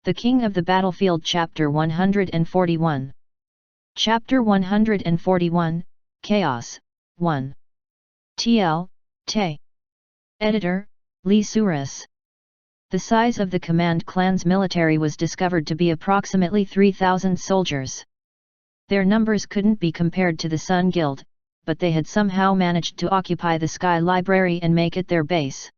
The King of the Battlefield Chapter 141. Chapter 141, Chaos, 1. TL, Te. Editor, Lee Suris. The size of the command clan's military was discovered to be approximately 3,000 soldiers. Their numbers couldn't be compared to the Sun Guild, but they had somehow managed to occupy the Sky Library and make it their base.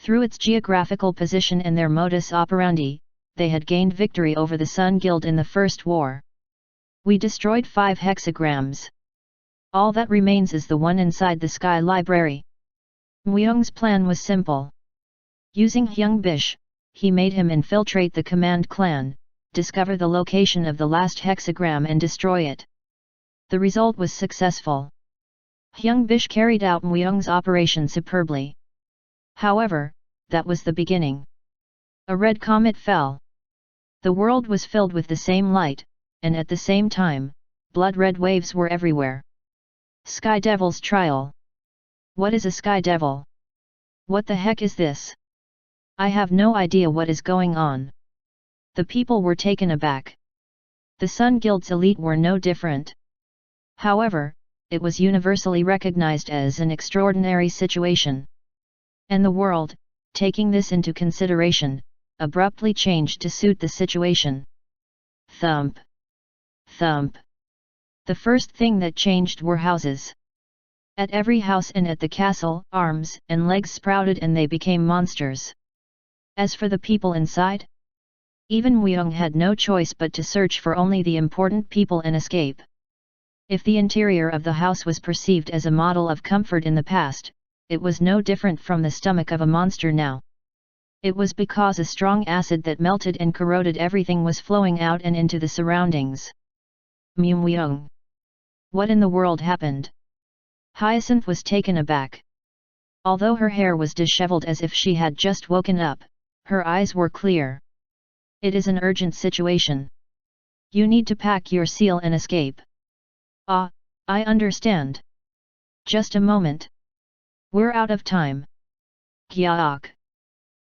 Through its geographical position and their modus operandi, they had gained victory over the Sun Guild in the First War. We destroyed 5 hexagrams. All that remains is the one inside the Sky Library. Muyong's plan was simple. Using Hyung Bish, he made him infiltrate the command clan, discover the location of the last hexagram and destroy it. The result was successful. Hyung Bish carried out Muyong's operation superbly. However, that was the beginning. A red comet fell. The world was filled with the same light, and at the same time, blood-red waves were everywhere. Sky Devil's trial. What is a Sky Devil? What the heck is this? I have no idea what is going on. The people were taken aback. The Sun Guild's elite were no different. However, it was universally recognized as an extraordinary situation. And the world, taking this into consideration, abruptly changed to suit the situation. Thump. Thump. The first thing that changed were houses. At every house and at the castle, arms and legs sprouted and they became monsters. As for the people inside, even Muyong had no choice but to search for only the important people and escape. If the interior of the house was perceived as a model of comfort in the past, it was no different from the stomach of a monster now. It was because a strong acid that melted and corroded everything was flowing out and into the surroundings. Muyong. What in the world happened? Hyacinth was taken aback. Although her hair was disheveled as if she had just woken up, her eyes were clear. It is an urgent situation. You need to pack your seal and escape. Ah, I understand. Just a moment. We're out of time. Gyaok.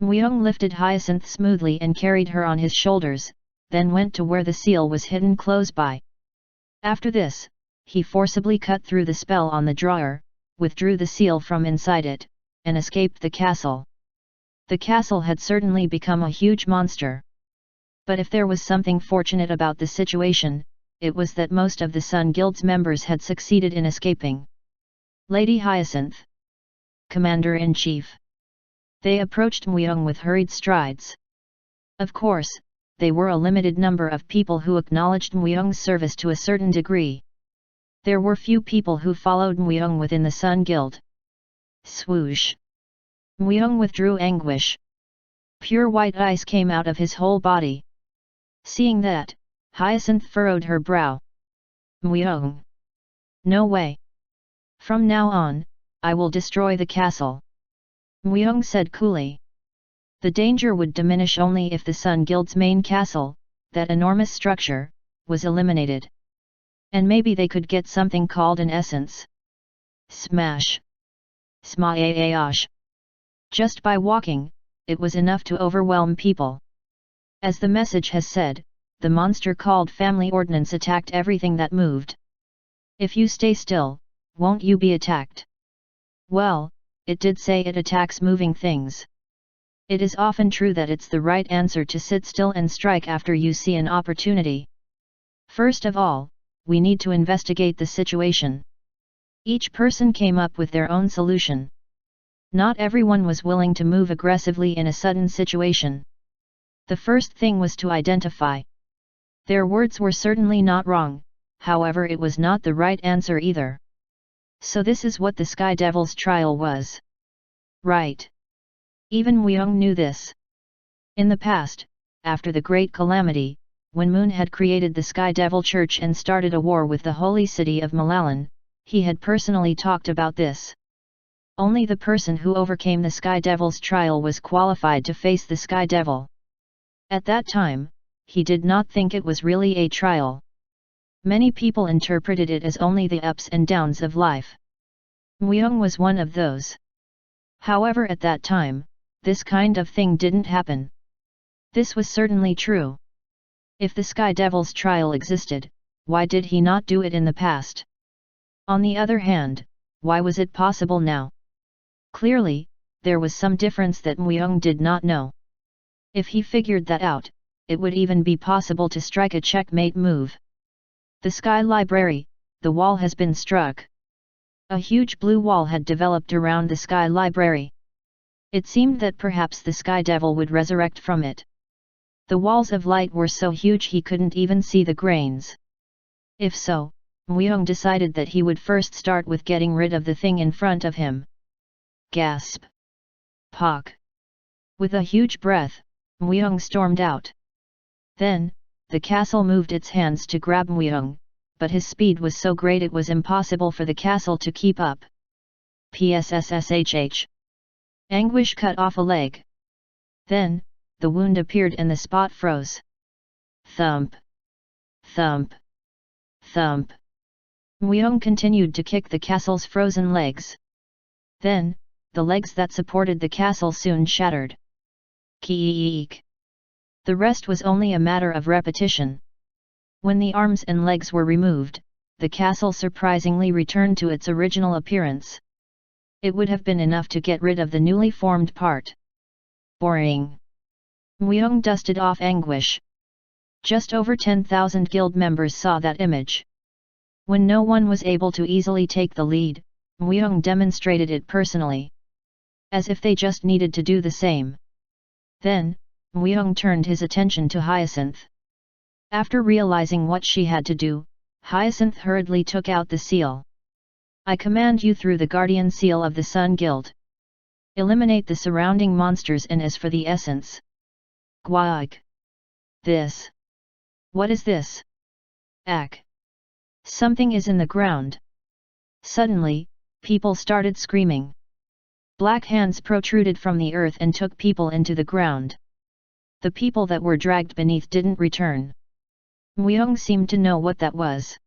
Muyong lifted Hyacinth smoothly and carried her on his shoulders, then went to where the seal was hidden close by. After this, he forcibly cut through the spell on the drawer, withdrew the seal from inside it, and escaped the castle. The castle had certainly become a huge monster. But if there was something fortunate about the situation, it was that most of the Sun Guild's members had succeeded in escaping. Lady Hyacinth. Commander-in-Chief. They approached Muyong with hurried strides. Of course, they were a limited number of people who acknowledged Muyong's service to a certain degree. There were few people who followed Muyong within the Sun Guild. Swoosh! Muyong withdrew anguish. Pure white ice came out of his whole body. Seeing that, Hyacinth furrowed her brow. Muyong! No way! From now on, I will destroy the castle. Muyong said coolly. The danger would diminish only if the Sun Guild's main castle, that enormous structure, was eliminated. And maybe they could get something called an essence. Smash! Smaash! Just by walking, it was enough to overwhelm people. As the message has said, the monster called Family Ordnance attacked everything that moved. If you stay still, won't you be attacked? Well, it did say it attacks moving things. It is often true that it's the right answer to sit still and strike after you see an opportunity. First of all, we need to investigate the situation. Each person came up with their own solution. Not everyone was willing to move aggressively in a sudden situation. The first thing was to identify. Their words were certainly not wrong, however it was not the right answer either. So this is what the Sky Devil's trial was. Right. Even Muyong knew this. In the past, after the Great Calamity, when Moon had created the Sky Devil Church and started a war with the holy city of Malalan, he had personally talked about this. Only the person who overcame the Sky Devil's trial was qualified to face the Sky Devil. At that time, he did not think it was really a trial. Many people interpreted it as only the ups and downs of life. Muyong was one of those. However, at that time, this kind of thing didn't happen. This was certainly true. If the Sky Devil's trial existed, why did he not do it in the past? On the other hand, why was it possible now? Clearly, there was some difference that Myung did not know. If he figured that out, it would even be possible to strike a checkmate move. The Sky Library, the wall has been struck. A huge blue wall had developed around the Sky Library. It seemed that perhaps the Sky Devil would resurrect from it. The walls of light were so huge he couldn't even see the grains. If so, Myung decided that he would first start with getting rid of the thing in front of him. Gasp! Pock! With a huge breath, Myung stormed out. Then, the castle moved its hands to grab Myung, but his speed was so great it was impossible for the castle to keep up. Psssshh! Anguish cut off a leg. Then, the wound appeared and the spot froze. Thump! Thump! Thump! Myung continued to kick the castle's frozen legs. Then, the legs that supported the castle soon shattered. Keeek! The rest was only a matter of repetition. When the arms and legs were removed, the castle surprisingly returned to its original appearance. It would have been enough to get rid of the newly formed part. Boring! Myung dusted off Anguish. Just over 10,000 guild members saw that image. When no one was able to easily take the lead, Myung demonstrated it personally. As if they just needed to do the same. Then, Myung turned his attention to Hyacinth. After realizing what she had to do, Hyacinth hurriedly took out the seal. I command you through the guardian seal of the Sun Guild. Eliminate the surrounding monsters, and as for the essence. Gwaag! This! What is this? Ack! Something is in the ground. Suddenly, people started screaming. Black hands protruded from the earth and took people into the ground. The people that were dragged beneath didn't return. Myung seemed to know what that was.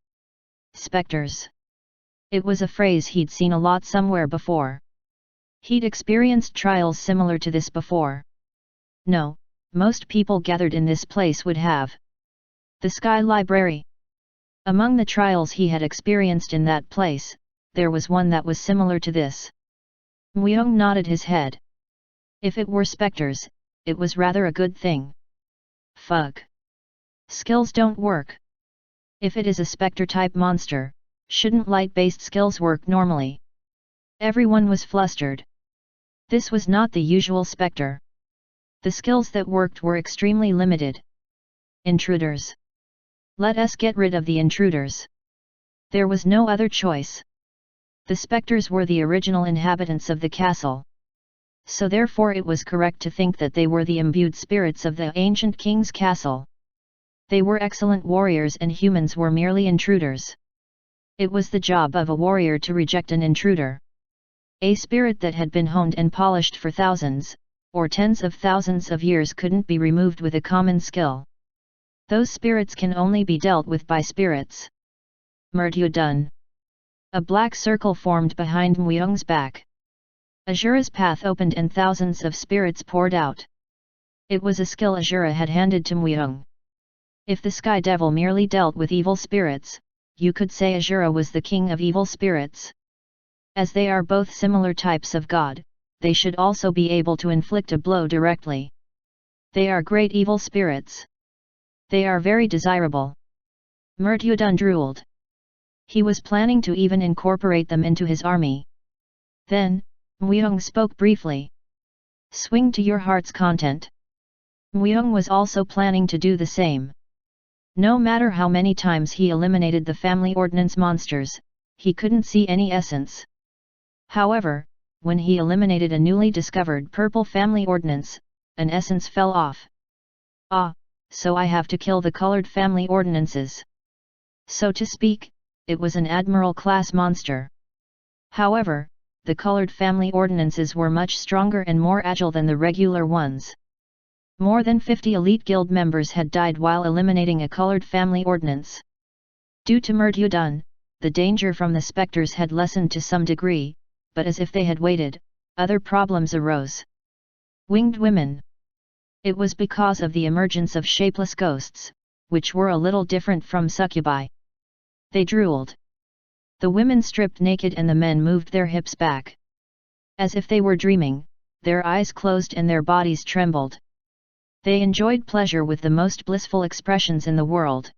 Spectres. It was a phrase he'd seen a lot somewhere before. He'd experienced trials similar to this before. No, most people gathered in this place would have. The Sky Library. Among the trials he had experienced in that place, there was one that was similar to this. Myung nodded his head. If it were spectres, it was rather a good thing. Fuck. Skills don't work. If it is a spectre-type monster, shouldn't light-based skills work normally? Everyone was flustered. This was not the usual spectre. The skills that worked were extremely limited. Intruders. Let us get rid of the intruders. There was no other choice. The spectres were the original inhabitants of the castle. So therefore it was correct to think that they were the imbued spirits of the ancient king's castle. They were excellent warriors and humans were merely intruders. It was the job of a warrior to reject an intruder. A spirit that had been honed and polished for thousands, or tens of thousands of years couldn't be removed with a common skill. Those spirits can only be dealt with by spirits. Murtu done. A black circle formed behind Myung's back. Azura's path opened and thousands of spirits poured out. It was a skill Azura had handed to Myung. If the Sky Devil merely dealt with evil spirits, you could say Azura was the king of evil spirits. As they are both similar types of god, they should also be able to inflict a blow directly. They are great evil spirits. They are very desirable. Murtyudun drooled. He was planning to even incorporate them into his army. Then, Myung spoke briefly. Swing to your heart's content. Myung was also planning to do the same. No matter how many times he eliminated the family ordnance monsters, he couldn't see any essence. However, when he eliminated a newly discovered purple family ordnance, an essence fell off. Ah, so I have to kill the colored family ordnances. So to speak, it was an Admiral class monster. However, the colored family ordnances were much stronger and more agile than the regular ones. More than 50 elite guild members had died while eliminating a colored family ordnance. Due to Murtyudun, the danger from the specters had lessened to some degree, but as if they had waited, other problems arose. Winged women. It was because of the emergence of shapeless ghosts, which were a little different from succubi. They drooled. The women stripped naked and the men moved their hips back. As if they were dreaming, their eyes closed and their bodies trembled. They enjoyed pleasure with the most blissful expressions in the world.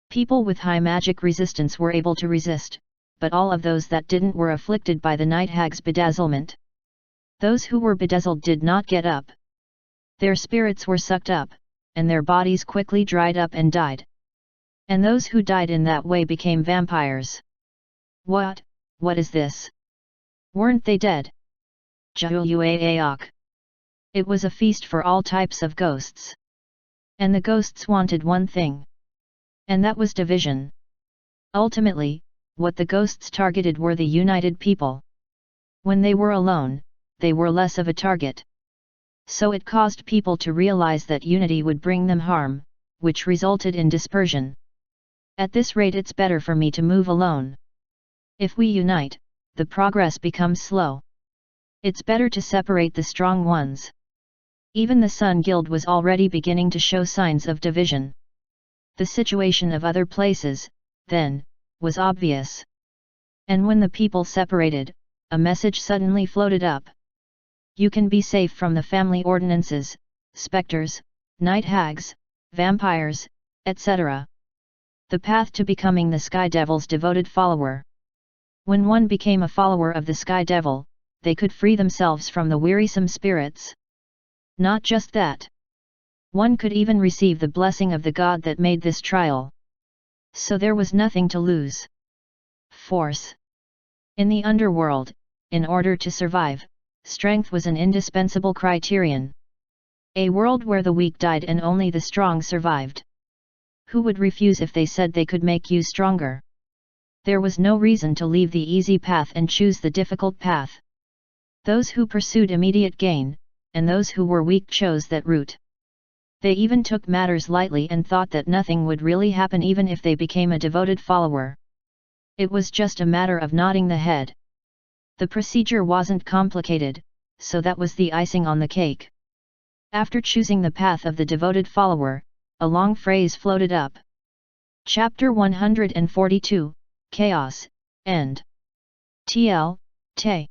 People with high magic resistance were able to resist, but all of those that didn't were afflicted by the night hag's bedazzlement. Those who were bedazzled did not get up. Their spirits were sucked up, and their bodies quickly dried up and died. And those who died in that way became vampires. What is this? Weren't they dead? Jahuaak. It was a feast for all types of ghosts. And the ghosts wanted one thing. And that was division. Ultimately, what the ghosts targeted were the united people. When they were alone, they were less of a target. So it caused people to realize that unity would bring them harm, which resulted in dispersion. At this rate it's better for me to move alone. If we unite, the progress becomes slow. It's better to separate the strong ones. Even the Sun Guild was already beginning to show signs of division. The situation of other places, then, was obvious. And when the people separated, a message suddenly floated up. You can be safe from the family ordinances, specters, night hags, vampires, etc. The path to becoming the Sky Devil's devoted follower. When one became a follower of the Sky Devil, they could free themselves from the wearisome spirits. Not just that. One could even receive the blessing of the god that made this trial. So there was nothing to lose. Force. In the underworld, in order to survive, strength was an indispensable criterion. A world where the weak died and only the strong survived. Who would refuse if they said they could make you stronger? There was no reason to leave the easy path and choose the difficult path. Those who pursued immediate gain, and those who were weak chose that route. They even took matters lightly and thought that nothing would really happen even if they became a devoted follower. It was just a matter of nodding the head. The procedure wasn't complicated, so that was the icing on the cake. After choosing the path of the devoted follower, a long phrase floated up. Chapter 142, Chaos, End. TL, Te.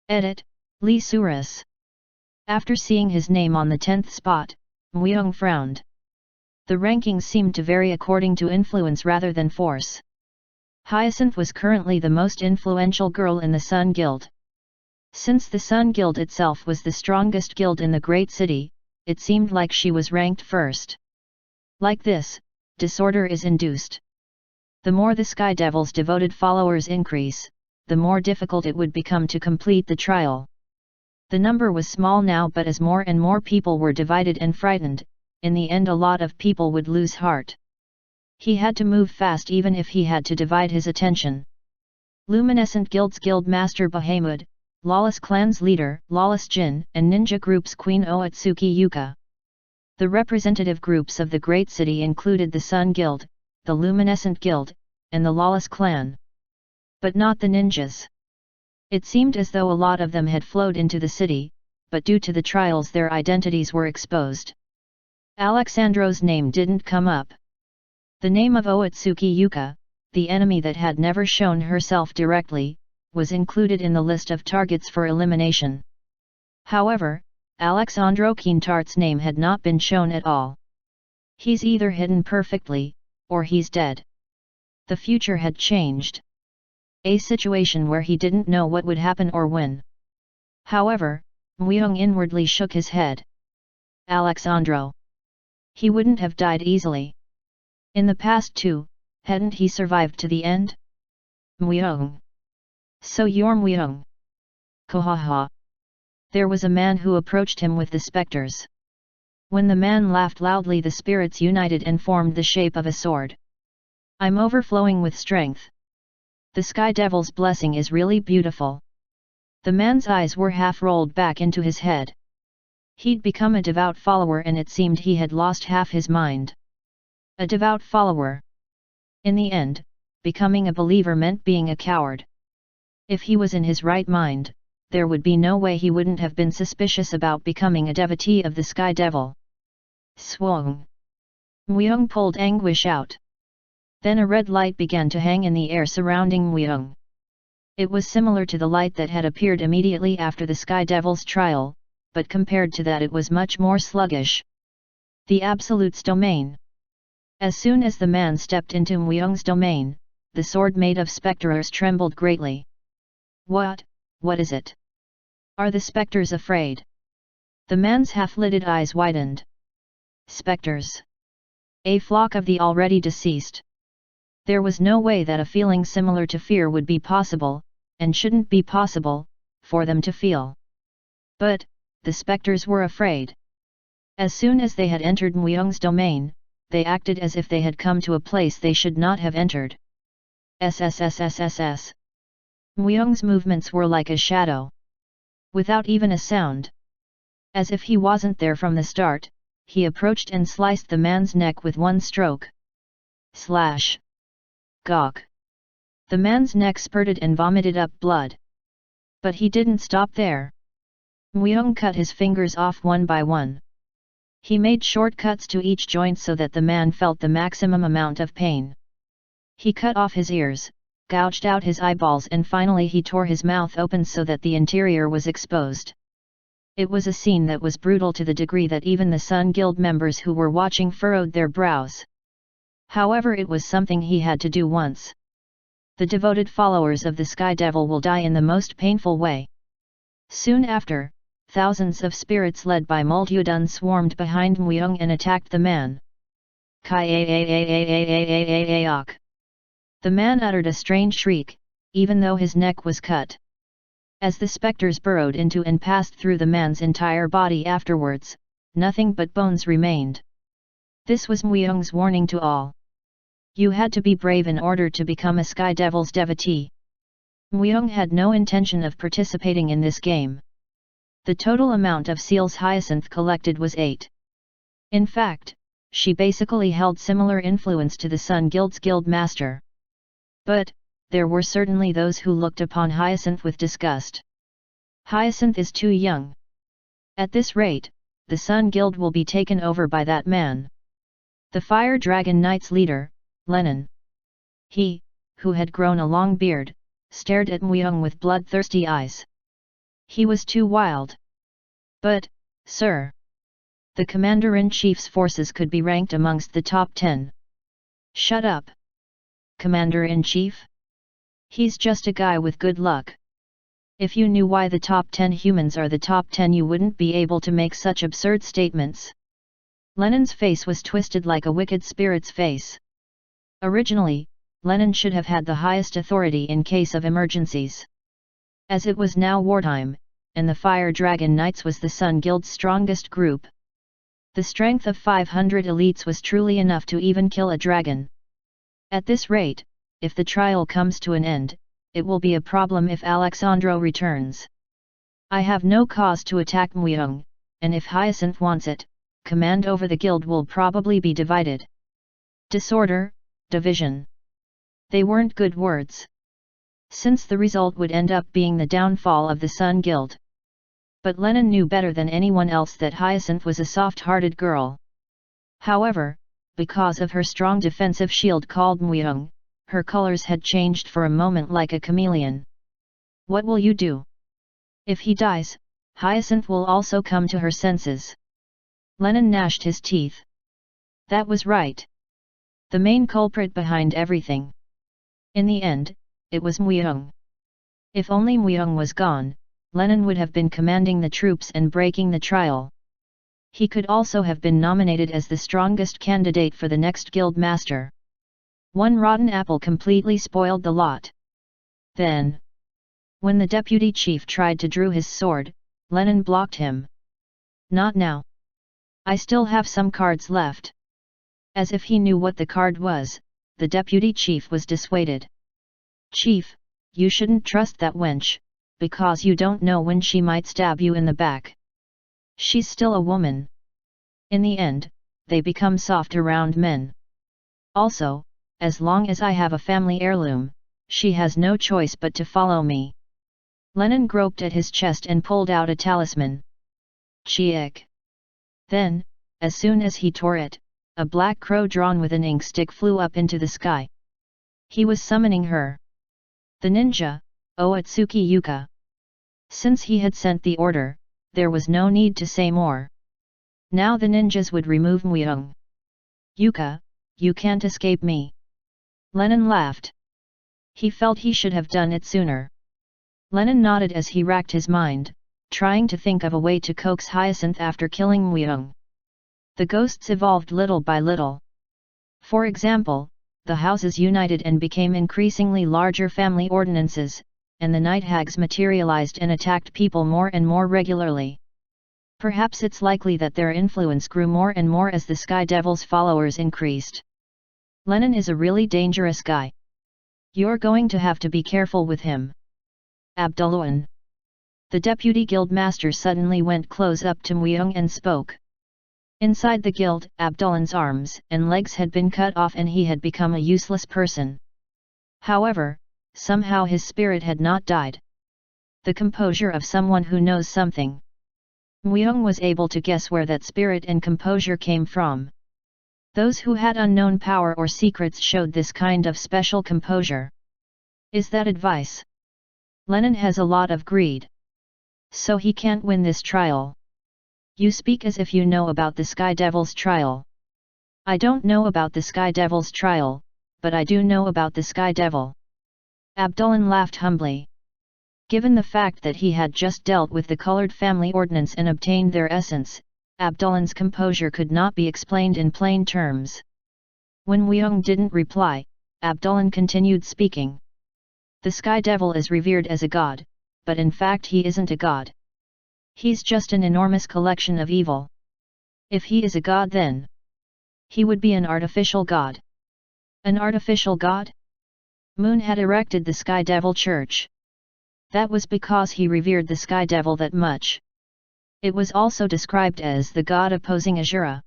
Edit, Lee Suris. After seeing his name on the 10th spot, Mweong frowned. The rankings seemed to vary according to influence rather than force. Hyacinth was currently the most influential girl in the Sun Guild. Since the Sun Guild itself was the strongest guild in the great city, it seemed like she was ranked first. Like this, disorder is induced. The more the Sky Devil's devoted followers increase, the more difficult it would become to complete the trial. The number was small now, but as more and more people were divided and frightened, in the end a lot of people would lose heart. He had to move fast even if he had to divide his attention. Luminescent Guild's Guild Master Bahamut, Lawless Clan's leader, Lawless Jin, and Ninja Group's Queen Oatsuki Yuka. The representative groups of the great city included the Sun Guild, the Luminescent Guild, and the Lawless Clan. But not the ninjas. It seemed as though a lot of them had flowed into the city, but due to the trials their identities were exposed. Alexandro's name didn't come up. The name of Oatsuki Yuka, the enemy that had never shown herself directly, was included in the list of targets for elimination. However, Alexandro Quintart's name had not been shown at all. He's either hidden perfectly, or he's dead. The future had changed. A situation where he didn't know what would happen or when. However, Mweong inwardly shook his head. Alexandro. He wouldn't have died easily. In the past too, hadn't he survived to the end? Mweong. So you're Mweong. Kohaha. There was a man who approached him with the specters. When the man laughed loudly, the spirits united and formed the shape of a sword. I'm overflowing with strength. The Sky Devil's blessing is really beautiful. The man's eyes were half rolled back into his head. He'd become a devout follower and it seemed he had lost half his mind. A devout follower. In the end, becoming a believer meant being a coward. If he was in his right mind, there would be no way he wouldn't have been suspicious about becoming a devotee of the Sky Devil. Swung! Myung pulled anguish out. Then a red light began to hang in the air surrounding Myung. It was similar to the light that had appeared immediately after the Sky Devil's trial, but compared to that it was much more sluggish. The Absolute's domain. As soon as the man stepped into Myung's domain, the sword made of spectres trembled greatly. What is it? Are the spectres afraid? The man's half-lidded eyes widened. Spectres. A flock of the already deceased. There was no way that a feeling similar to fear would be possible, and shouldn't be possible, for them to feel. But, the spectres were afraid. As soon as they had entered Myung's domain, they acted as if they had come to a place they should not have entered. SSSSSS. Myung's movements were like a shadow. Without even a sound. As if he wasn't there from the start, he approached and sliced the man's neck with one stroke. Slash. Gawk. The man's neck spurted and vomited up blood. But he didn't stop there. Myung cut his fingers off one by one. He made short cuts to each joint so that the man felt the maximum amount of pain. He cut off his ears, gouged out his eyeballs, and finally he tore his mouth open so that the interior was exposed. It was a scene that was brutal to the degree that even the Sun Guild members who were watching furrowed their brows. However, it was something he had to do once. The devoted followers of the Sky Devil will die in the most painful way. Soon after, thousands of spirits led by Multyodun swarmed behind Myung and attacked the man. Kai-a-a-a-a-a-a-a-a-a-ok. The man uttered a strange shriek, even though his neck was cut. As the spectres burrowed into and passed through the man's entire body afterwards, nothing but bones remained. This was Myung's warning to all. You had to be brave in order to become a Sky Devil's devotee. Myung had no intention of participating in this game. The total amount of seals Hyacinth collected was 8. In fact, she basically held similar influence to the Sun Guild's guild master. But, there were certainly those who looked upon Hyacinth with disgust. Hyacinth is too young. At this rate, the Sun Guild will be taken over by that man. The Fire Dragon Knight's leader, Lennon. He, who had grown a long beard, stared at Myung with bloodthirsty eyes. He was too wild. But, sir, the Commander-in-Chief's forces could be ranked amongst the top 10. Shut up. Commander-in-Chief? He's just a guy with good luck. If you knew why the top 10 humans are the top 10, you wouldn't be able to make such absurd statements. Lennon's face was twisted like a wicked spirit's face. Originally, Lennon should have had the highest authority in case of emergencies. As it was now wartime, and the Fire Dragon Knights was the Sun Guild's strongest group. The strength of 500 elites was truly enough to even kill a dragon. At this rate, if the trial comes to an end, it will be a problem if Alexandro returns. I have no cause to attack Myung, and if Hyacinth wants it, command over the guild will probably be divided. Disorder, division. They weren't good words. Since the result would end up being the downfall of the Sun Guild. But Lennon knew better than anyone else that Hyacinth was a soft-hearted girl. However, because of her strong defensive shield called Myung, her colors had changed for a moment like a chameleon. What will you do? If he dies, Hyacinth will also come to her senses. Lennon gnashed his teeth. That was right. The main culprit behind everything. In the end, it was Myung. If only Myung was gone, Lennon would have been commanding the troops and breaking the trial. He could also have been nominated as the strongest candidate for the next guild master. One rotten apple completely spoiled the lot. Then, when the deputy chief tried to draw his sword, Lennon blocked him. Not now. I still have some cards left. As if he knew what the card was, the deputy chief was dissuaded. Chief, you shouldn't trust that wench, because you don't know when she might stab you in the back. She's still a woman. In the end, they become soft around men. Also, as long as I have a family heirloom, she has no choice but to follow me. Lenin groped at his chest and pulled out a talisman. Chiik. Then, as soon as he tore it, a black crow drawn with an ink stick flew up into the sky. He was summoning her. The ninja, Oatsuki Yuka. Since he had sent the order, there was no need to say more. Now the ninjas would remove Muyong. Yuka, you can't escape me. Lenin laughed. He felt he should have done it sooner. Lenin nodded as he racked his mind, trying to think of a way to coax Hyacinth after killing Muyong. The ghosts evolved little by little. For example, the houses united and became increasingly larger family ordinances, and the night hags materialized and attacked people more and more regularly. Perhaps it's likely that their influence grew more and more as the Sky Devil's followers increased. Lenin is a really dangerous guy. You're going to have to be careful with him. Abdullah. The deputy guild master suddenly went close up to Muyong and spoke. Inside the guild, Abdullah's arms and legs had been cut off and he had become a useless person. However, somehow his spirit had not died. The composure of someone who knows something. Muyong was able to guess where that spirit and composure came from. Those who had unknown power or secrets showed this kind of special composure. Is that advice? Lenin has a lot of greed. So he can't win this trial. You speak as if you know about the Sky Devil's trial. I don't know about the Sky Devil's trial, but I do know about the Sky Devil. Abdullah laughed humbly. Given the fact that he had just dealt with the colored family ordinance and obtained their essence, Abdullah's composure could not be explained in plain terms. When Muyong didn't reply, Abdullah continued speaking. The Sky Devil is revered as a god, but in fact he isn't a god. He's just an enormous collection of evil. If he is a god then, he would be an artificial god. An artificial god? Moon had erected the Sky Devil Church. That was because he revered the Sky Devil that much. It was also described as the god opposing Asura.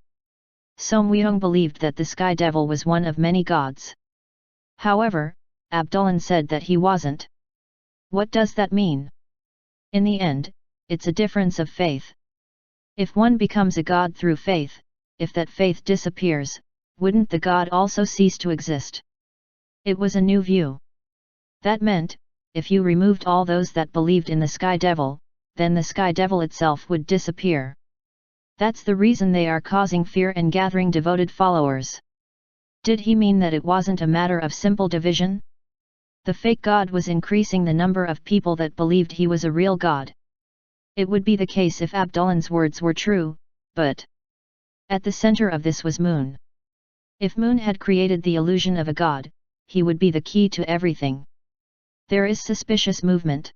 So Muyong believed that the Sky Devil was one of many gods. However, Abdullah said that he wasn't. What does that mean? In the end, it's a difference of faith. If one becomes a god through faith, if that faith disappears, wouldn't the god also cease to exist? It was a new view. That meant, if you removed all those that believed in the Sky Devil, then the Sky Devil itself would disappear. That's the reason they are causing fear and gathering devoted followers. Did he mean that it wasn't a matter of simple division? The fake god was increasing the number of people that believed he was a real god. It would be the case if Abdullah's words were true, but at the center of this was Moon. If Moon had created the illusion of a god, he would be the key to everything. There is suspicious movement.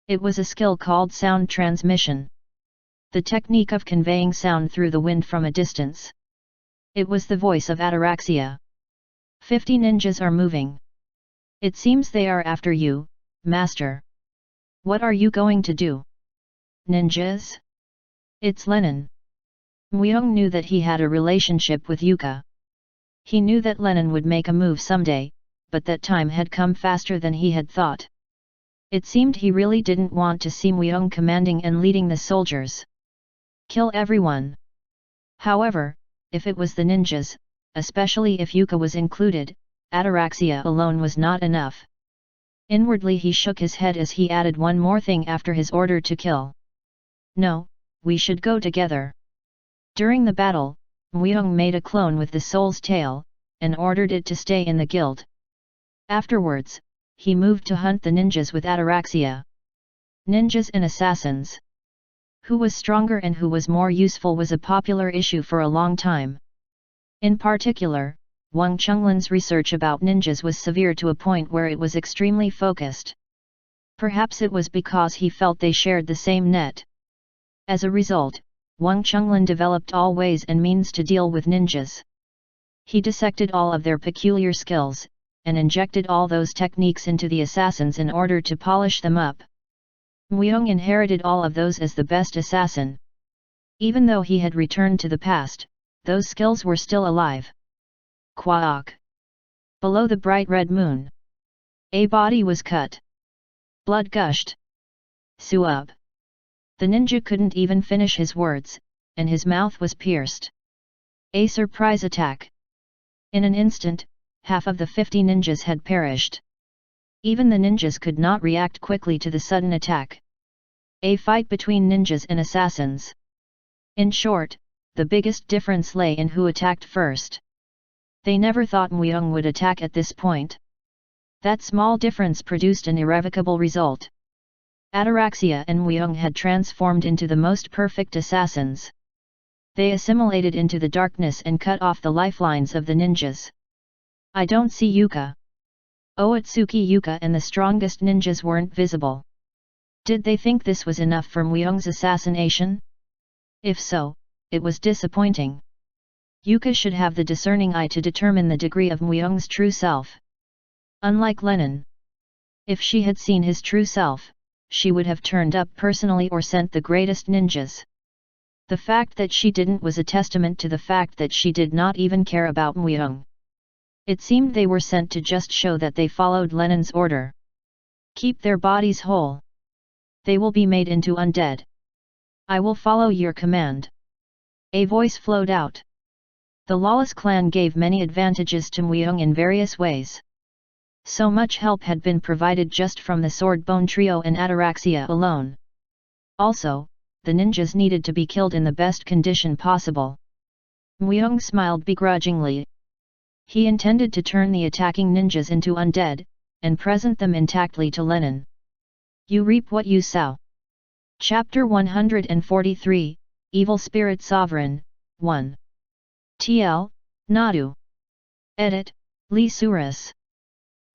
It was a skill called sound transmission. The technique of conveying sound through the wind from a distance. It was the voice of ataraxia. 50 ninjas are moving. It seems they are after you, master. What are you going to do? Ninjas? It's Lenin. Muyong knew that he had a relationship with Yuka. He knew that Lenin would make a move someday, but that time had come faster than he had thought. It seemed he really didn't want to see Muyong commanding and leading the soldiers. Kill everyone. However, if it was the ninjas, especially if Yuka was included, ataraxia alone was not enough. Inwardly he shook his head as he added one more thing after his order to kill. No, we should go together. During the battle, Muyong made a clone with the soul's tail, and ordered it to stay in the guild. Afterwards, he moved to hunt the ninjas with ataraxia. Ninjas and assassins. Who was stronger and who was more useful was a popular issue for a long time. In particular, Wang Chenglin's research about ninjas was severe to a point where it was extremely focused. Perhaps it was because he felt they shared the same net. As a result, Wang Chenglin developed all ways and means to deal with ninjas. He dissected all of their peculiar skills, and injected all those techniques into the assassins in order to polish them up. Muyong inherited all of those as the best assassin. Even though he had returned to the past, those skills were still alive. Quack! Below the bright red moon, a body was cut. Blood gushed. Suub. The ninja couldn't even finish his words, and his mouth was pierced. A surprise attack. In an instant, half of the 50 ninjas had perished. Even the ninjas could not react quickly to the sudden attack. A fight between ninjas and assassins. In short, the biggest difference lay in who attacked first. They never thought Muyong would attack at this point. That small difference produced an irrevocable result. Ataraxia and Muyong had transformed into the most perfect assassins. They assimilated into the darkness and cut off the lifelines of the ninjas. I don't see Yuka. Oatsuki Yuka and the strongest ninjas weren't visible. Did they think this was enough for Muyong's assassination? If so, it was disappointing. Yuka should have the discerning eye to determine the degree of Muyong's true self. Unlike Lennon. If she had seen his true self, she would have turned up personally or sent the greatest ninjas. The fact that she didn't was a testament to the fact that she did not even care about Muyong. It seemed they were sent to just show that they followed Lennon's order. Keep their bodies whole. They will be made into undead. I will follow your command. A voice flowed out. The lawless clan gave many advantages to Muyong in various ways. So much help had been provided just from the Sword Bone Trio and Ataraxia alone. Also, the ninjas needed to be killed in the best condition possible. Muyong smiled begrudgingly. He intended to turn the attacking ninjas into undead, and present them intactly to Lennon. You reap what you sow. Chapter 143, Evil Spirit Sovereign, 1. TL, Nadu. Edit, Lee Suras.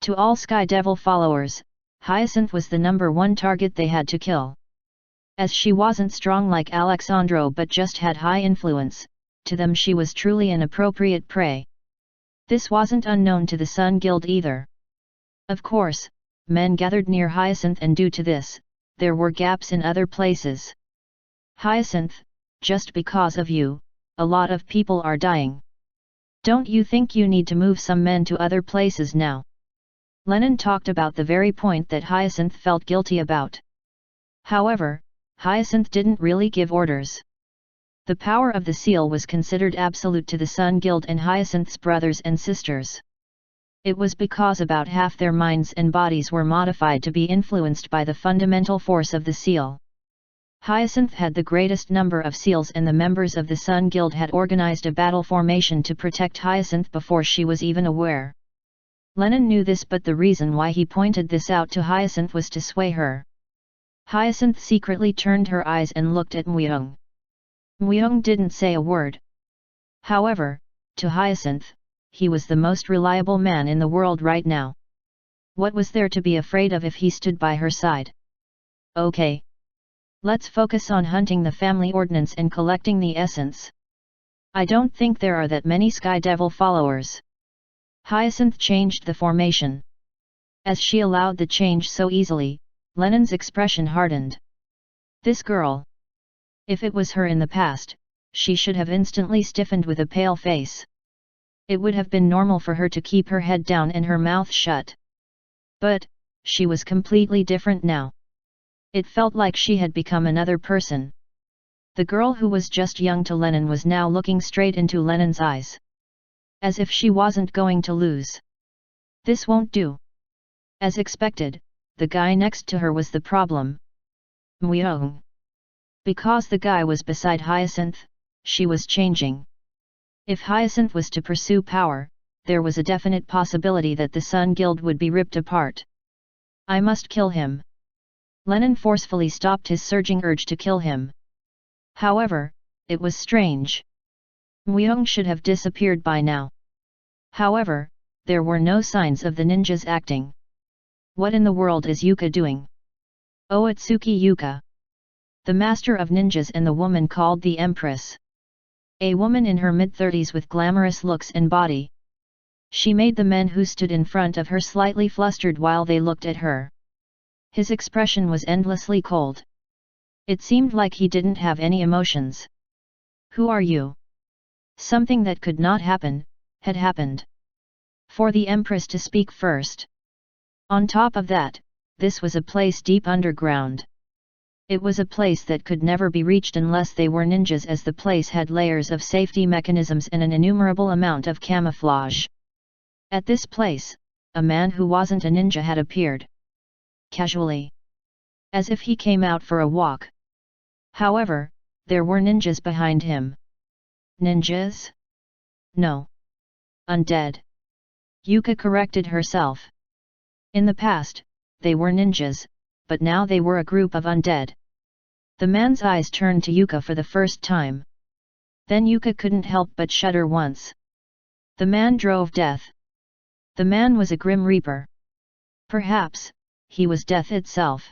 To all Sky Devil followers, Hyacinth was the #1 target they had to kill. As she wasn't strong like Alexandro but just had high influence, to them she was truly an appropriate prey. This wasn't unknown to the Sun Guild either. Of course, men gathered near Hyacinth and due to this, there were gaps in other places. Hyacinth, just because of you, a lot of people are dying. Don't you think you need to move some men to other places now? Lennon talked about the very point that Hyacinth felt guilty about. However, Hyacinth didn't really give orders. The power of the seal was considered absolute to the Sun Guild and Hyacinth's brothers and sisters. It was because about half their minds and bodies were modified to be influenced by the fundamental force of the seal. Hyacinth had the greatest number of seals and the members of the Sun Guild had organized a battle formation to protect Hyacinth before she was even aware. Lennon knew this, but the reason why he pointed this out to Hyacinth was to sway her. Hyacinth secretly turned her eyes and looked at Muyong. Muyong didn't say a word. However, to Hyacinth, he was the most reliable man in the world right now. What was there to be afraid of if he stood by her side? Okay. Let's focus on hunting the family ordnance and collecting the essence. I don't think there are that many Sky Devil followers. Hyacinth changed the formation. As she allowed the change so easily, Lennon's expression hardened. This girl. If it was her in the past, she should have instantly stiffened with a pale face. It would have been normal for her to keep her head down and her mouth shut. But, she was completely different now. It felt like she had become another person. The girl who was just young to Lennon was now looking straight into Lennon's eyes. As if she wasn't going to lose. This won't do. As expected, the guy next to her was the problem. Muyong. Because the guy was beside Hyacinth, she was changing. If Hyacinth was to pursue power, there was a definite possibility that the Sun Guild would be ripped apart. I must kill him. Lennon forcefully stopped his surging urge to kill him. However, it was strange. Muyong should have disappeared by now. However, there were no signs of the ninjas acting. What in the world is Yuka doing? Oatsuki Yuka. The master of ninjas and the woman called the Empress. A woman in her mid-30s with glamorous looks and body. She made the men who stood in front of her slightly flustered while they looked at her. His expression was endlessly cold. It seemed like he didn't have any emotions. Who are you? Something that could not happen, had happened. For the Empress to speak first. On top of that, this was a place deep underground. It was a place that could never be reached unless they were ninjas, as the place had layers of safety mechanisms and an innumerable amount of camouflage. At this place, a man who wasn't a ninja had appeared. Casually. As if he came out for a walk. However, there were ninjas behind him. Ninjas? No. Undead. Yuka corrected herself. In the past, they were ninjas, but now they were a group of undead. The man's eyes turned to Yuka for the first time. Then Yuka couldn't help but shudder once. The man drove death. The man was a grim reaper. Perhaps, he was death itself.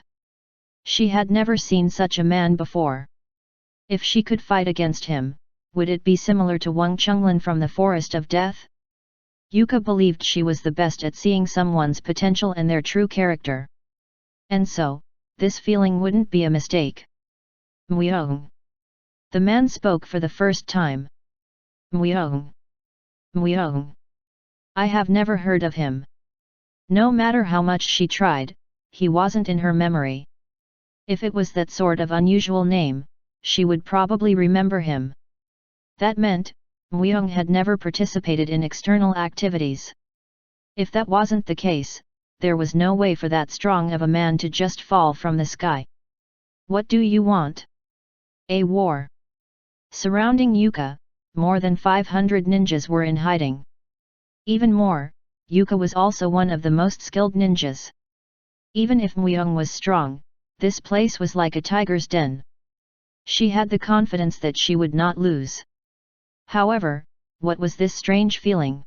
She had never seen such a man before. If she could fight against him, would it be similar to Wang Chunglin from the Forest of Death? Yuka believed she was the best at seeing someone's potential and their true character. And so, this feeling wouldn't be a mistake. Muyong. The man spoke for the first time. Muyong. Muyong. I have never heard of him. No matter how much she tried, he wasn't in her memory. If it was that sort of unusual name, she would probably remember him. That meant, Muyong had never participated in external activities. If that wasn't the case, there was no way for that strong of a man to just fall from the sky. What do you want? A war. Surrounding Yuka, more than 500 ninjas were in hiding. Even more, Yuka was also one of the most skilled ninjas. Even if Muyong was strong, this place was like a tiger's den. She had the confidence that she would not lose. However, what was this strange feeling?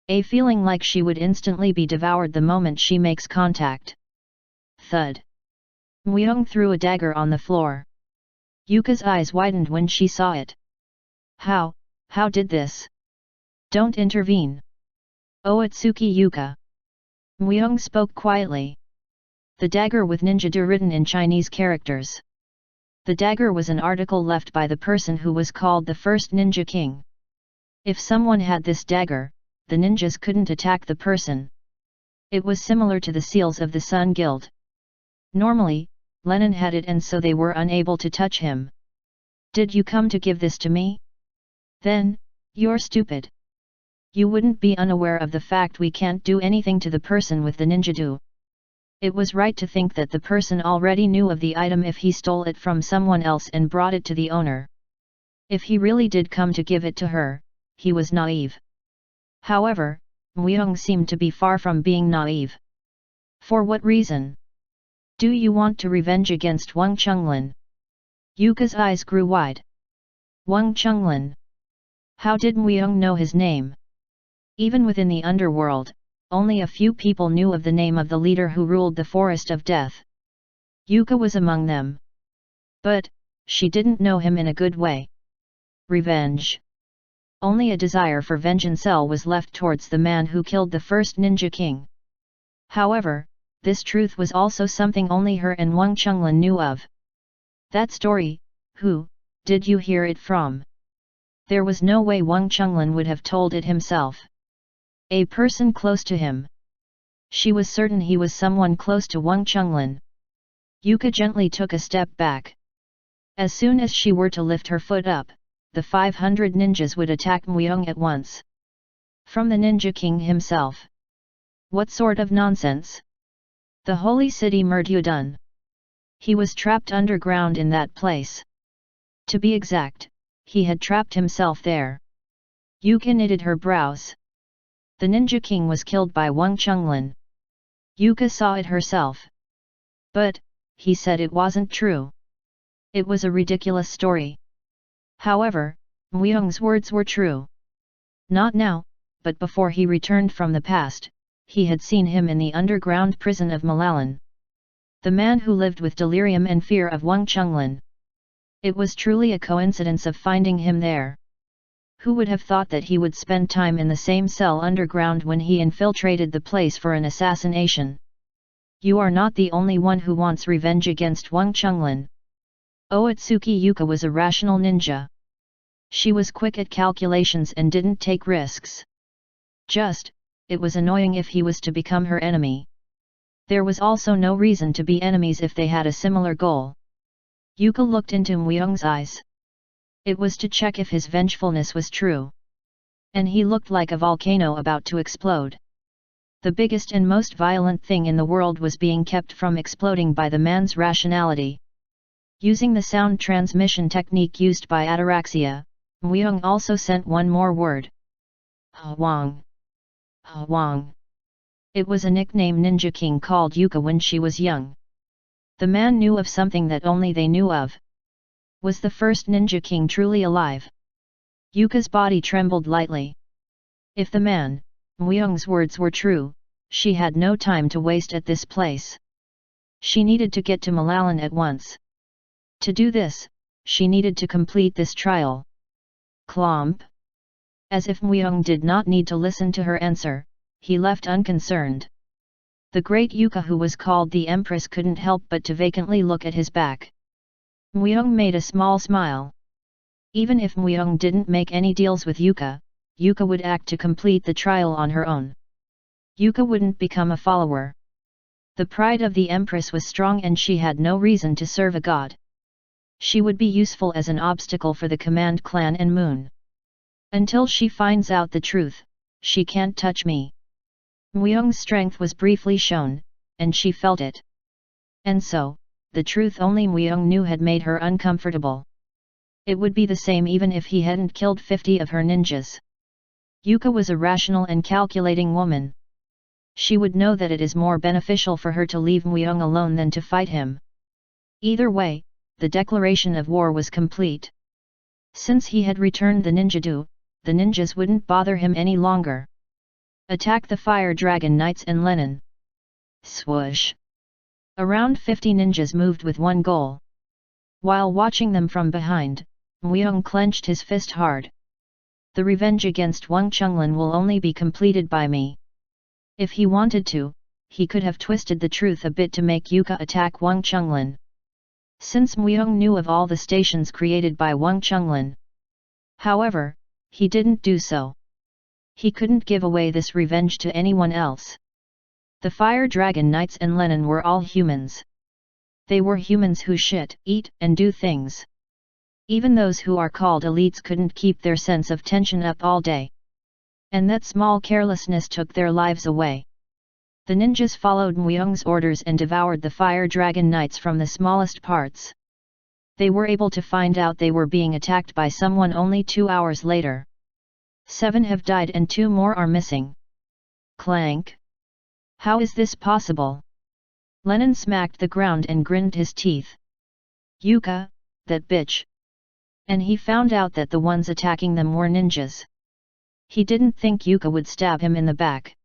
A feeling like she would instantly be devoured the moment she makes contact. Thud. Muyong threw a dagger on the floor. Yuka's eyes widened when she saw it. How did this? Don't intervene. Oatsuki Yuka. Muyong spoke quietly. The dagger with ninja-do written in Chinese characters. The dagger was an article left by the person who was called the first ninja king. If someone had this dagger, the ninjas couldn't attack the person. It was similar to the seals of the Sun Guild. Normally, Lenin had it and so they were unable to touch him. Did you come to give this to me? Then, you're stupid. You wouldn't be unaware of the fact we can't do anything to the person with the ninja-do. It was right to think that the person already knew of the item if he stole it from someone else and brought it to the owner. If he really did come to give it to her, he was naive. However, Muyong seemed to be far from being naive. For what reason? Do you want to revenge against Wang Chunglin? Yuka's eyes grew wide. Wang Chunglin. How did Muyong know his name? Even within the underworld, only a few people knew of the name of the leader who ruled the Forest of Death. Yuka was among them. But, she didn't know him in a good way. Revenge. Only a desire for vengeance was left towards the man who killed the first ninja king. However, this truth was also something only her and Wang Chunglin knew of. That story, who did you hear it from? There was no way Wang Chunglin would have told it himself. A person close to him. She was certain he was someone close to Wang Chunglin. Yuka gently took a step back. As soon as she were to lift her foot up, the 500 ninjas would attack Muyong at once. From the Ninja King himself. What sort of nonsense? The holy city Murdyudun. He was trapped underground in that place. To be exact, he had trapped himself there. Yuka knitted her brows. The Ninja King was killed by Wang Chunglin. Yuka saw it herself. But, he said it wasn't true. It was a ridiculous story. However, Muyong's words were true. Not now, but before he returned from the past, he had seen him in the underground prison of Malalan. The man who lived with delirium and fear of Wang Chunglin. It was truly a coincidence of finding him there. Who would have thought that he would spend time in the same cell underground when he infiltrated the place for an assassination? You are not the only one who wants revenge against Wang Chunglin. Oatsuki Yuka was a rational ninja. She was quick at calculations and didn't take risks. It was annoying if he was to become her enemy. There was also no reason to be enemies if they had a similar goal. Yuka looked into Muyong's eyes. It was to check if his vengefulness was true. And he looked like a volcano about to explode. The biggest and most violent thing in the world was being kept from exploding by the man's rationality. Using the sound transmission technique used by ataraxia, Muyong also sent one more word. Hwang. Hwang. It was a nickname Ninja King called Yuka when she was young. The man knew of something that only they knew of. Was the first Ninja King truly alive? Yuka's body trembled lightly. If the man, Muyong's words were true, she had no time to waste at this place. She needed to get to Malalan at once. To do this, she needed to complete this trial. Clomp. As if Muyong did not need to listen to her answer, he left unconcerned. The great Yuka who was called the Empress couldn't help but to vacantly look at his back. Muyong made a small smile. Even if Muyong didn't make any deals with Yuka, Yuka would act to complete the trial on her own. Yuka wouldn't become a follower. The pride of the Empress was strong and she had no reason to serve a god. She would be useful as an obstacle for the Command Clan and Moon. Until she finds out the truth, she can't touch me. Muyong's strength was briefly shown, and she felt it. And so, the truth only Muyong knew had made her uncomfortable. It would be the same even if he hadn't killed 50 of her ninjas. Yuka was a rational and calculating woman. She would know that it is more beneficial for her to leave Muyong alone than to fight him. Either way, the declaration of war was complete. Since he had returned the ninja-do, the ninjas wouldn't bother him any longer. Attack the Fire Dragon Knights and Lenin. Swoosh! Around 50 ninjas moved with one goal. While watching them from behind, Muyong clenched his fist hard. The revenge against Wang Chunlin will only be completed by me. If he wanted to, he could have twisted the truth a bit to make Yuka attack Wang Chunlin. Since Muyong knew of all the stations created by Wang Chunlin. However, he didn't do so. He couldn't give away this revenge to anyone else. The Fire Dragon Knights and Lenin were all humans. They were humans who shit, eat, and do things. Even those who are called elites couldn't keep their sense of tension up all day. And that small carelessness took their lives away. The ninjas followed Muyong's orders and devoured the Fire Dragon Knights from the smallest parts. They were able to find out they were being attacked by someone only 2 hours later. 7 have died and 2 more are missing. Clank! How is this possible? Lenin smacked the ground and grinned his teeth. Yuka, that bitch! And he found out that the ones attacking them were ninjas. He didn't think Yuka would stab him in the back.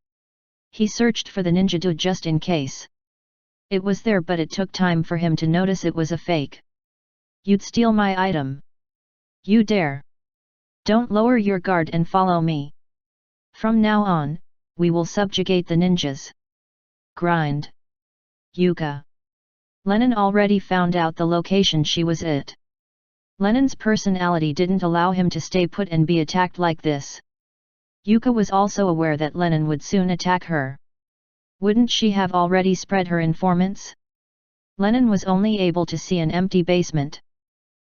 He searched for the ninja-do just in case. It was there but it took time for him to notice it was a fake. You'd steal my item. You dare! Don't lower your guard and follow me. From now on, we will subjugate the ninjas. Grind. Yuka. Lenin already found out the location she was at. Lenin's personality didn't allow him to stay put and be attacked like this. Yuka was also aware that Lenin would soon attack her. Wouldn't she have already spread her informants? Lenin was only able to see an empty basement.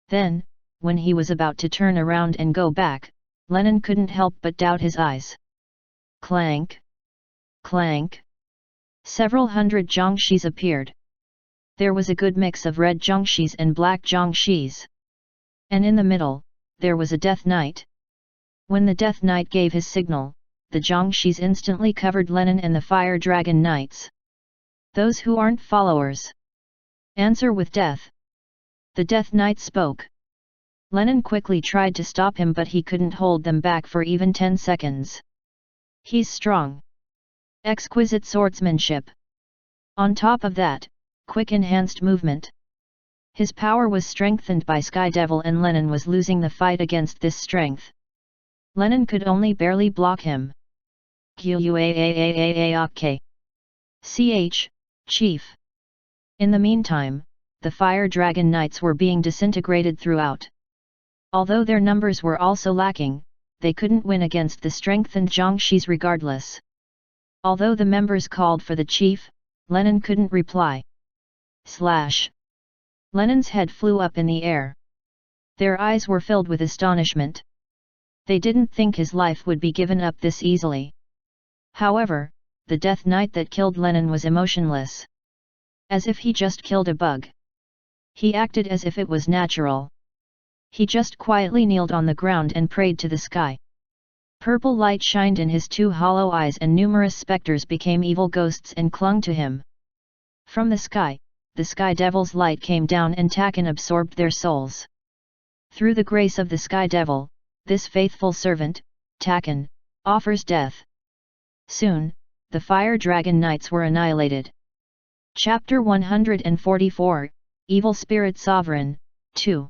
Then, when he was about to turn around and go back, Lenin couldn't help but doubt his eyes. Clank! Clank! Several hundred Zhongxis appeared. There was a good mix of red Zhongxis and black Zhongxis. And in the middle, there was a Death Knight. When the Death Knight gave his signal, the Zhongxis instantly covered Lenin and the Fire Dragon Knights. Those who aren't followers. Answer with death. The Death Knight spoke. Lenin quickly tried to stop him but he couldn't hold them back for even 10 seconds. He's strong. Exquisite swordsmanship. On top of that, quick enhanced movement. His power was strengthened by Sky Devil and Lenin was losing the fight against this strength. Lenin could only barely block him. Ch, Chief. In the meantime, the Fire Dragon Knights were being disintegrated throughout. Although their numbers were also lacking, they couldn't win against the strengthened Zhongxis regardless. Although the members called for the chief, Lenin couldn't reply. Slash. Lenin's head flew up in the air. Their eyes were filled with astonishment. They didn't think his life would be given up this easily. However, the Death Knight that killed Lenin was emotionless. As if he just killed a bug. He acted as if it was natural. He just quietly kneeled on the ground and prayed to the sky. Purple light shined in his two hollow eyes and numerous specters became evil ghosts and clung to him. From the sky devil's light came down and Takan absorbed their souls. Through the grace of the sky devil, this faithful servant, Takan, offers death. Soon, the fire dragon knights were annihilated. Chapter 144, Evil Spirit Sovereign, 2.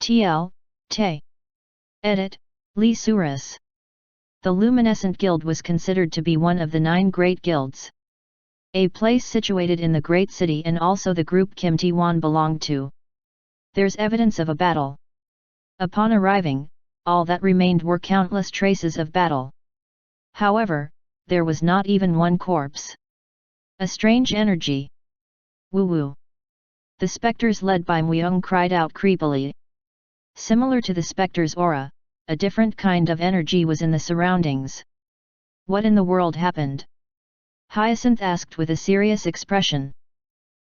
TL, Te. Edit, Lee Suras. The Luminescent Guild was considered to be one of the 9 great guilds. A place situated in the great city and also the group Kim Ti-wan belonged to. There's evidence of a battle. Upon arriving, all that remained were countless traces of battle. However, there was not even one corpse. A strange energy. Woo-woo. The specters led by Myung cried out creepily. Similar to the specter's aura, a different kind of energy was in the surroundings. What in the world happened? Hyacinth asked with a serious expression.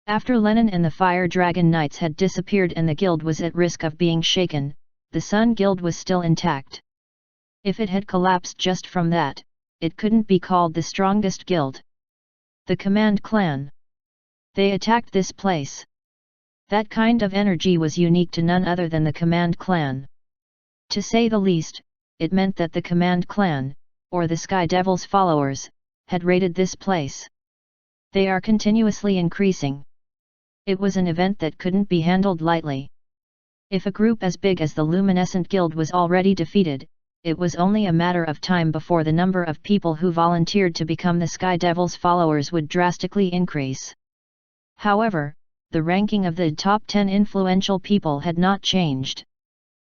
After Lenin and the Fire Dragon Knights had disappeared and the guild was at risk of being shaken, the Sun Guild was still intact. If it had collapsed just from that, it couldn't be called the strongest guild. The Command Clan. They attacked this place. That kind of energy was unique to none other than the Command Clan. To say the least, it meant that the Command Clan, or the Sky Devil's followers, had raided this place. They are continuously increasing. It was an event that couldn't be handled lightly. If a group as big as the Luminescent Guild was already defeated, it was only a matter of time before the number of people who volunteered to become the Sky Devil's followers would drastically increase. However, the ranking of the top 10 influential people had not changed.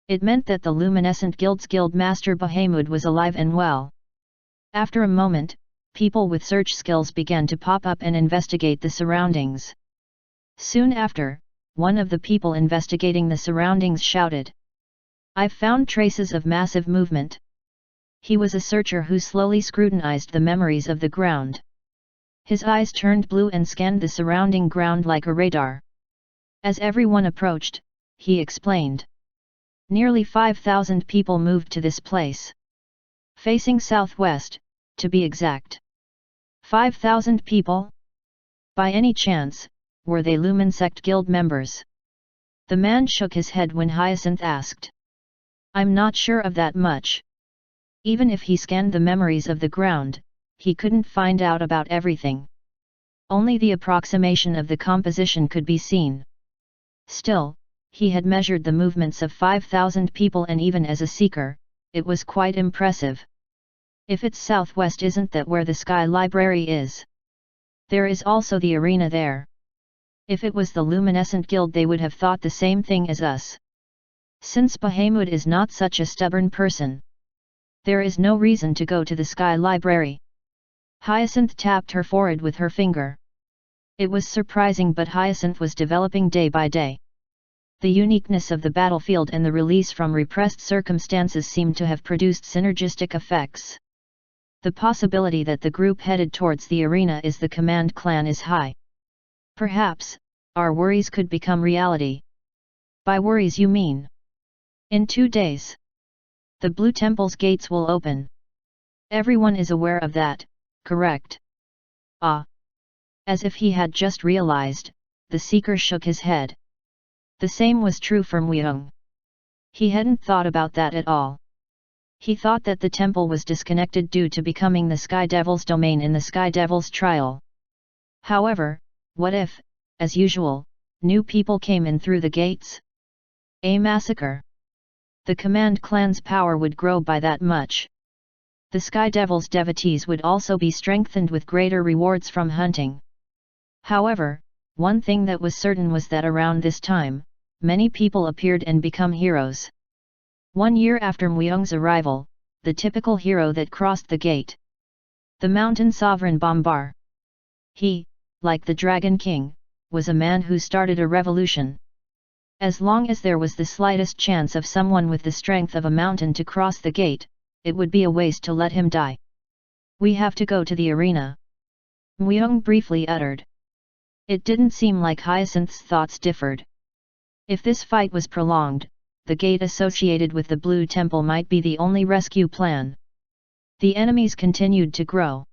It meant that the Luminescent Guild's Guild Master Bahamut was alive and well. After a moment, people with search skills began to pop up and investigate the surroundings. Soon after, one of the people investigating the surroundings shouted, "I've found traces of massive movement." He was a searcher who slowly scrutinized the memories of the ground. His eyes turned blue and scanned the surrounding ground like a radar. As everyone approached, he explained. Nearly 5,000 people moved to this place. Facing southwest, to be exact. 5,000 people? By any chance, were they Luminsect Guild members? The man shook his head when Hyacinth asked. I'm not sure of that much. Even if he scanned the memories of the ground, he couldn't find out about everything. Only the approximation of the composition could be seen. Still, he had measured the movements of 5,000 people and even as a seeker, it was quite impressive. If it's southwest, isn't that where the Sky Library is? There is also the arena there. If it was the Luminescent Guild, they would have thought the same thing as us. Since Bahamut is not such a stubborn person, there is no reason to go to the Sky Library. Hyacinth tapped her forehead with her finger. It was surprising, but Hyacinth was developing day by day. The uniqueness of the battlefield and the release from repressed circumstances seemed to have produced synergistic effects. The possibility that the group headed towards the arena is the Command Clan is high. Perhaps, our worries could become reality. By worries you mean? In 2 days. The Blue Temple's gates will open. Everyone is aware of that, correct? Ah. As if he had just realized, the seeker shook his head. The same was true for Myung. He hadn't thought about that at all. He thought that the temple was disconnected due to becoming the Sky Devil's domain in the Sky Devil's trial. However, what if, as usual, new people came in through the gates? A massacre. The Command Clan's power would grow by that much. The Sky Devil's devotees would also be strengthened with greater rewards from hunting. However, one thing that was certain was that around this time, many people appeared and become heroes. 1 year after Myung's arrival, the typical hero that crossed the gate. The mountain sovereign Bombar. He, like the Dragon King, was a man who started a revolution. As long as there was the slightest chance of someone with the strength of a mountain to cross the gate, it would be a waste to let him die. "We have to go to the arena," Myung briefly uttered. It didn't seem like Hyacinth's thoughts differed. If this fight was prolonged, the gate associated with the Blue Temple might be the only rescue plan. The enemies continued to grow.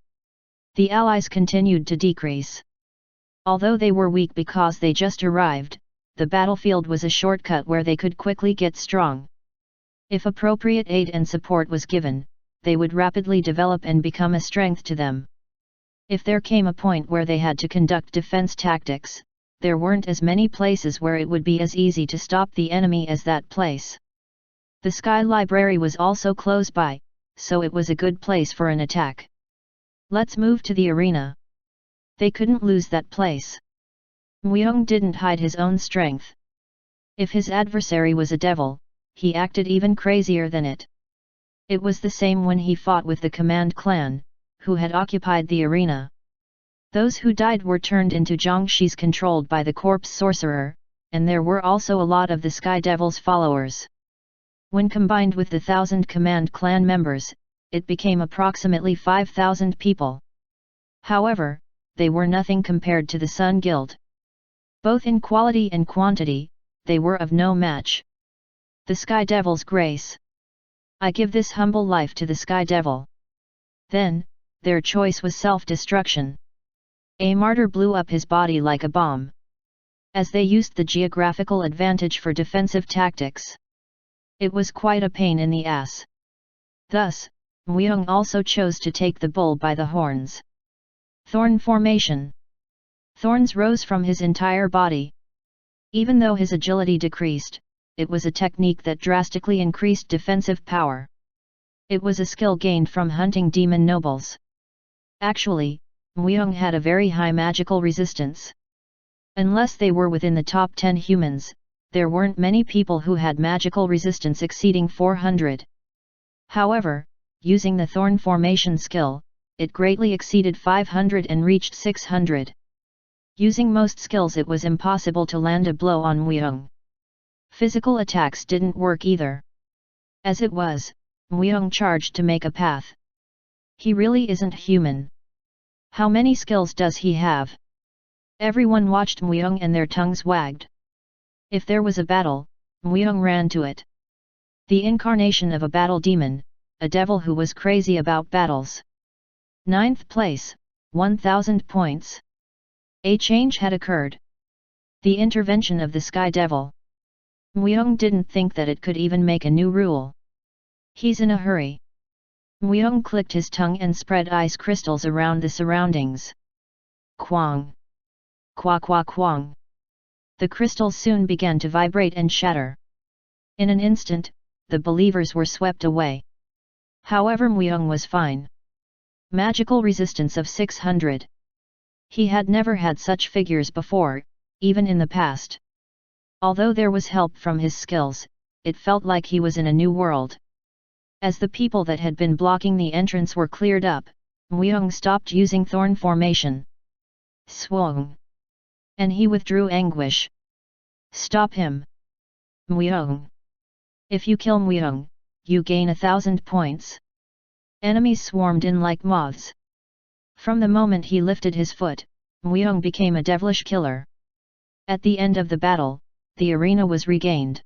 The allies continued to decrease. Although they were weak because they just arrived, the battlefield was a shortcut where they could quickly get strong. If appropriate aid and support was given, they would rapidly develop and become a strength to them. If there came a point where they had to conduct defense tactics, there weren't as many places where it would be as easy to stop the enemy as that place. The Sky Library was also close by, so it was a good place for an attack. "Let's move to the arena." They couldn't lose that place. Myung didn't hide his own strength. If his adversary was a devil, he acted even crazier than it. It was the same when he fought with the Command Clan, who had occupied the arena. Those who died were turned into Jiangshis controlled by the corpse sorcerer, and there were also a lot of the Sky Devil's followers. When combined with the 1,000 Command Clan members, it became approximately 5,000 people. However, they were nothing compared to the Sun Guild. Both in quality and quantity, they were of no match. The Sky Devil's grace. "I give this humble life to the Sky Devil." Then, their choice was self-destruction. A martyr blew up his body like a bomb. As they used the geographical advantage for defensive tactics, it was quite a pain in the ass. Thus, Myung also chose to take the bull by the horns. Thorn formation. Thorns rose from his entire body. Even though his agility decreased, it was a technique that drastically increased defensive power. It was a skill gained from hunting demon nobles. Actually, Myung had a very high magical resistance. Unless they were within the top 10 humans, there weren't many people who had magical resistance exceeding 400. However, using the thorn formation skill, it greatly exceeded 500 and reached 600. Using most skills, it was impossible to land a blow on Myung. Physical attacks didn't work either. As it was, Myung charged to make a path. He really isn't human. How many skills does he have? Everyone watched Myung and their tongues wagged. If there was a battle, Myung ran to it. The incarnation of a battle demon, a devil who was crazy about battles. 9th place, 1,000 points. A change had occurred. The intervention of the Sky Devil. Myung didn't think that it could even make a new rule. He's in a hurry. Myung clicked his tongue and spread ice crystals around the surroundings. Quang! Qua qua quang! The crystals soon began to vibrate and shatter. In an instant, the believers were swept away. However, Myung was fine. Magical resistance of 600. He had never had such figures before, even in the past. Although there was help from his skills, it felt like he was in a new world. As the people that had been blocking the entrance were cleared up, Myung stopped using thorn formation. Swung! And he withdrew anguish. "Stop him! Myung! If you kill Myung, you gain 1,000 points." Enemies swarmed in like moths. From the moment he lifted his foot, Myung became a devilish killer. At the end of the battle, the arena was regained.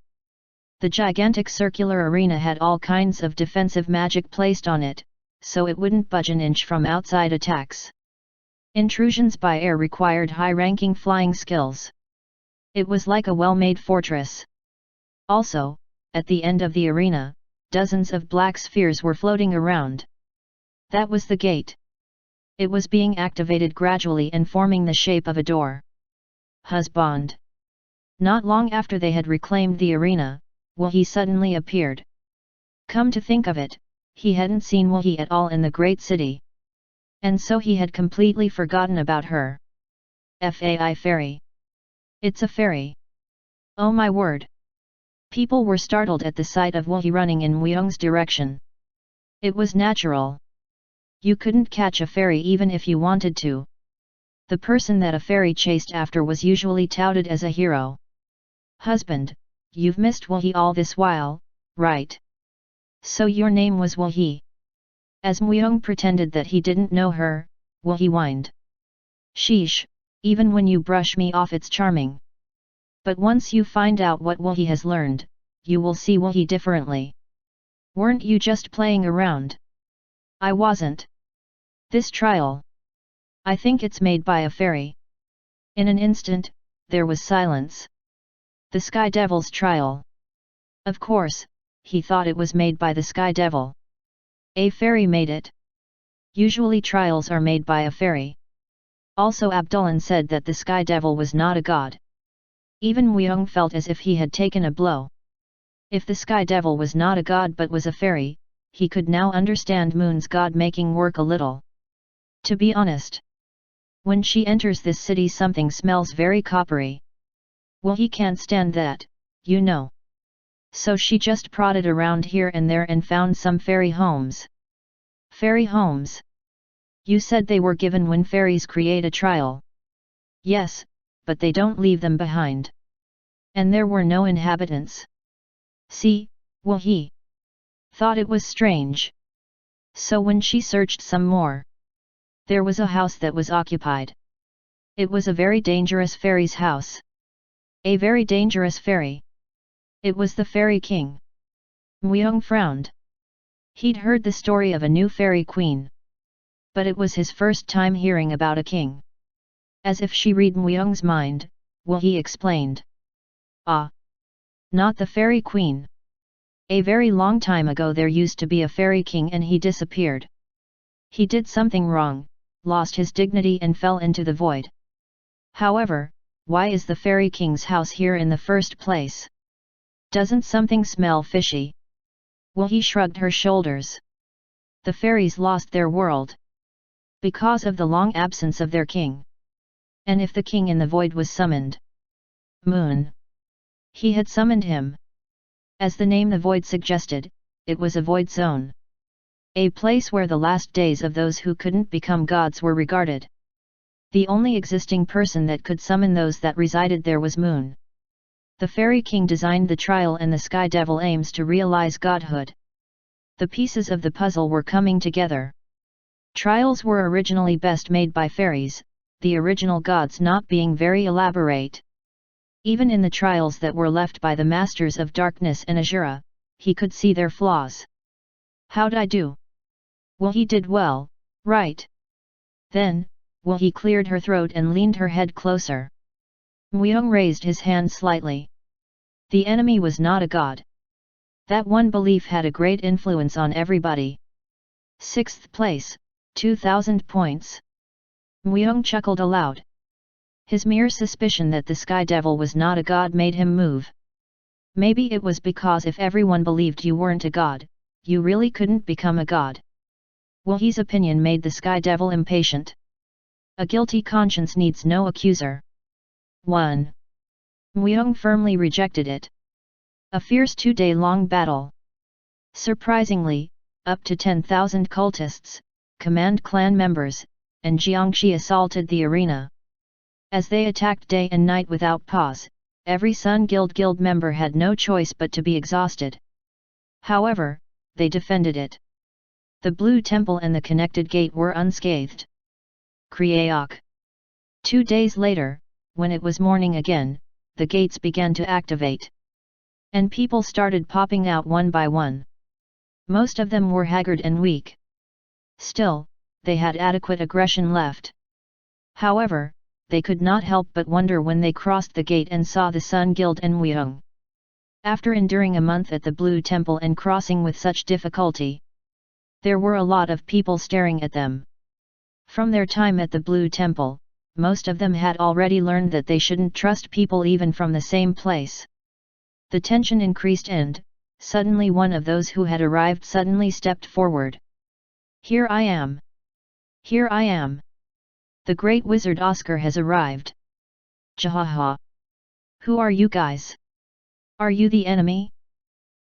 The gigantic circular arena had all kinds of defensive magic placed on it, so it wouldn't budge an inch from outside attacks. Intrusions by air required high-ranking flying skills. It was like a well-made fortress. Also, at the end of the arena, dozens of black spheres were floating around. That was the gate. It was being activated gradually and forming the shape of a door. Husband. Not long after they had reclaimed the arena, Woohee suddenly appeared. Come to think of it, he hadn't seen Woohee at all in the great city. And so he had completely forgotten about her. Fai fairy. It's a fairy. Oh my word. People were startled at the sight of Woohee running in Myung's direction. It was natural. You couldn't catch a fairy even if you wanted to. The person that a fairy chased after was usually touted as a hero. Husband, you've missed Wuhi all this while, right? So your name was Wuhi. As Muyong pretended that he didn't know her, Wuhi whined. Sheesh, even when you brush me off it's charming. But once you find out what Wuhi has learned, you will see Wuhi differently. Weren't you just playing around? I wasn't. This trial. I think it's made by a fairy. In an instant, there was silence. The Sky Devil's trial. Of course, he thought it was made by the Sky Devil. A fairy made it. Usually trials are made by a fairy. Also Abdullan said that the Sky Devil was not a god. Even Muyong felt as if he had taken a blow. If the Sky Devil was not a god but was a fairy, he could now understand Moon's god making work a little. To be honest, when she enters this city something smells very coppery. Well, he can't stand that, you know. So she just prodded around here and there and found some fairy homes. Fairy homes? You said they were given when fairies create a trial. Yes, but they don't leave them behind. And there were no inhabitants. See, well he thought it was strange. So when she searched some more, there was a house that was occupied. It was a very dangerous fairy's house. A very dangerous fairy. It was the fairy king. Muyong frowned. He'd heard the story of a new fairy queen. But it was his first time hearing about a king. As if she read Muyong's mind, well he explained. Ah! Not the fairy queen. A very long time ago there used to be a fairy king and he disappeared. He did something wrong, lost his dignity and fell into the void. However, why is the fairy king's house here in the first place? Doesn't something smell fishy? Well, he shrugged her shoulders. The fairies lost their world. Because of the long absence of their king. And if the king in the void was summoned? Moon. He had summoned him. As the name the void suggested, it was a void zone. A place where the last days of those who couldn't become gods were regarded. The only existing person that could summon those that resided there was Moon. The fairy king designed the trial and the Sky Devil aims to realize godhood. The pieces of the puzzle were coming together. Trials were originally best made by fairies, the original gods not being very elaborate. Even in the trials that were left by the Masters of Darkness and Azura, he could see their flaws. How'd I do? Well, he did well, right? Then, well, he cleared her throat and leaned her head closer. Muyong raised his hand slightly. The enemy was not a god. That one belief had a great influence on everybody. 6th place, 2,000 points. Muyong chuckled aloud. His mere suspicion that the Sky Devil was not a god made him move. Maybe it was because if everyone believed you weren't a god, you really couldn't become a god. Well, his opinion made the Sky Devil impatient. A guilty conscience needs no accuser. 1. Muyong firmly rejected it. A fierce 2-day-long battle. Surprisingly, up to 10,000 cultists, command clan members, and Jiangxi assaulted the arena. As they attacked day and night without pause, every Sun Guild member had no choice but to be exhausted. However, they defended it. The Blue Temple and the connected gate were unscathed. Kriaok. 2 days later, when it was morning again, the gates began to activate. And people started popping out one by one. Most of them were haggard and weak. Still, they had adequate aggression left. However, they could not help but wonder when they crossed the gate and saw the Sun Guild and Muyong. After enduring a month at the Blue Temple and crossing with such difficulty, there were a lot of people staring at them. From their time at the Blue Temple, most of them had already learned that they shouldn't trust people even from the same place. The tension increased and, suddenly one of those who had arrived suddenly stepped forward. Here I am. Here I am. The great wizard Oscar has arrived. Jahaha. Who are you guys? Are you the enemy?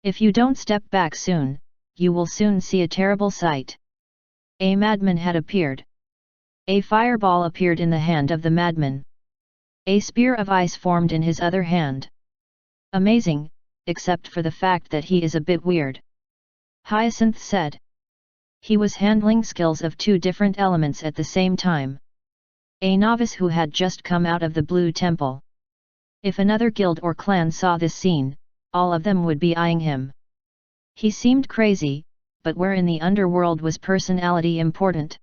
If you don't step back soon, you will soon see a terrible sight. A madman had appeared. A fireball appeared in the hand of the madman. A spear of ice formed in his other hand. Amazing, except for the fact that he is a bit weird. Hyacinth said. He was handling skills of two different elements at the same time. A novice who had just come out of the Blue Temple. If another guild or clan saw this scene, all of them would be eyeing him. He seemed crazy, but where in the underworld was personality important?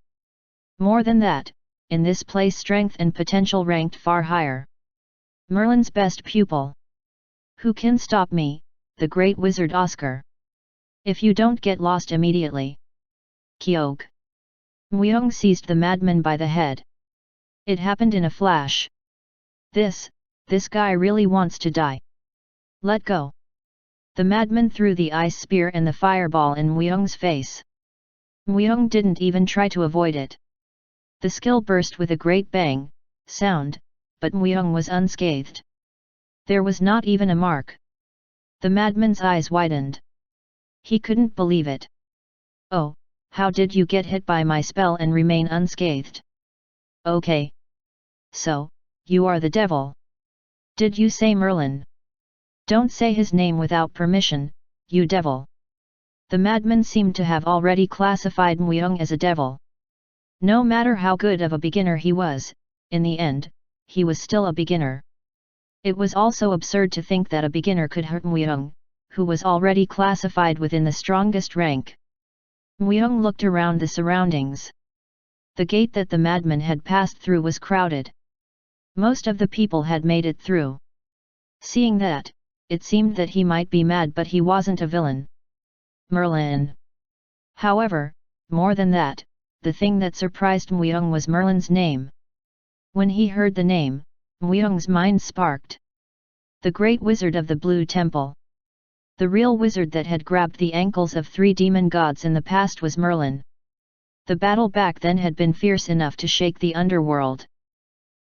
More than that, in this place strength and potential ranked far higher. Merlin's best pupil. Who can stop me, the great wizard Oscar? If you don't get lost immediately. Kyog. Muyong seized the madman by the head. It happened in a flash. This guy really wants to die. Let go. The madman threw the ice spear and the fireball in Muyong's face. Muyong didn't even try to avoid it. The skill burst with a great bang, sound, but Muyong was unscathed. There was not even a mark. The madman's eyes widened. He couldn't believe it. Oh, how did you get hit by my spell and remain unscathed? Okay. So, you are the devil. Did you say Merlin? Don't say his name without permission, you devil. The madman seemed to have already classified Muyong as a devil. No matter how good of a beginner he was, in the end, he was still a beginner. It was also absurd to think that a beginner could hurt Muyong, who was already classified within the strongest rank. Muyong looked around the surroundings. The gate that the madman had passed through was crowded. Most of the people had made it through. Seeing that, it seemed that he might be mad, but he wasn't a villain. Merlin. However, more than that, the thing that surprised Muyong was Merlin's name. When he heard the name, Muyong's mind sparked. The great wizard of the Blue Temple. The real wizard that had grabbed the ankles of 3 demon gods in the past was Merlin. The battle back then had been fierce enough to shake the underworld.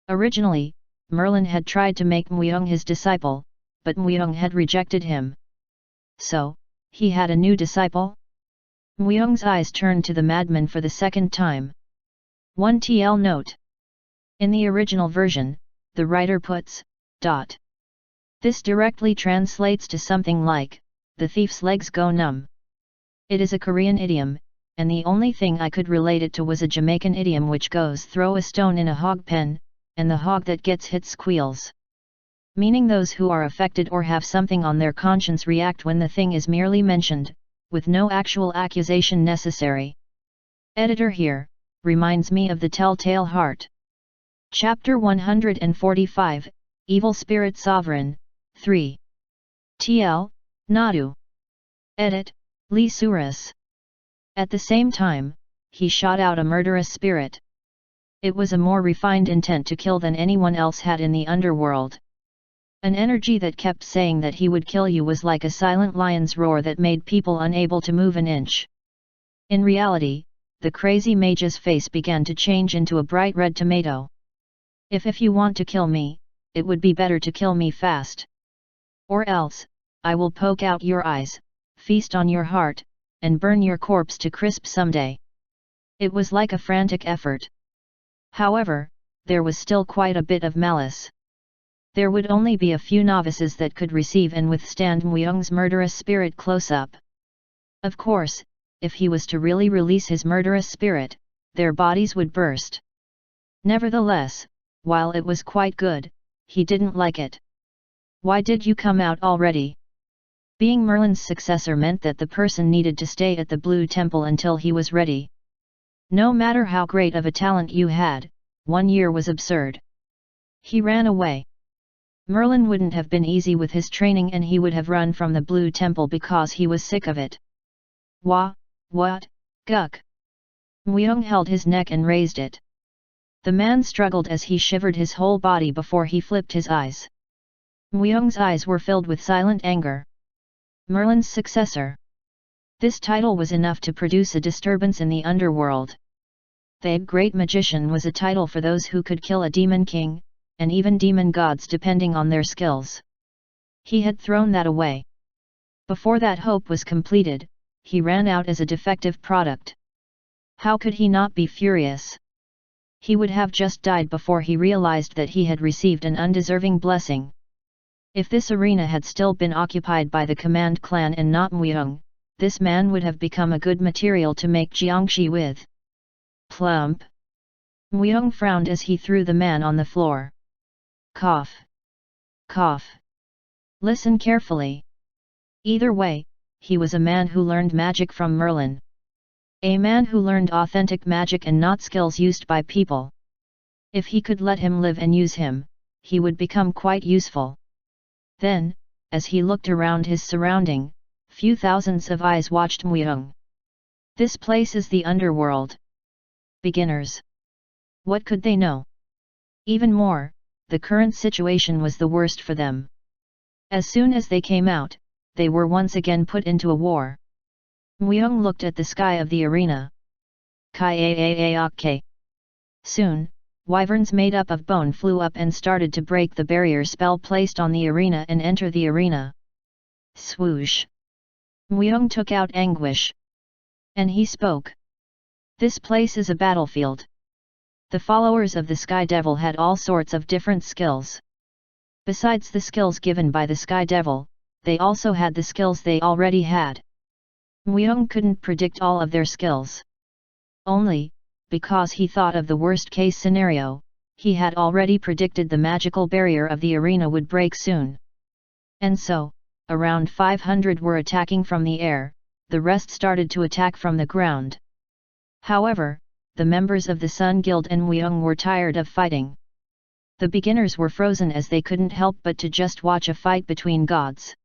Originally, Merlin had tried to make Muyong his disciple, but Muyong had rejected him. So, he had a new disciple? Muyong's eyes turned to the madman for the second time. 1 TL note. In the original version, the writer puts, ... This directly translates to something like, the thief's legs go numb. It is a Korean idiom, and the only thing I could relate it to was a Jamaican idiom which goes throw a stone in a hog pen, and the hog that gets hit squeals. Meaning those who are affected or have something on their conscience react when the thing is merely mentioned, with no actual accusation necessary. Editor here, reminds me of the Telltale Heart. Chapter 145, Evil Spirit Sovereign, 3. TL, Nadu. Edit, Lee Suras. At the same time, he shot out a murderous spirit. It was a more refined intent to kill than anyone else had in the underworld. An energy that kept saying that he would kill you was like a silent lion's roar that made people unable to move an inch. In reality, the crazy mage's face began to change into a bright red tomato. If you want to kill me, it would be better to kill me fast. Or else, I will poke out your eyes, feast on your heart, and burn your corpse to crisp someday. It was like a frantic effort. However, there was still quite a bit of malice. There would only be a few novices that could receive and withstand Muyong's murderous spirit close up. Of course, if he was to really release his murderous spirit, their bodies would burst. Nevertheless, while it was quite good, he didn't like it. Why did you come out already? Being Merlin's successor meant that the person needed to stay at the Blue Temple until he was ready. No matter how great of a talent you had, 1 year was absurd. He ran away. Merlin wouldn't have been easy with his training, and he would have run from the Blue Temple because he was sick of it. What? Guk. Muyong held his neck and raised it. The man struggled as he shivered his whole body before he flipped his eyes. Muyong's eyes were filled with silent anger. Merlin's successor. This title was enough to produce a disturbance in the underworld. The Great Magician was a title for those who could kill a demon king, and even demon gods depending on their skills. He had thrown that away. Before that hope was completed, he ran out as a defective product. How could he not be furious? He would have just died before he realized that he had received an undeserving blessing. If this arena had still been occupied by the command clan and not Muyong, this man would have become a good material to make jiangshi with. Plump. Muyong frowned as he threw the man on the floor. Cough. Cough. Listen carefully. Either way, he was a man who learned magic from Merlin. A man who learned authentic magic and not skills used by people. If he could let him live and use him, he would become quite useful. Then, as he looked around his surrounding, few thousands of eyes watched Muyong. This place is the underworld. Beginners. What could they know? Even more, the current situation was the worst for them. As soon as they came out, they were once again put into a war. Muyong looked at the sky of the arena. Kai. Soon, wyverns made up of bone flew up and started to break the barrier spell placed on the arena and enter the arena. Swoosh! Muyong took out anguish. And he spoke. This place is a battlefield. The followers of the Sky Devil had all sorts of different skills. Besides the skills given by the Sky Devil, they also had the skills they already had. Muyong couldn't predict all of their skills. Only, because he thought of the worst-case scenario, he had already predicted the magical barrier of the arena would break soon. And so, around 500 were attacking from the air, the rest started to attack from the ground. However, the members of the Sun Guild and Muyong were tired of fighting. The beginners were frozen as they couldn't help but to just watch a fight between gods.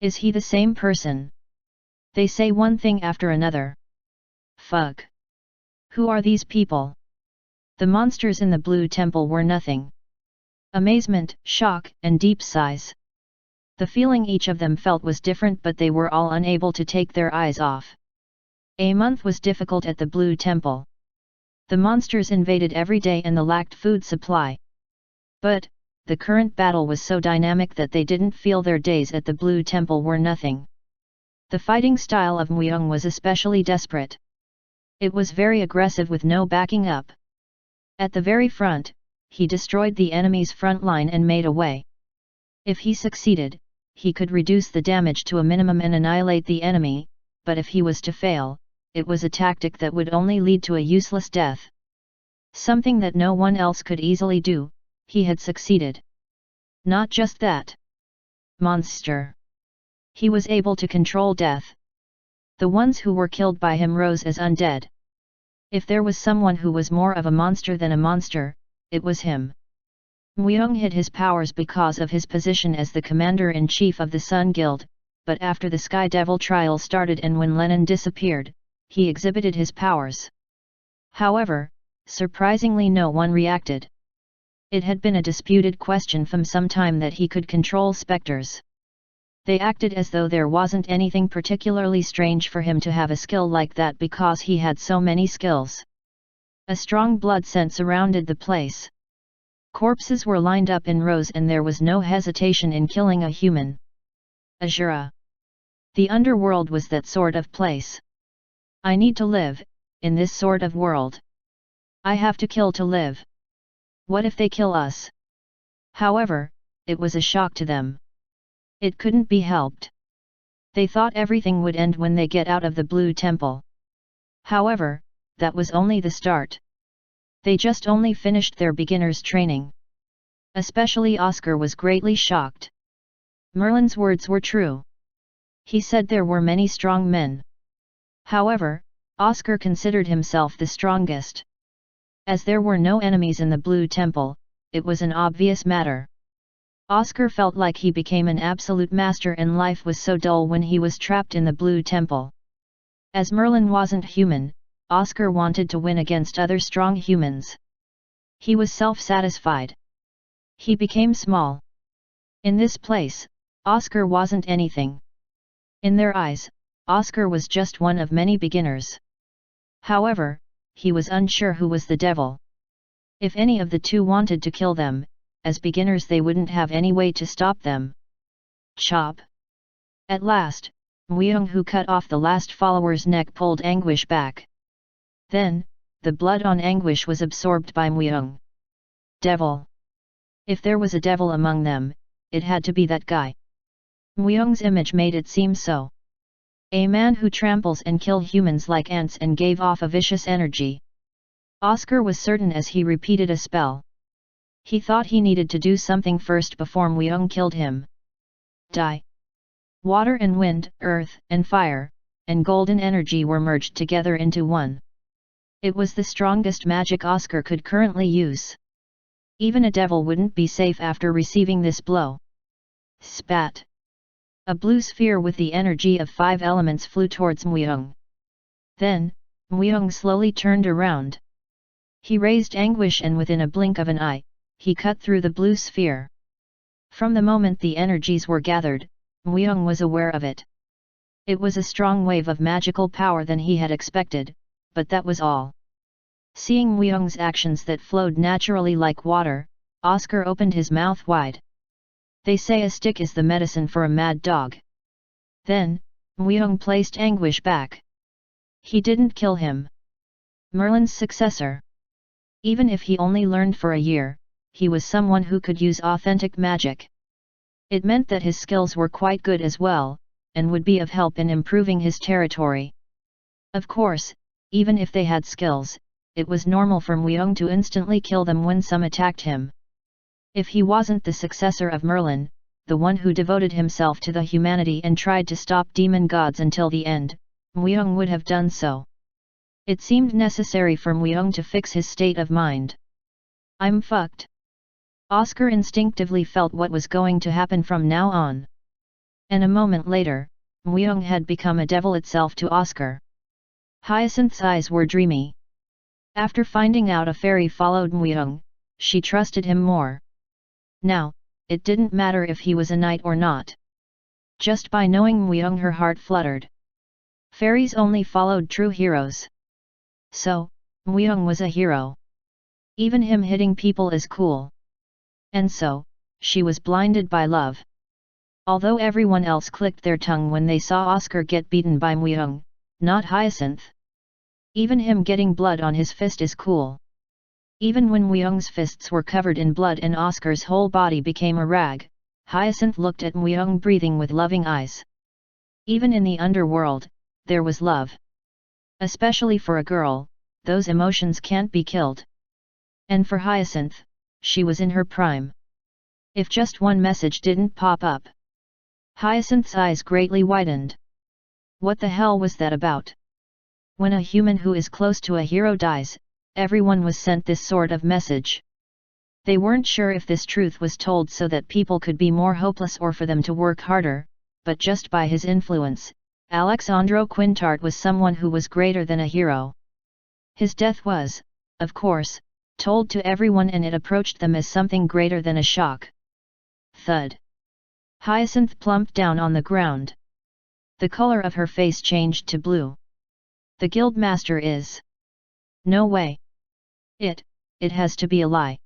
Is he the same person? They say one thing after another. Fuck. Who are these people? The monsters in the Blue Temple were nothing. Amazement, shock, and deep sighs. The feeling each of them felt was different, but they were all unable to take their eyes off. A month was difficult at the Blue Temple. The monsters invaded every day and they lacked food supply. But, the current battle was so dynamic that they didn't feel their days at the Blue Temple were nothing. The fighting style of Muyong was especially desperate. It was very aggressive with no backing up. At the very front, he destroyed the enemy's front line and made a way. If he succeeded, he could reduce the damage to a minimum and annihilate the enemy, but if he was to fail, it was a tactic that would only lead to a useless death. Something that no one else could easily do, he had succeeded. Not just that. Monster. He was able to control death. The ones who were killed by him rose as undead. If there was someone who was more of a monster than a monster, it was him. Muyong hid his powers because of his position as the commander-in-chief of the Sun Guild, but after the Sky Devil trial started and when Lennon disappeared, he exhibited his powers. However, surprisingly no one reacted. It had been a disputed question from some time that he could control specters. They acted as though there wasn't anything particularly strange for him to have a skill like that because he had so many skills. A strong blood scent surrounded the place. Corpses were lined up in rows and there was no hesitation in killing a human. Azura. The underworld was that sort of place. I need to live, in this sort of world. I have to kill to live. What if they kill us? However, it was a shock to them. It couldn't be helped. They thought everything would end when they get out of the Blue Temple. However, that was only the start. They just only finished their beginner's training. Especially Oscar was greatly shocked. Merlin's words were true. He said there were many strong men. However, Oscar considered himself the strongest. As there were no enemies in the Blue Temple, it was an obvious matter. Oscar felt like he became an absolute master and life was so dull when he was trapped in the Blue Temple. As Merlin wasn't human, Oscar wanted to win against other strong humans. He was self-satisfied. He became small. In this place, Oscar wasn't anything. In their eyes, Oscar was just one of many beginners. However, he was unsure who was the devil. If any of the two wanted to kill them, as beginners they wouldn't have any way to stop them. Chop! At last, Muyong, who cut off the last follower's neck, pulled Anguish back. Then, the blood on Anguish was absorbed by Myung. Devil! If there was a devil among them, it had to be that guy. Myung's image made it seem so. A man who tramples and kills humans like ants and gave off a vicious energy. Oscar was certain as he repeated a spell. He thought he needed to do something first before Myung killed him. Die. Water and wind, earth and fire, and golden energy were merged together into one. It was the strongest magic Oscar could currently use. Even a devil wouldn't be safe after receiving this blow. Spat. A blue sphere with the energy of 5 elements flew towards Myung. Then, Myung slowly turned around. He raised Anguish and within a blink of an eye, he cut through the blue sphere. From the moment the energies were gathered, Myung was aware of it. It was a strong wave of magical power than he had expected, but that was all. Seeing Myung's actions that flowed naturally like water, Oscar opened his mouth wide. They say a stick is the medicine for a mad dog. Then, Myung placed Anguish back. He didn't kill him. Merlin's successor. Even if he only learned for a year, he was someone who could use authentic magic. It meant that his skills were quite good as well, and would be of help in improving his territory. Of course, even if they had skills, it was normal for Myung to instantly kill them when some attacked him. If he wasn't the successor of Merlin, the one who devoted himself to the humanity and tried to stop demon gods until the end, Myung would have done so. It seemed necessary for Myung to fix his state of mind. I'm fucked. Oscar instinctively felt what was going to happen from now on. And a moment later, Myung had become a devil itself to Oscar. Hyacinth's eyes were dreamy. After finding out a fairy followed Myung, she trusted him more. Now, it didn't matter if he was a knight or not. Just by knowing Myung her heart fluttered. Fairies only followed true heroes. So, Myung was a hero. Even him hitting people is cool. And so, she was blinded by love. Although everyone else clicked their tongue when they saw Oscar get beaten by Myung, not Hyacinth. Even him getting blood on his fist is cool. Even when Myung's fists were covered in blood and Oscar's whole body became a rag, Hyacinth looked at Myung breathing with loving eyes. Even in the underworld, there was love. Especially for a girl, those emotions can't be killed. And for Hyacinth, she was in her prime. If just one message didn't pop up. Hyacinth's eyes greatly widened. What the hell was that about? When a human who is close to a hero dies, everyone was sent this sort of message. They weren't sure if this truth was told so that people could be more hopeless or for them to work harder, but just by his influence, Alexandro Quintard was someone who was greater than a hero. His death was, of course, told to everyone and it approached them as something greater than a shock. Thud. Hyacinth plumped down on the ground. The color of her face changed to blue. The guildmaster is... No way. It has to be a lie.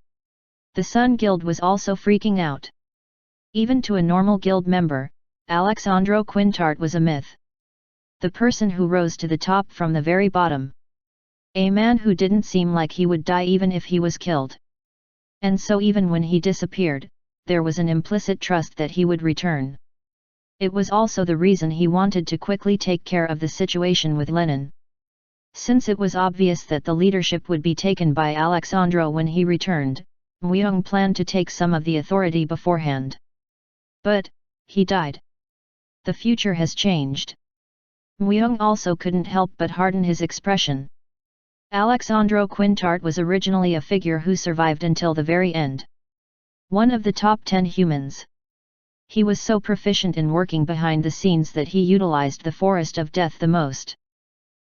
The Sun Guild was also freaking out. Even to a normal guild member, Alexandro Quintard was a myth. The person who rose to the top from the very bottom. A man who didn't seem like he would die even if he was killed. And so even when he disappeared, there was an implicit trust that he would return. It was also the reason he wanted to quickly take care of the situation with Lenin. Since it was obvious that the leadership would be taken by Alexandro when he returned, Myung planned to take some of the authority beforehand. But, he died. The future has changed. Myung also couldn't help but harden his expression. Alexandro Quintard was originally a figure who survived until the very end. One of the top 10 humans. He was so proficient in working behind the scenes that he utilized the forest of death the most.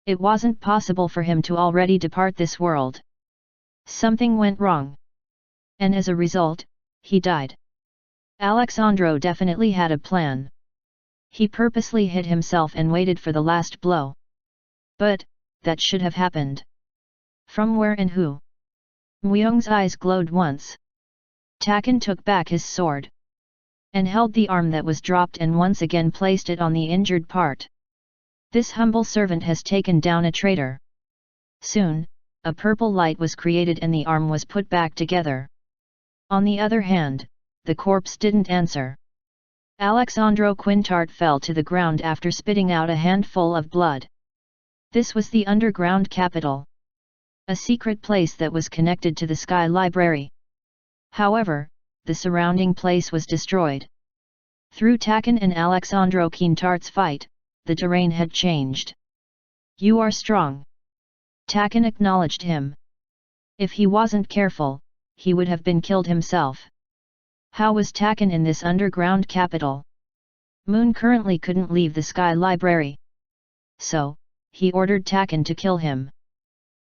It wasn't possible for him to already depart this world. Something went wrong. And as a result, he died. Alexandro definitely had a plan. He purposely hid himself and waited for the last blow. But, that should have happened. From where and who? Myung's eyes glowed once. Taken took back his sword. And held the arm that was dropped and once again placed it on the injured part. This humble servant has taken down a traitor. Soon, a purple light was created and the arm was put back together. On the other hand, the corpse didn't answer. Alexandro Quintart fell to the ground after spitting out a handful of blood. This was the underground capital, a secret place that was connected to the Sky Library. However, the surrounding place was destroyed. Through Takan and Alexandro Quintart's fight, the terrain had changed. "You are strong." Takan acknowledged him. If he wasn't careful, he would have been killed himself. How was Takan in this underground capital? Moon currently couldn't leave the Sky Library. So, he ordered Takan to kill him.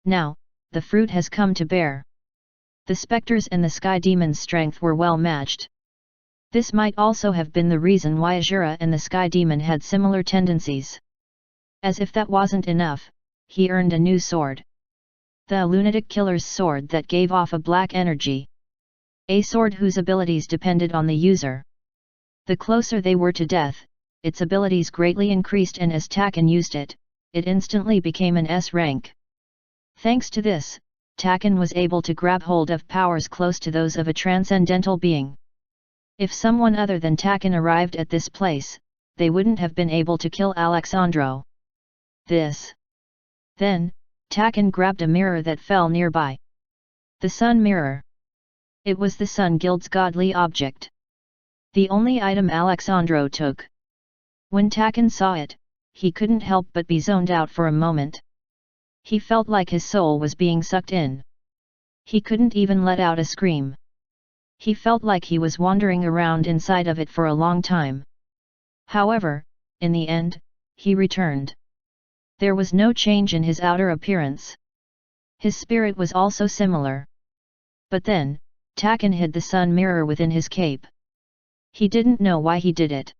Now, the fruit has come to bear. The specters and the Sky Demon's strength were well matched. This might also have been the reason why Azura and the Sky Demon had similar tendencies. As if that wasn't enough, he earned a new sword. The lunatic killer's sword that gave off a black energy. A sword whose abilities depended on the user. The closer they were to death, its abilities greatly increased, and as Takan used it, it instantly became an S rank. Thanks to this, Takan was able to grab hold of powers close to those of a transcendental being. If someone other than Takan arrived at this place, they wouldn't have been able to kill Alexandro. Then, Takan grabbed a mirror that fell nearby. The Sun Mirror. It was the Sun Guild's godly object. The only item Alexandro took. When Takan saw it, he couldn't help but be zoned out for a moment. He felt like his soul was being sucked in. He couldn't even let out a scream. He felt like he was wandering around inside of it for a long time. However, in the end, he returned. There was no change in his outer appearance. His spirit was also similar. But then, Takan hid the Sun Mirror within his cape. He didn't know why he did it.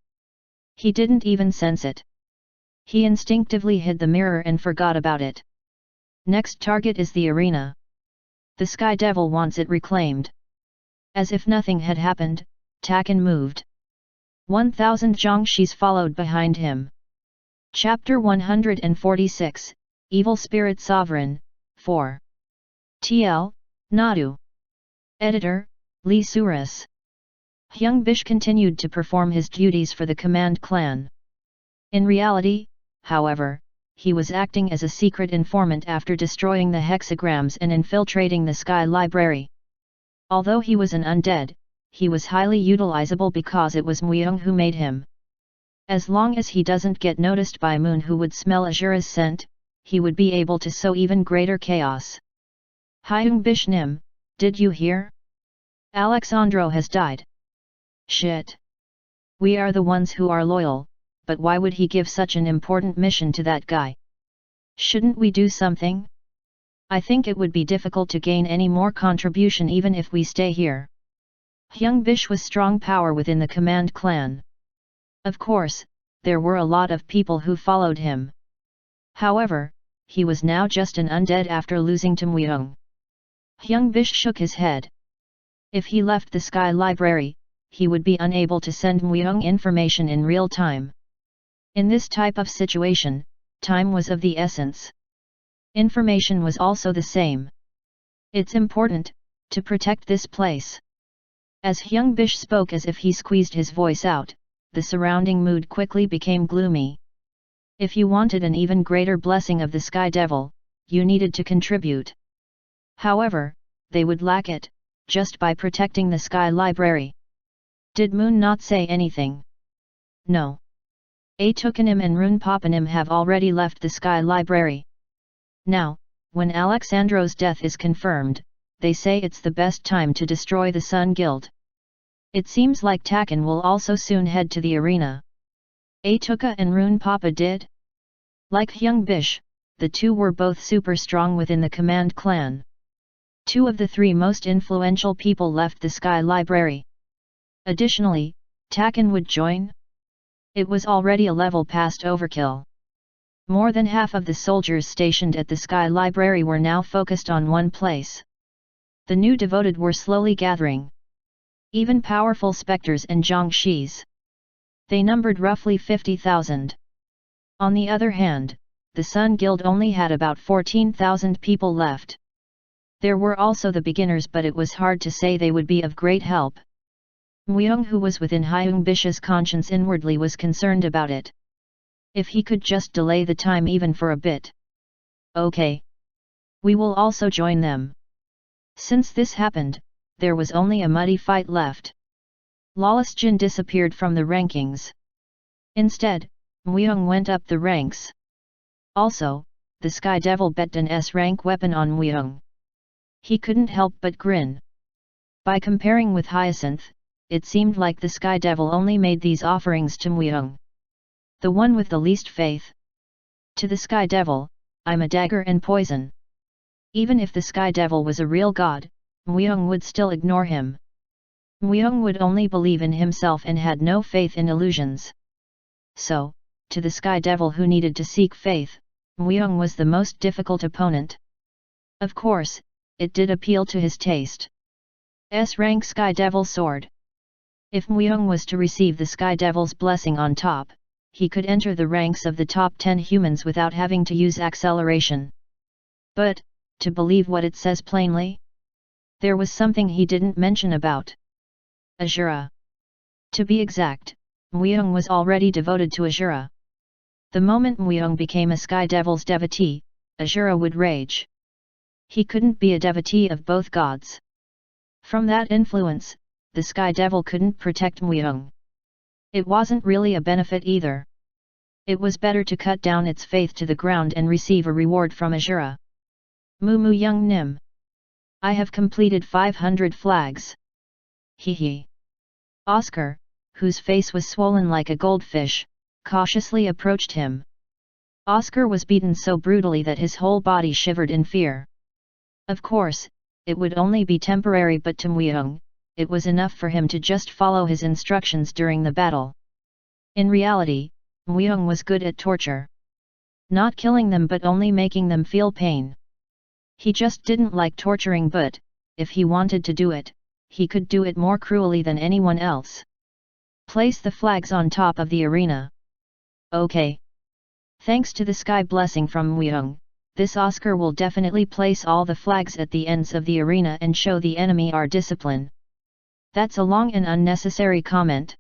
He didn't even sense it. He instinctively hid the mirror and forgot about it. Next target is the arena. The Sky Devil wants it reclaimed. As if nothing had happened, Takan moved. 1,000 Zhongshis followed behind him. Chapter 146, Evil Spirit Sovereign, 4. TL, Nadu. Editor, Lee Suris. Hyung Bish continued to perform his duties for the Command Clan. In reality, however, he was acting as a secret informant after destroying the hexagrams and infiltrating the Sky Library. Although he was an undead, he was highly utilizable because it was Myung who made him. As long as he doesn't get noticed by Moon, who would smell Azura's scent, he would be able to sow even greater chaos. Hyung Bish Nim, did you hear? Alexandro has died. Shit. We are the ones who are loyal, but why would he give such an important mission to that guy? Shouldn't we do something? I think it would be difficult to gain any more contribution even if we stay here. Hyung Bish was strong power within the Command Clan. Of course, there were a lot of people who followed him. However, he was now just an undead after losing to Myung. Hyung Bish shook his head. If he left the Sky Library, he would be unable to send Myung information in real time. In this type of situation, time was of the essence. Information was also the same. It's important to protect this place. As Hyung Bish spoke as if he squeezed his voice out, the surrounding mood quickly became gloomy. If you wanted an even greater blessing of the Sky Devil, you needed to contribute. However, they would lack it, just by protecting the Sky Library. Did Moon not say anything? No. Atukanim and Runpapanim have already left the Sky Library. Now, when Alexandro's death is confirmed, they say it's the best time to destroy the Sun Guild. It seems like Takan will also soon head to the arena. Atuka and Runpapa did? Like Hyung Bish, the two were both super strong within the Command Clan. Two of the three most influential people left the Sky Library. Additionally, Takan would join? It was already a level past overkill. More than half of the soldiers stationed at the Sky Library were now focused on one place. The new devoted were slowly gathering. Even powerful specters and Zhongshis. They numbered roughly 50,000. On the other hand, the Sun Guild only had about 14,000 people left. There were also the beginners, but it was hard to say they would be of great help. Myung, who was within Hyung Bish's conscience, inwardly was concerned about it. If he could just delay the time even for a bit. Okay. We will also join them. Since this happened, there was only a muddy fight left. Lawless Jin disappeared from the rankings. Instead, Myung went up the ranks. Also, the Sky Devil bet an S-rank weapon on Myung. He couldn't help but grin. By comparing with Hyacinth, it seemed like the Sky Devil only made these offerings to Myung. The one with the least faith. To the Sky Devil, I'm a dagger and poison. Even if the Sky Devil was a real god, Myung would still ignore him. Myung would only believe in himself and had no faith in illusions. So, to the Sky Devil who needed to seek faith, Myung was the most difficult opponent. Of course, it did appeal to his taste. S-rank Sky Devil sword. If Myung was to receive the Sky Devil's blessing on top, he could enter the ranks of the top 10 humans without having to use acceleration. But, to believe what it says plainly? There was something he didn't mention about Asura. To be exact, Myung was already devoted to Asura. The moment Myung became a Sky Devil's devotee, Asura would rage. He couldn't be a devotee of both gods. From that influence, the Sky Devil couldn't protect Myung. It wasn't really a benefit either. It was better to cut down its faith to the ground and receive a reward from Asura. Mumu Young Nim. I have completed 500 flags. Hee. Oscar, whose face was swollen like a goldfish, cautiously approached him. Oscar was beaten so brutally that his whole body shivered in fear. Of course, it would only be temporary, but to Myung, it was enough for him to just follow his instructions during the battle. In reality, Myung was good at torture. Not killing them but only making them feel pain. He just didn't like torturing, but, if he wanted to do it, he could do it more cruelly than anyone else. Place the flags on top of the arena. Okay. Thanks to the sky blessing from Myung, this Oscar will definitely place all the flags at the ends of the arena and show the enemy our discipline. That's a long and unnecessary comment.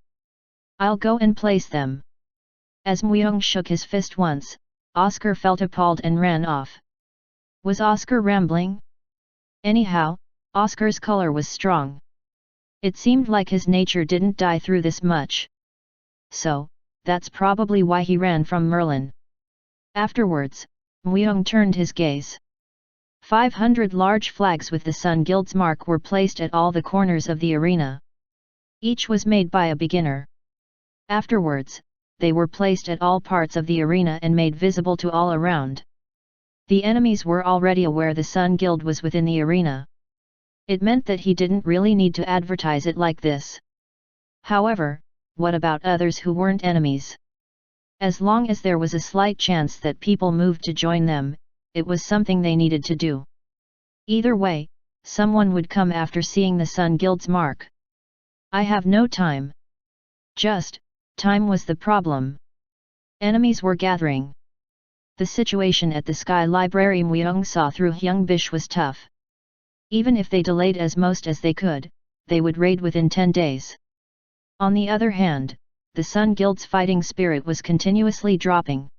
I'll go and place them. As Myung shook his fist once, Oscar felt appalled and ran off. Was Oscar rambling? Anyhow, Oscar's color was strong. It seemed like his nature didn't die through this much. So, that's probably why he ran from Merlin. Afterwards, Myung turned his gaze. 500 large flags with the Sun Guild's mark were placed at all the corners of the arena. Each was made by a beginner. Afterwards, they were placed at all parts of the arena and made visible to all around. The enemies were already aware the Sun Guild was within the arena. It meant that he didn't really need to advertise it like this. However, what about others who weren't enemies? As long as there was a slight chance that people moved to join them, it was something they needed to do. Either way, someone would come after seeing the Sun Guild's mark. I have no time. Time was the problem. Enemies were gathering. The situation at the Sky Library Myung saw through Hyung Bish was tough. Even if they delayed as most as they could, they would raid within 10 days. On the other hand, the Sun Guild's fighting spirit was continuously dropping.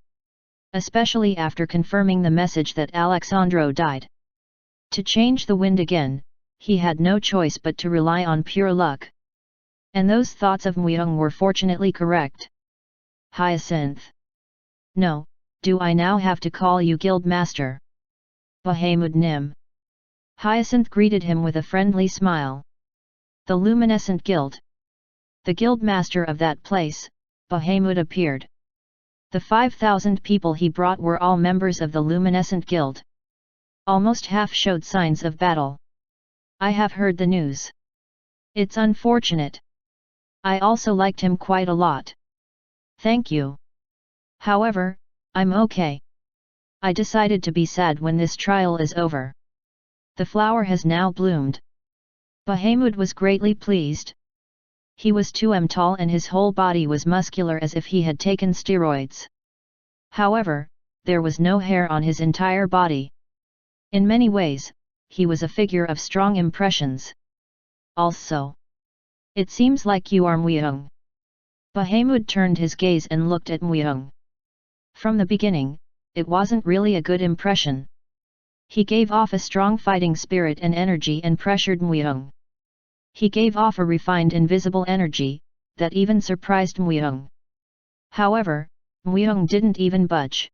Especially after confirming the message that Alexandro died. To change the wind again, he had no choice but to rely on pure luck. And those thoughts of Myung were fortunately correct. Hyacinth. No, do I now have to call you Guild Master? Bahamut Nim. Hyacinth greeted him with a friendly smile. The Luminescent Guild. The Guild Master of that place, Bahamut appeared. The 5,000 people he brought were all members of the Luminescent Guild. Almost half showed signs of battle. I have heard the news. It's unfortunate. I also liked him quite a lot. Thank you. However, I'm okay. I decided to be sad when this trial is over. The flower has now bloomed. Bahamut was greatly pleased. He was 2 m tall and his whole body was muscular as if he had taken steroids. However, there was no hair on his entire body. In many ways, he was a figure of strong impressions. Also, it seems like you are Muyong. Bahamut turned his gaze and looked at Muyong. From the beginning, it wasn't really a good impression. He gave off a strong fighting spirit and energy and pressured Muyong. He gave off a refined invisible energy, that even surprised Muyong. However, Muyong didn't even budge.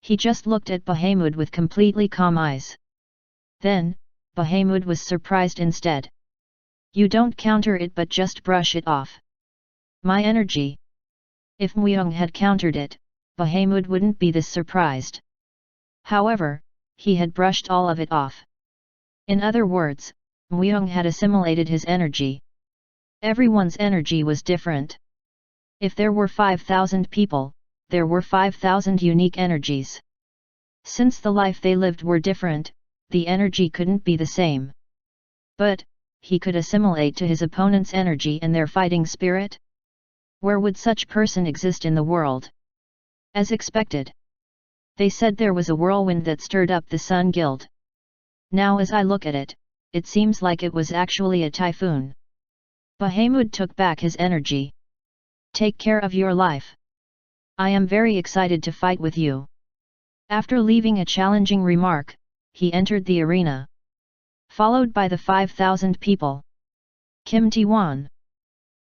He just looked at Bahamut with completely calm eyes. Then, Bahamut was surprised instead. You don't counter it but just brush it off. My energy. If Muyong had countered it, Bahamut wouldn't be this surprised. However, he had brushed all of it off. In other words, Muyong had assimilated his energy. Everyone's energy was different. If there were 5,000 people, there were 5,000 unique energies. Since the life they lived were different, the energy couldn't be the same. But, he could assimilate to his opponent's energy and their fighting spirit? Where would such person exist in the world? As expected. They said there was a whirlwind that stirred up the Sun Guild. Now as I look at it, it seems like it was actually a typhoon. Bahamut took back his energy. Take care of your life. I am very excited to fight with you. After leaving a challenging remark, he entered the arena. Followed by the 5,000 people. Kim Ti-wan.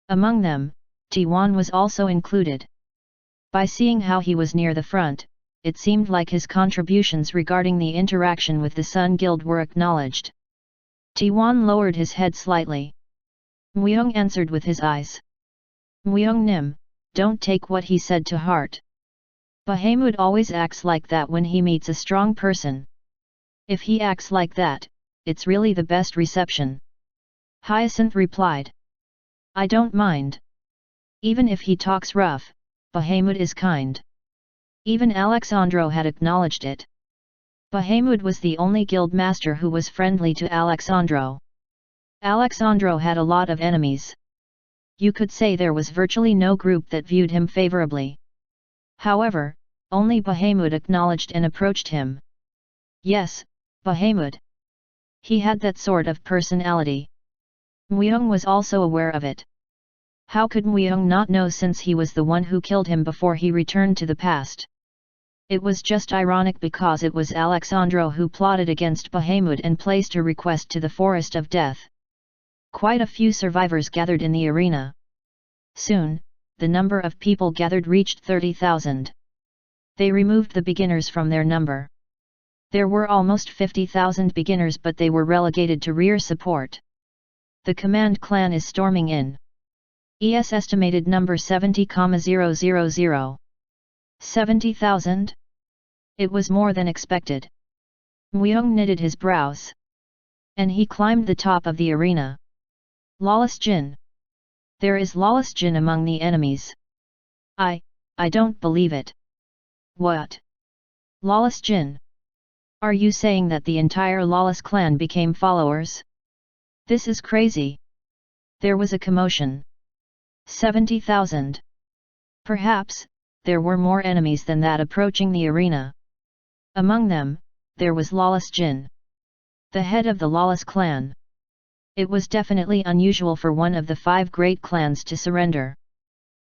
Among them, Ti-wan was also included. By seeing how he was near the front, it seemed like his contributions regarding the interaction with the Sun Guild were acknowledged. Ti-wan lowered his head slightly. Muyong answered with his eyes. Muyong Nim, don't take what he said to heart. Bahamut always acts like that when he meets a strong person. If he acts like that, it's really the best reception. Hyacinth replied. I don't mind. Even if he talks rough, Bahamut is kind. Even Alexandro had acknowledged it. Bahamut was the only guild master who was friendly to Alexandro. Alexandro had a lot of enemies. You could say there was virtually no group that viewed him favorably. However, only Bahamut acknowledged and approached him. Yes, Bahamut. He had that sort of personality. Muyong was also aware of it. How could Muyong not know since he was the one who killed him before he returned to the past? It was just ironic because it was Alexandro who plotted against Bahamut and placed a request to the Forest of Death. Quite a few survivors gathered in the arena. Soon, the number of people gathered reached 30,000. They removed the beginners from their number. There were almost 50,000 beginners but they were relegated to rear support. The command clan is storming in. ES estimated number 70,000. 70,000? It was more than expected. Muyong knitted his brows. And he climbed the top of the arena. Lawless Jin. There is Lawless Jin among the enemies. I don't believe it. What? Lawless Jin? Are you saying that the entire Lawless clan became followers? This is crazy. There was a commotion. 70,000. Perhaps, there were more enemies than that approaching the arena. Among them, there was Lawless Jin. The head of the Lawless clan. It was definitely unusual for one of the 5 great clans to surrender.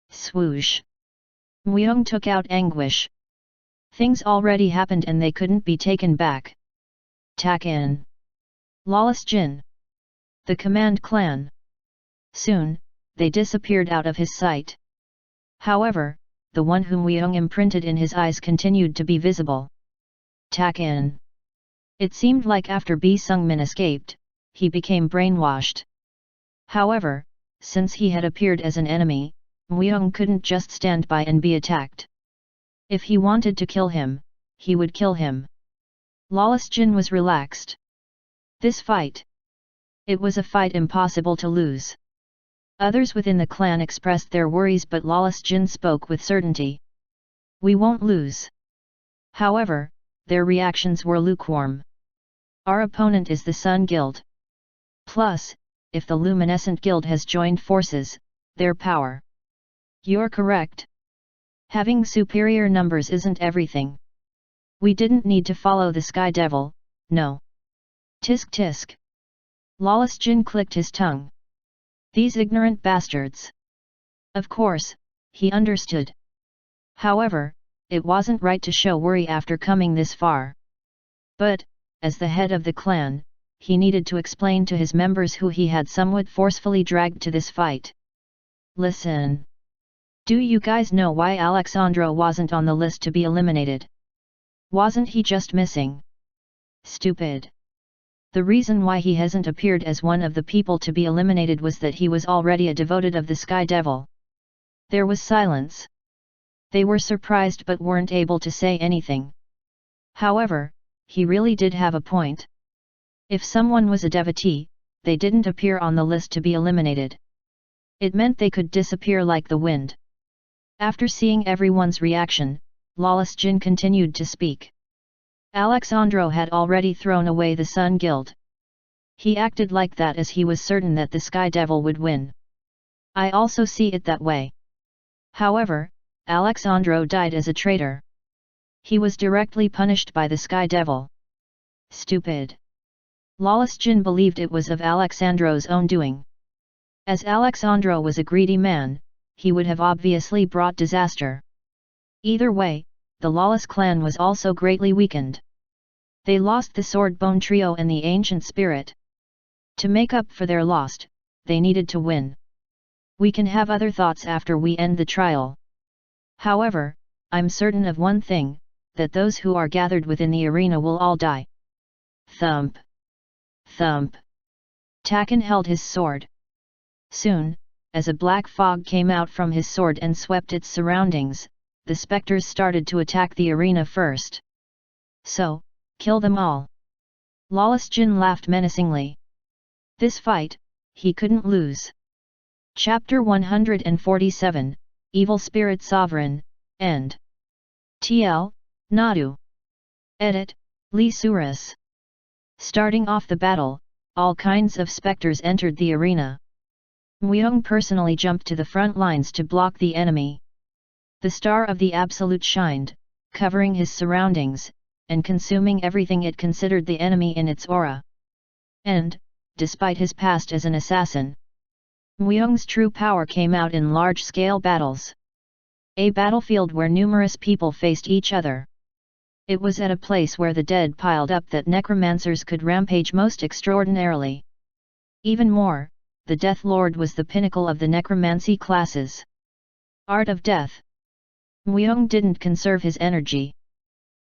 Swoosh. Muyong took out anguish. Things already happened and they couldn't be taken back. Tak in. Lawless Jin. The command clan. Soon, they disappeared out of his sight. However, the one whom Muyong imprinted in his eyes continued to be visible. Tak in. It seemed like after Bi Sung-min escaped, he became brainwashed. However, since he had appeared as an enemy, Muyong couldn't just stand by and be attacked. If he wanted to kill him, he would kill him. Lawless Jin was relaxed. This fight. It was a fight impossible to lose. Others within the clan expressed their worries but Lawless Jin spoke with certainty. We won't lose. However, their reactions were lukewarm. Our opponent is the Sun Guild. Plus, if the Luminescent Guild has joined forces, their power. You're correct. Having superior numbers isn't everything. We didn't need to follow the Sky Devil, no. Tisk tisk. Lawless Jin clicked his tongue. These ignorant bastards. Of course, he understood. However, it wasn't right to show worry after coming this far. But, as the head of the clan, he needed to explain to his members who he had somewhat forcefully dragged to this fight. Listen. Do you guys know why Alexandro wasn't on the list to be eliminated? Wasn't he just missing? Stupid. The reason why he hasn't appeared as one of the people to be eliminated was that he was already a devoted of the Sky Devil. There was silence. They were surprised but weren't able to say anything. However, he really did have a point. If someone was a devotee, they didn't appear on the list to be eliminated. It meant they could disappear like the wind. After seeing everyone's reaction, Lawless Jin continued to speak. Alexandro had already thrown away the Sun Guild. He acted like that as he was certain that the Sky Devil would win. I also see it that way. However, Alexandro died as a traitor. He was directly punished by the Sky Devil. Stupid. Lawless Jin believed it was of Alexandro's own doing. As Alexandro was a greedy man, he would have obviously brought disaster. Either way, the Lawless clan was also greatly weakened. They lost the Sword Bone Trio and the Ancient Spirit. To make up for their loss, they needed to win. We can have other thoughts after we end the trial. However, I'm certain of one thing, that those who are gathered within the arena will all die. Thump. Thump. Taken held his sword. Soon, as a black fog came out from his sword and swept its surroundings, the specters started to attack the arena first. So, kill them all. Lawless Jin laughed menacingly. This fight, he couldn't lose. Chapter 147, Evil Spirit Sovereign, End. TL, Nadu. Edit, Lee Suras. Starting off the battle, all kinds of specters entered the arena. Myung personally jumped to the front lines to block the enemy. The star of the Absolute shined, covering his surroundings, and consuming everything it considered the enemy in its aura. And, despite his past as an assassin, Myung's true power came out in large-scale battles. A battlefield where numerous people faced each other. It was at a place where the dead piled up that necromancers could rampage most extraordinarily. Even more, the Death Lord was the pinnacle of the necromancy classes. Art of Death. Myung didn't conserve his energy.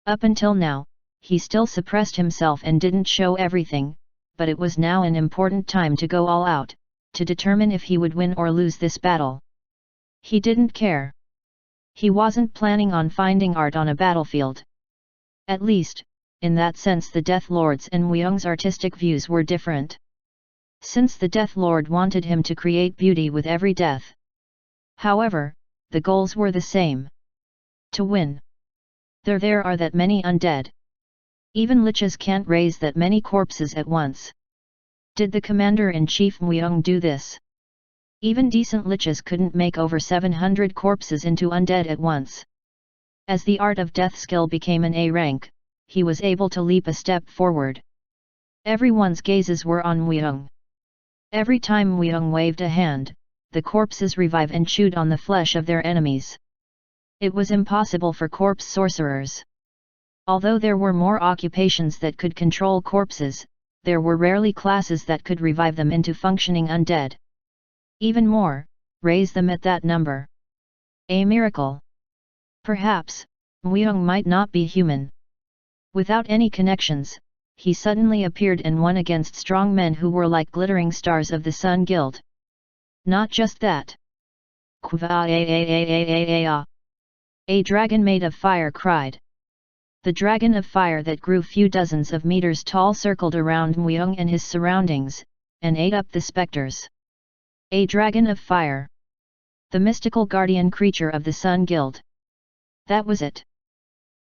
Up until now, he still suppressed himself and didn't show everything, but it was now an important time to go all out, to determine if he would win or lose this battle. He didn't care. He wasn't planning on finding art on a battlefield. At least, in that sense the Death Lord's and Myung's artistic views were different. Since the Death Lord wanted him to create beauty with every death. However, the goals were the same. To win. There are that many undead. Even liches can't raise that many corpses at once. Did the Commander-in-Chief Myung do this? Even decent liches couldn't make over 700 corpses into undead at once. As the Art of Death skill became an A rank, he was able to leap a step forward. Everyone's gazes were on Myung. Every time Myung waved a hand, the corpses revive and chewed on the flesh of their enemies. It was impossible for corpse sorcerers. Although there were more occupations that could control corpses, there were rarely classes that could revive them into functioning undead. Even more, raise them at that number. A miracle. Perhaps, Myung might not be human. Without any connections, he suddenly appeared and won against strong men who were like glittering stars of the Sun Guild. Not just that. A dragon made of fire cried. The dragon of fire that grew few dozens of meters tall circled around Myung and his surroundings, and ate up the specters. A dragon of fire. The mystical guardian creature of the Sun Guild. That was it.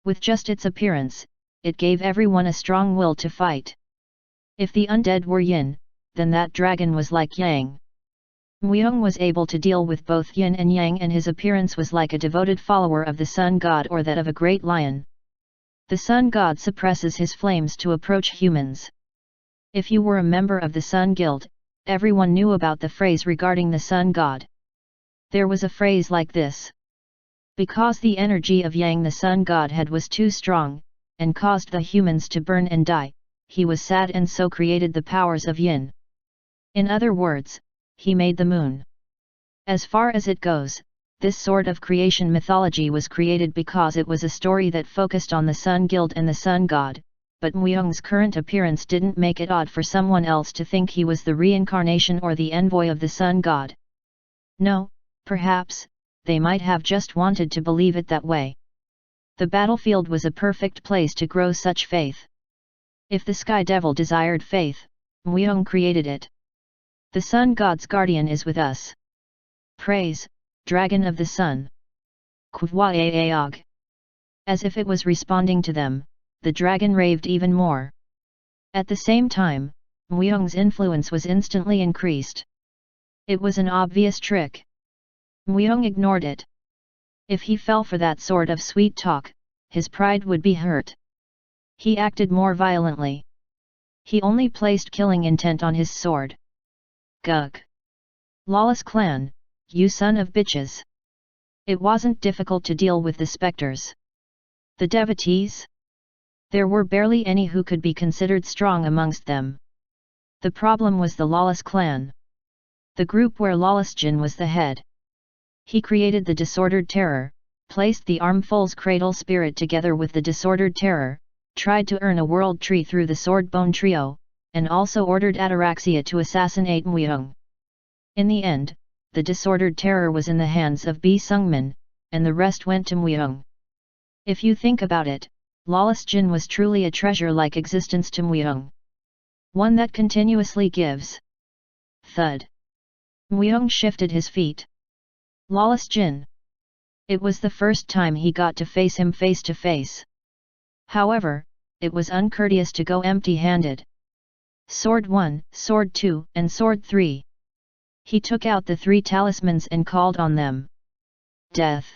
With just its appearance, it gave everyone a strong will to fight. If the undead were yin, then that dragon was like yang. Myung was able to deal with both yin and yang, and his appearance was like a devoted follower of the sun god or that of a great lion. The sun god suppresses his flames to approach humans. If you were a member of the Sun Guild, everyone knew about the phrase regarding the Sun God. There was a phrase like this. Because the energy of Yang the Sun Godhead was too strong, and caused the humans to burn and die, he was sad and so created the powers of Yin. In other words, he made the moon. As far as it goes, this sort of creation mythology was created because it was a story that focused on the Sun Guild and the Sun God, but Muyong's current appearance didn't make it odd for someone else to think he was the reincarnation or the envoy of the Sun God. No, perhaps, they might have just wanted to believe it that way. The battlefield was a perfect place to grow such faith. If the Sky Devil desired faith, Muyong created it. The Sun God's guardian is with us. Praise, Dragon of the Sun. Kwaaag. As if it was responding to them, the dragon raved even more. At the same time, Muyong's influence was instantly increased. It was an obvious trick. Muyong ignored it. If he fell for that sort of sweet talk, his pride would be hurt. He acted more violently. He only placed killing intent on his sword. Gug! Lawless clan, you son of bitches! It wasn't difficult to deal with the specters. The devotees? There were barely any who could be considered strong amongst them. The problem was the Lawless clan. The group where Lawless Jin was the head. He created the Disordered Terror, placed the Armful's Cradle Spirit together with the Disordered Terror, tried to earn a world tree through the Swordbone Trio, and also ordered Ataraxia to assassinate Muyong. In the end, the Disordered Terror was in the hands of Bi Sungmin, and the rest went to Muyong. If you think about it, Lawless Jin was truly a treasure-like existence to Muyong. One that continuously gives. Thud. Muyong shifted his feet. Lawless Jin. It was the first time he got to face him face to face. However, it was uncourteous to go empty-handed. Sword 1, Sword 2, and Sword 3. He took out the 3 talismans and called on them. Death.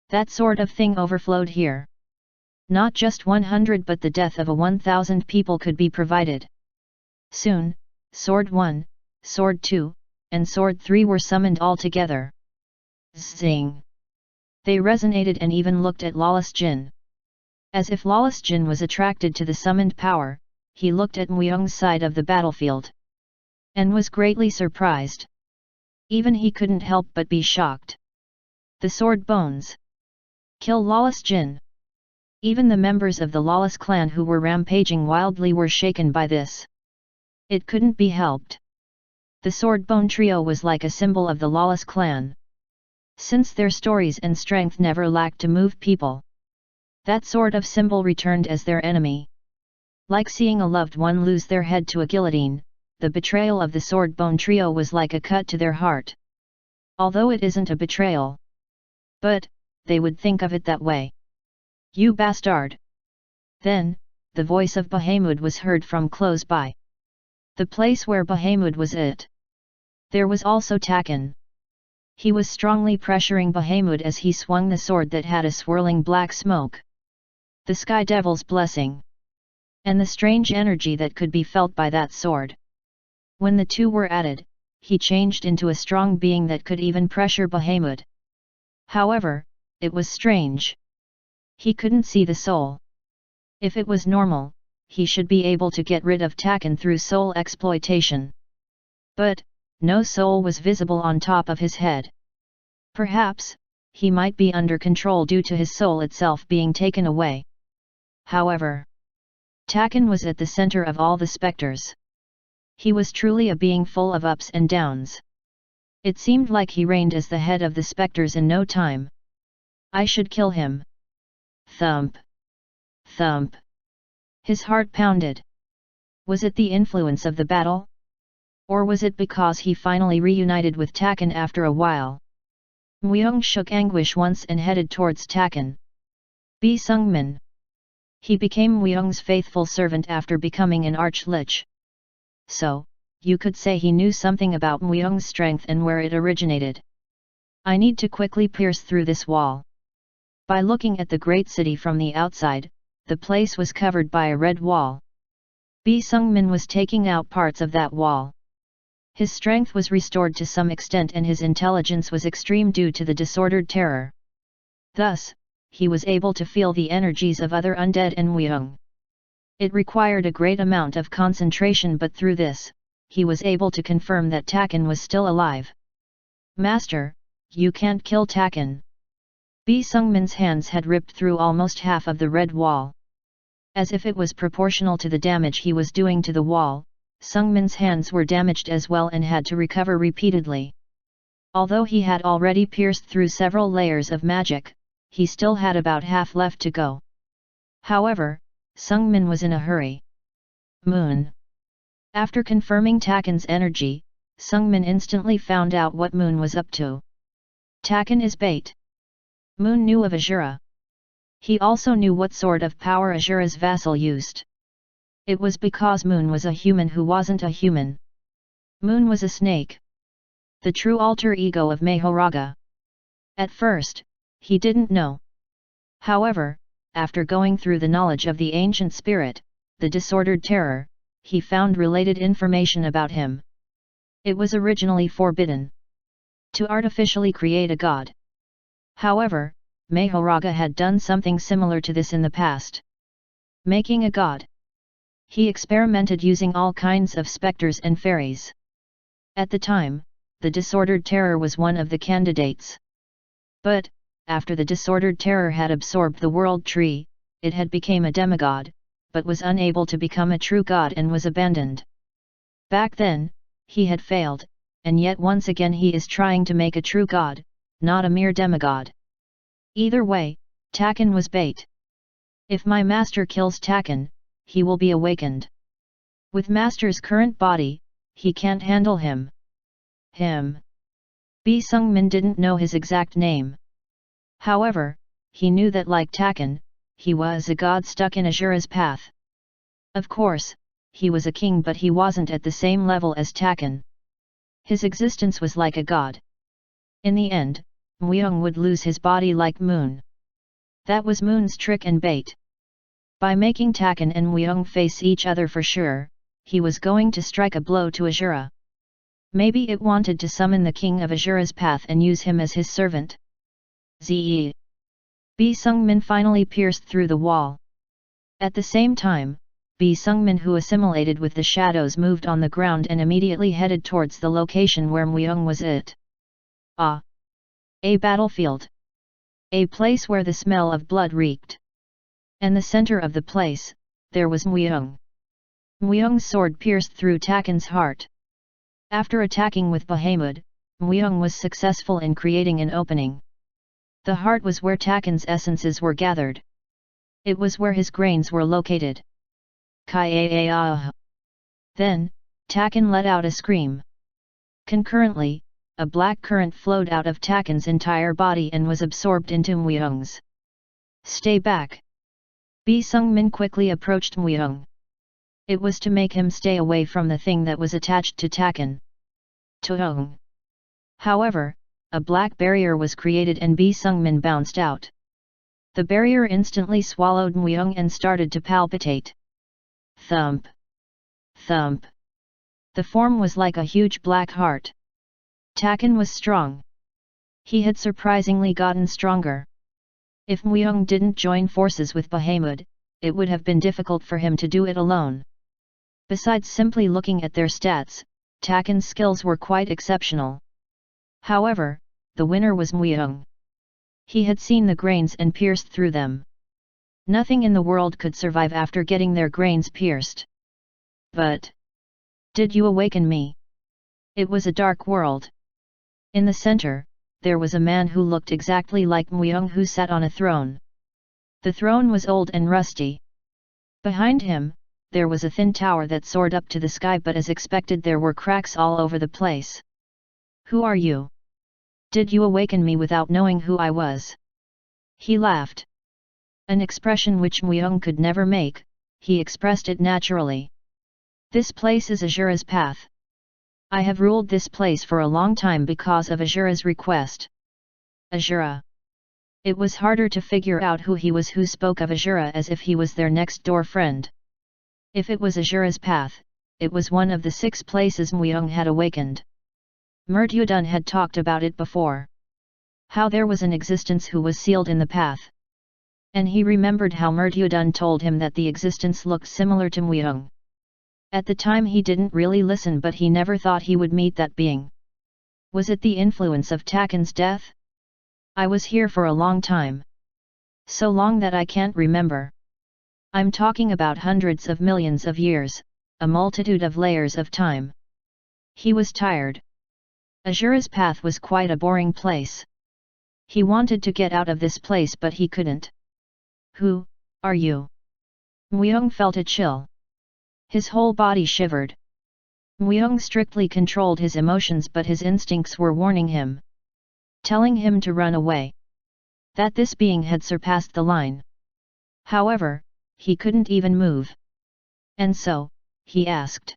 That sort of thing overflowed here. Not just 100 but the death of a 1,000 people could be provided. Soon, Sword 1, Sword 2, and Sword 3 were summoned all together. Zing! They resonated and even looked at Lawless Jin. As if Lawless Jin was attracted to the summoned power, he looked at Muyong's side of the battlefield. And was greatly surprised. Even he couldn't help but be shocked. The sword bones. Kill Lawless Jin. Even the members of the Lawless clan who were rampaging wildly were shaken by this. It couldn't be helped. The Swordbone Trio was like a symbol of the Lawless clan. Since their stories and strength never lacked to move people. That sort of symbol returned as their enemy. Like seeing a loved one lose their head to a guillotine, the betrayal of the Swordbone Trio was like a cut to their heart. Although it isn't a betrayal. But, they would think of it that way. You bastard! Then, the voice of Bahamut was heard from close by. The place where Bahamut was at. There was also Takan. He was strongly pressuring Bahamut as he swung the sword that had a swirling black smoke. The Sky Devil's blessing. And the strange energy that could be felt by that sword. When the two were added, he changed into a strong being that could even pressure Bahamut. However, it was strange. He couldn't see the soul. If it was normal, he should be able to get rid of Takan through soul exploitation. But, no soul was visible on top of his head. Perhaps, he might be under control due to his soul itself being taken away. However, Takan was at the center of all the specters. He was truly a being full of ups and downs. It seemed like he reigned as the head of the specters in no time. I should kill him. Thump. Thump. His heart pounded. Was it the influence of the battle? Or was it because he finally reunited with Takan after a while? Muyong shook anguish once and headed towards Takan. Bi Sungmin. He became Muyong's faithful servant after becoming an arch-lich. So, you could say he knew something about Muyong's strength and where it originated. I need to quickly pierce through this wall. By looking at the great city from the outside, the place was covered by a red wall. Bi Sung-min was taking out parts of that wall. His strength was restored to some extent and his intelligence was extreme due to the disordered terror. Thus, he was able to feel the energies of other undead and Muyong. It required a great amount of concentration, but through this, he was able to confirm that Takan was still alive. "Master, you can't kill Takan." Bi Sung-min's hands had ripped through almost half of the red wall. As if it was proportional to the damage he was doing to the wall, Sung-min's hands were damaged as well and had to recover repeatedly. Although he had already pierced through several layers of magic, he still had about half left to go. However, Sung-min was in a hurry. Moon. After confirming Takan's energy, Sung-min instantly found out what Moon was up to. Takan is bait. Moon knew of Azura. He also knew what sort of power Azura's vassal used. It was because Moon was a human who wasn't a human. Moon was a snake. The true alter ego of Mahoraga. At first, he didn't know. However, after going through the knowledge of the ancient spirit, the disordered terror, he found related information about him. It was originally forbidden to artificially create a god. However, Mahoraga had done something similar to this in the past. Making a god. He experimented using all kinds of specters and fairies. At the time, the disordered terror was one of the candidates. But, after the disordered terror had absorbed the world tree, it had become a demigod, but was unable to become a true god and was abandoned. Back then, he had failed, and yet once again he is trying to make a true god, not a mere demigod. Either way, Takan was bait. If my master kills Takan, he will be awakened. With master's current body, he can't handle him. Bi Sung-min didn't know his exact name. However, he knew that like Takan, he was a god stuck in Azura's path. Of course, he was a king, but he wasn't at the same level as Takan. His existence was like a god. In the end, Muyong would lose his body like Moon. That was Moon's trick and bait. By making Takan and Muyong face each other for sure, he was going to strike a blow to Azura. Maybe it wanted to summon the king of Azura's path and use him as his servant. Zi. Bi Sung-min finally pierced through the wall. At the same time, Bi Sung-min, who assimilated with the shadows, moved on the ground and immediately headed towards the location where Muyong was at. A battlefield. A place where the smell of blood reeked. And the center of the place, there was Muyong. Muyong's sword pierced through Takan's heart. After attacking with Bahamut, Muyong was successful in creating an opening. The heart was where Takan's essences were gathered. It was where his grains were located. Then, Takan let out a scream. Concurrently, a black current flowed out of Takan's entire body and was absorbed into Muyong's. Stay back. Bi Sung-min quickly approached Muyong. It was to make him stay away from the thing that was attached to Takan. Tohong. However, a black barrier was created and Bi Sung-min bounced out. The barrier instantly swallowed Muyong and started to palpitate. Thump. Thump. The form was like a huge black heart. Takan was strong. He had surprisingly gotten stronger. If Muyong didn't join forces with Bahamut, it would have been difficult for him to do it alone. Besides simply looking at their stats, Takan's skills were quite exceptional. However, the winner was Muyong. He had seen the grains and pierced through them. Nothing in the world could survive after getting their grains pierced. But did you awaken me? It was a dark world. In the center, there was a man who looked exactly like Muyong, who sat on a throne. The throne was old and rusty. Behind him, there was a thin tower that soared up to the sky, but as expected there were cracks all over the place. Who are you? Did you awaken me without knowing who I was? He laughed. An expression which Muyong could never make, he expressed it naturally. This place is Azura's path. I have ruled this place for a long time because of Azura's request. Azura. It was harder to figure out who he was who spoke of Azura as if he was their next-door friend. If it was Azura's path, it was one of the 6 places Muyong had awakened. Murtyudun had talked about it before. How there was an existence who was sealed in the path. And he remembered how Murtyudun told him that the existence looked similar to Muyong. At the time he didn't really listen, but he never thought he would meet that being. Was it the influence of Taken's death? I was here for a long time. So long that I can't remember. I'm talking about hundreds of millions of years, a multitude of layers of time. He was tired. Azura's path was quite a boring place. He wanted to get out of this place but he couldn't. Who are you? Muyong felt a chill. His whole body shivered. Muyong strictly controlled his emotions, but his instincts were warning him. Telling him to run away. That this being had surpassed the line. However, he couldn't even move. And so, he asked.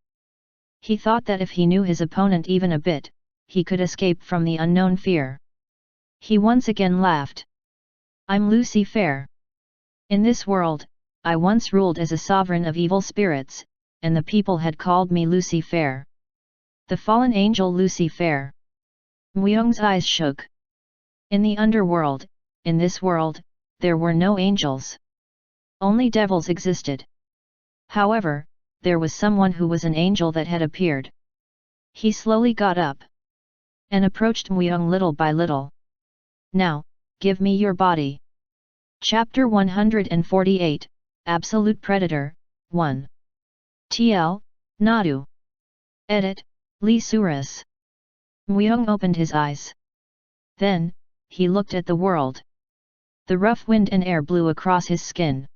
He thought that if he knew his opponent even a bit, he could escape from the unknown fear. He once again laughed. I'm Lucy Fair. In this world, I once ruled as a sovereign of evil spirits, and the people had called me Lucy Fair. The fallen angel Lucy Fair. Muyong's eyes shook. In the underworld, in this world, there were no angels. Only devils existed. However, there was someone who was an angel that had appeared. He slowly got up. And approached Muyong little by little. Now, give me your body. Chapter 148, Absolute Predator, 1. TL, Nadu. Edit, Lee Suras. Muyong opened his eyes. Then, he looked at the world. The rough wind and air blew across his skin.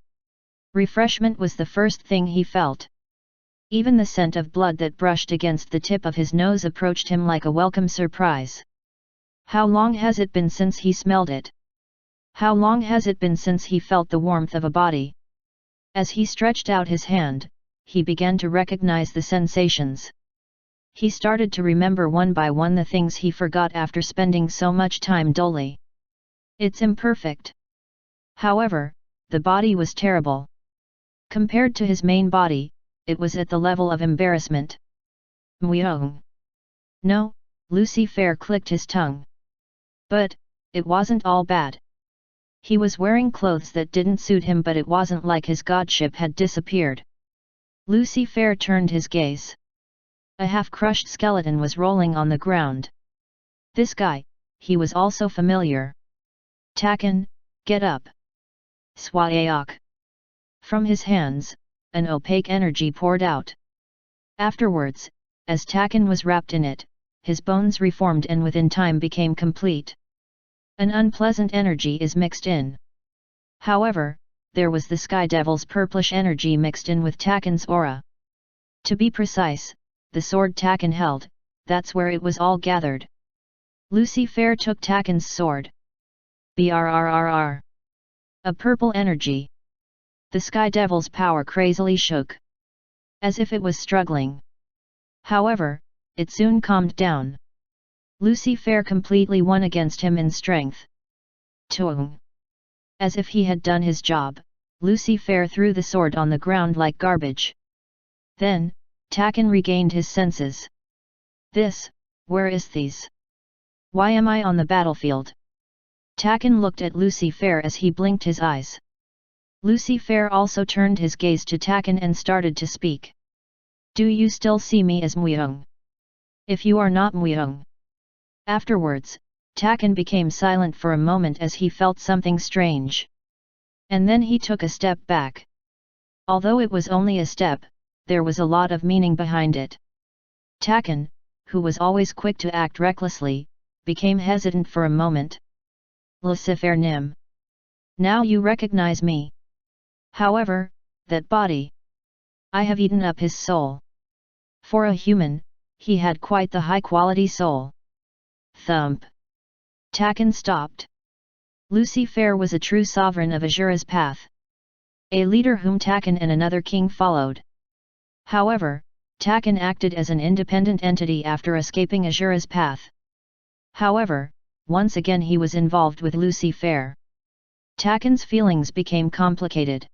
Refreshment was the first thing he felt. Even the scent of blood that brushed against the tip of his nose approached him like a welcome surprise. How long has it been since he smelled it? How long has it been since he felt the warmth of a body? As he stretched out his hand, he began to recognize the sensations. He started to remember one by one the things he forgot after spending so much time dully. It's imperfect. However, the body was terrible. Compared to his main body, it was at the level of embarrassment. Muyong. No, Lucy Fair clicked his tongue. But, it wasn't all bad. He was wearing clothes that didn't suit him, but it wasn't like his godship had disappeared. Lucy Fair turned his gaze. A half-crushed skeleton was rolling on the ground. This guy, he was also familiar. Taken, get up. Swayak. From his hands, an opaque energy poured out. Afterwards, as Taken was wrapped in it, his bones reformed and within time became complete. An unpleasant energy is mixed in. However, there was the Sky Devil's purplish energy mixed in with Taken's aura. To be precise, the sword Taken held, that's where it was all gathered. Lucy Fair took Taken's sword. Brrrr. A purple energy. The Sky Devil's power crazily shook. As if it was struggling. However, it soon calmed down. Lucy Fair completely won against him in strength. Toong. As if he had done his job, Lucy Fair threw the sword on the ground like garbage. Then, Taken regained his senses. Where is these? Why am I on the battlefield? Taken looked at Lucy Fair as he blinked his eyes. Lucy Fair also turned his gaze to Taken and started to speak. Do you still see me as Muyong? If you are not Muyong. Afterwards, Taken became silent for a moment as he felt something strange. And then he took a step back. Although it was only a step, there was a lot of meaning behind it. Taken, who was always quick to act recklessly, became hesitant for a moment. Lucifer Nim. Now you recognize me. However, that body. I have eaten up his soul. For a human, he had quite the high-quality soul. Thump. Taken stopped. Lucy Fair was a true sovereign of Azura's path. A leader whom Taken and another king followed. However, Taken acted as an independent entity after escaping Azura's path. However, once again he was involved with Lucy Fair. Taken's feelings became complicated.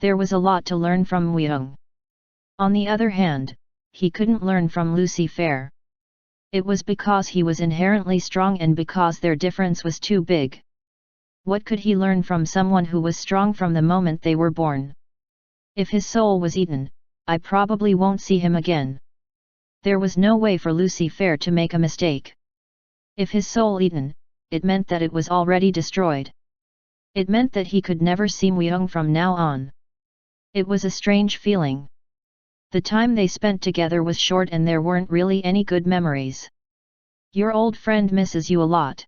There was a lot to learn from Muyong. On the other hand, he couldn't learn from Lucifer. It was because he was inherently strong and because their difference was too big. What could he learn from someone who was strong from the moment they were born? If his soul was eaten, I probably won't see him again. There was no way for Lucifer to make a mistake. If his soul eaten, it meant that it was already destroyed. It meant that he could never see Myung from now on. It was a strange feeling. The time they spent together was short and there weren't really any good memories. Your old friend misses you a lot.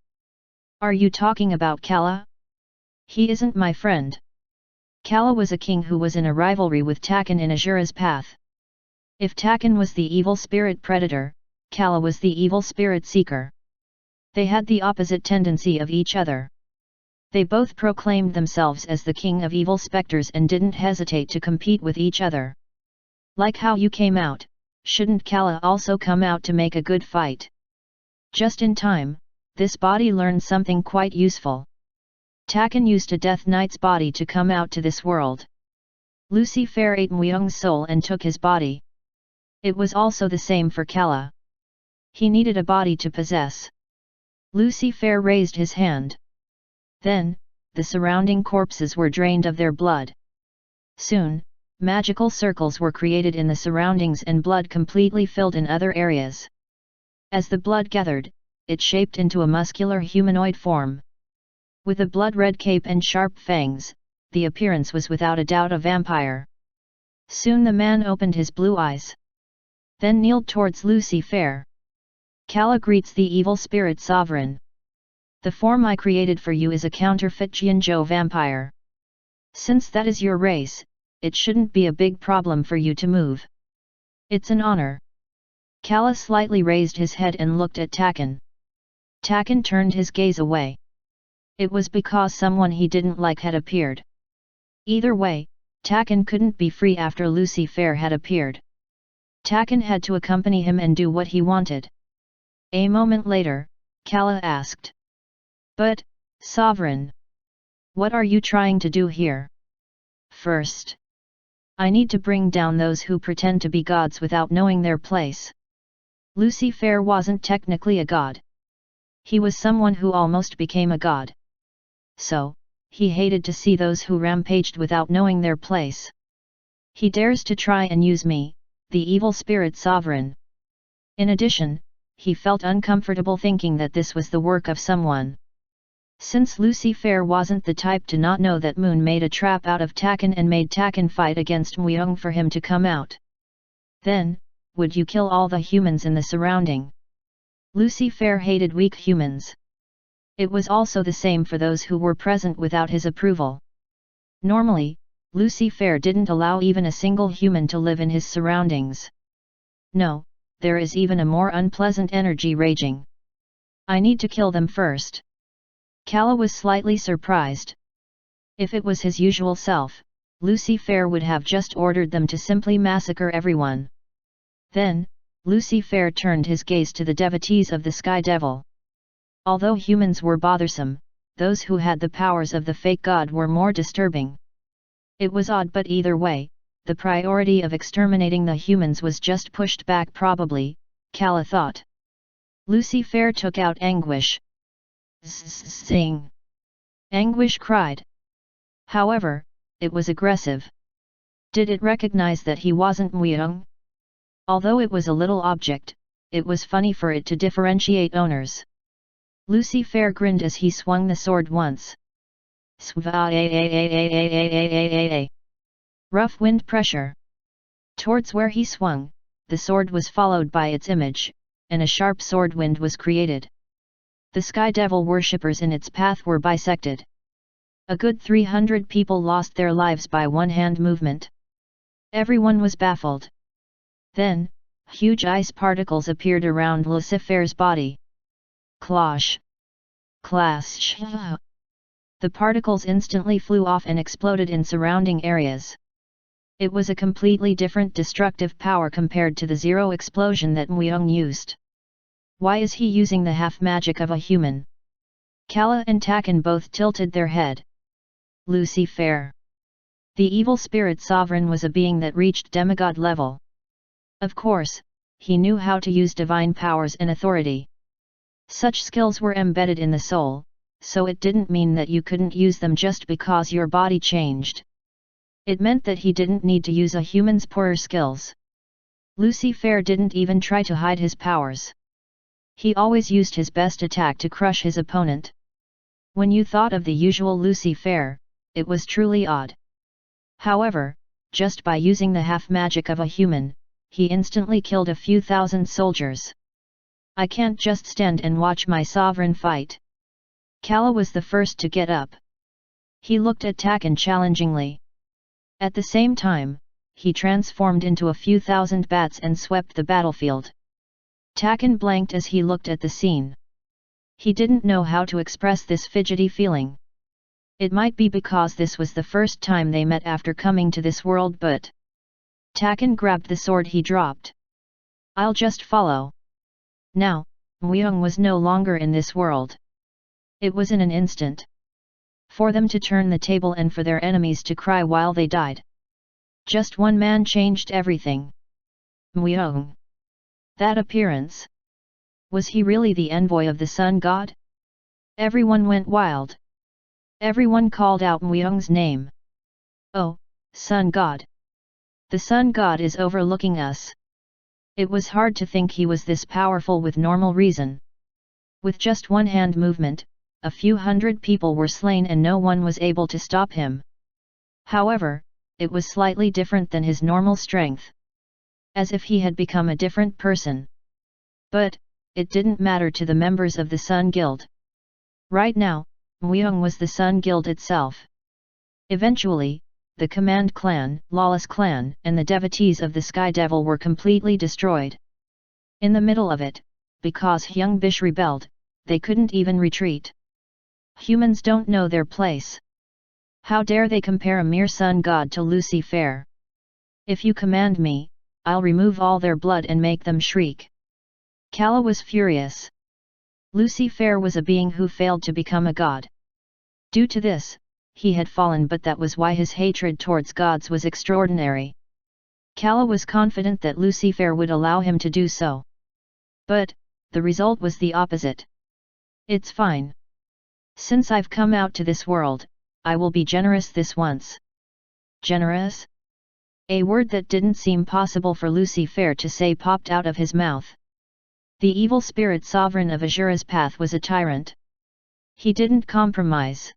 Are you talking about Kala? He isn't my friend. Kala was a king who was in a rivalry with Takan in Azura's path. If Takan was the evil spirit predator, Kala was the evil spirit seeker. They had the opposite tendency of each other. They both proclaimed themselves as the king of evil specters and didn't hesitate to compete with each other. Like how you came out, shouldn't Kala also come out to make a good fight? Just in time, this body learned something quite useful. Takan used a Death Knight's body to come out to this world. Lucifer ate Myung's soul and took his body. It was also the same for Kala. He needed a body to possess. Lucifer raised his hand. Then, the surrounding corpses were drained of their blood. Soon, magical circles were created in the surroundings and blood completely filled in other areas. As the blood gathered, it shaped into a muscular humanoid form. With a blood-red cape and sharp fangs, the appearance was without a doubt a vampire. Soon the man opened his blue eyes. Then kneeled towards Lucifer. Kala greets the evil spirit sovereign. The form I created for you is a counterfeit Jianzhou vampire. Since that is your race, it shouldn't be a big problem for you to move. It's an honor. Kala slightly raised his head and looked at Takan. Takan turned his gaze away. It was because someone he didn't like had appeared. Either way, Takan couldn't be free after Lucifer had appeared. Takan had to accompany him and do what he wanted. A moment later, Kala asked. But, Sovereign, what are you trying to do here? First, I need to bring down those who pretend to be gods without knowing their place. Lucifer wasn't technically a god. He was someone who almost became a god. So, he hated to see those who rampaged without knowing their place. He dares to try and use me, the evil spirit sovereign. In addition, he felt uncomfortable thinking that this was the work of someone. Since Lucifer wasn't the type to not know that Moon made a trap out of Takan and made Takan fight against Myung for him to come out. Then, would you kill all the humans in the surrounding? Lucifer hated weak humans. It was also the same for those who were present without his approval. Normally, Lucifer didn't allow even a single human to live in his surroundings. No, there is even a more unpleasant energy raging. I need to kill them first. Kala was slightly surprised. If it was his usual self, Lucifer would have just ordered them to simply massacre everyone. Then, Lucifer turned his gaze to the devotees of the Sky Devil. Although humans were bothersome, those who had the powers of the fake god were more disturbing. It was odd, but either way, the priority of exterminating the humans was just pushed back probably, Kala thought. Lucifer took out Anguish. Sing! Anguish cried. However, it was aggressive. Did it recognize that he wasn't Myung? Although it was a little object, it was funny for it to differentiate owners. Lucifer grinned as he swung the sword once. Rough wind pressure. Towards where he swung, the sword was followed by its image, and a sharp sword wind was created. The Sky Devil worshippers in its path were bisected. A good 300 people lost their lives by one hand movement. Everyone was baffled. Then, huge ice particles appeared around Lucifer's body. Clash! Clash! The particles instantly flew off and exploded in surrounding areas. It was a completely different destructive power compared to the zero explosion that Myung used. Why is he using the half-magic of a human? Kala and Takan both tilted their head. Lucifer! The evil spirit sovereign was a being that reached demigod level. Of course, he knew how to use divine powers and authority. Such skills were embedded in the soul, so it didn't mean that you couldn't use them just because your body changed. It meant that he didn't need to use a human's poorer skills. Lucifer didn't even try to hide his powers. He always used his best attack to crush his opponent. When you thought of the usual Lucifer, it was truly odd. However, just by using the half-magic of a human, he instantly killed a few thousand soldiers. I can't just stand and watch my sovereign fight. Kala was the first to get up. He looked at Takan challengingly. At the same time, he transformed into a few thousand bats and swept the battlefield. Takan blanked as he looked at the scene. He didn't know how to express this fidgety feeling. It might be because this was the first time they met after coming to this world, but... Takan grabbed the sword he dropped. I'll just follow. Now, Myung was no longer in this world. It was in an instant. For them to turn the table and for their enemies to cry while they died. Just one man changed everything. Myung. That appearance. Was he really the envoy of the sun god? Everyone went wild. Everyone called out Myung's name. Oh, sun god. The sun god is overlooking us. It was hard to think he was this powerful with normal reason. With just one hand movement, a few hundred people were slain and no one was able to stop him. However, it was slightly different than his normal strength. As if he had become a different person. But, it didn't matter to the members of the Sun Guild. Right now, Myung was the Sun Guild itself. Eventually, the Command Clan, Lawless Clan, and the devotees of the Sky Devil were completely destroyed. In the middle of it, because Hyung Bish rebelled, they couldn't even retreat. Humans don't know their place. How dare they compare a mere sun god to Lucifer? If you command me, I'll remove all their blood and make them shriek. Kala was furious. Lucifer was a being who failed to become a god. Due to this, he had fallen, but that was why his hatred towards gods was extraordinary. Kala was confident that Lucifer would allow him to do so. But, the result was the opposite. It's fine. Since I've come out to this world, I will be generous this once. Generous? A word that didn't seem possible for Lucifer to say popped out of his mouth. The evil spirit sovereign of Azura's path was a tyrant. He didn't compromise.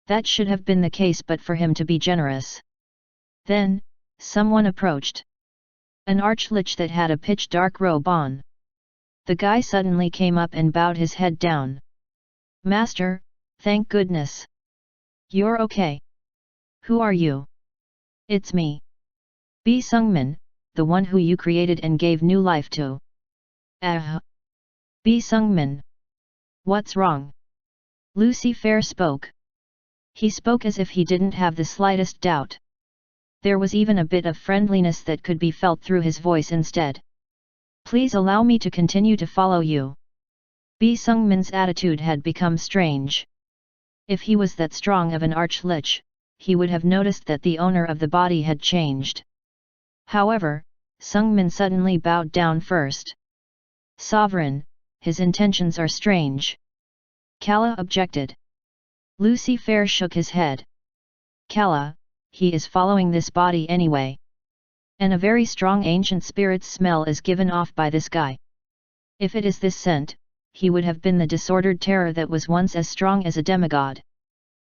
That should have been the case but for him to be generous. Then, someone approached. An archlich that had a pitch-dark robe on. The guy suddenly came up and bowed his head down. Master, thank goodness. You're okay. Who are you? It's me. B. Sungmin, the one who you created and gave new life to. B. Sungmin. What's wrong? Lucifer spoke. He spoke as if he didn't have the slightest doubt. There was even a bit of friendliness that could be felt through his voice instead. Please allow me to continue to follow you. B. Sungmin's attitude had become strange. If he was that strong of an archlich, he would have noticed that the owner of the body had changed. However, Sungmin suddenly bowed down first. Sovereign, his intentions are strange. Kala objected. Lucifer shook his head. Kala, he is following this body anyway. And a very strong ancient spirit's smell is given off by this guy. If it is this scent, he would have been the disordered terror that was once as strong as a demigod.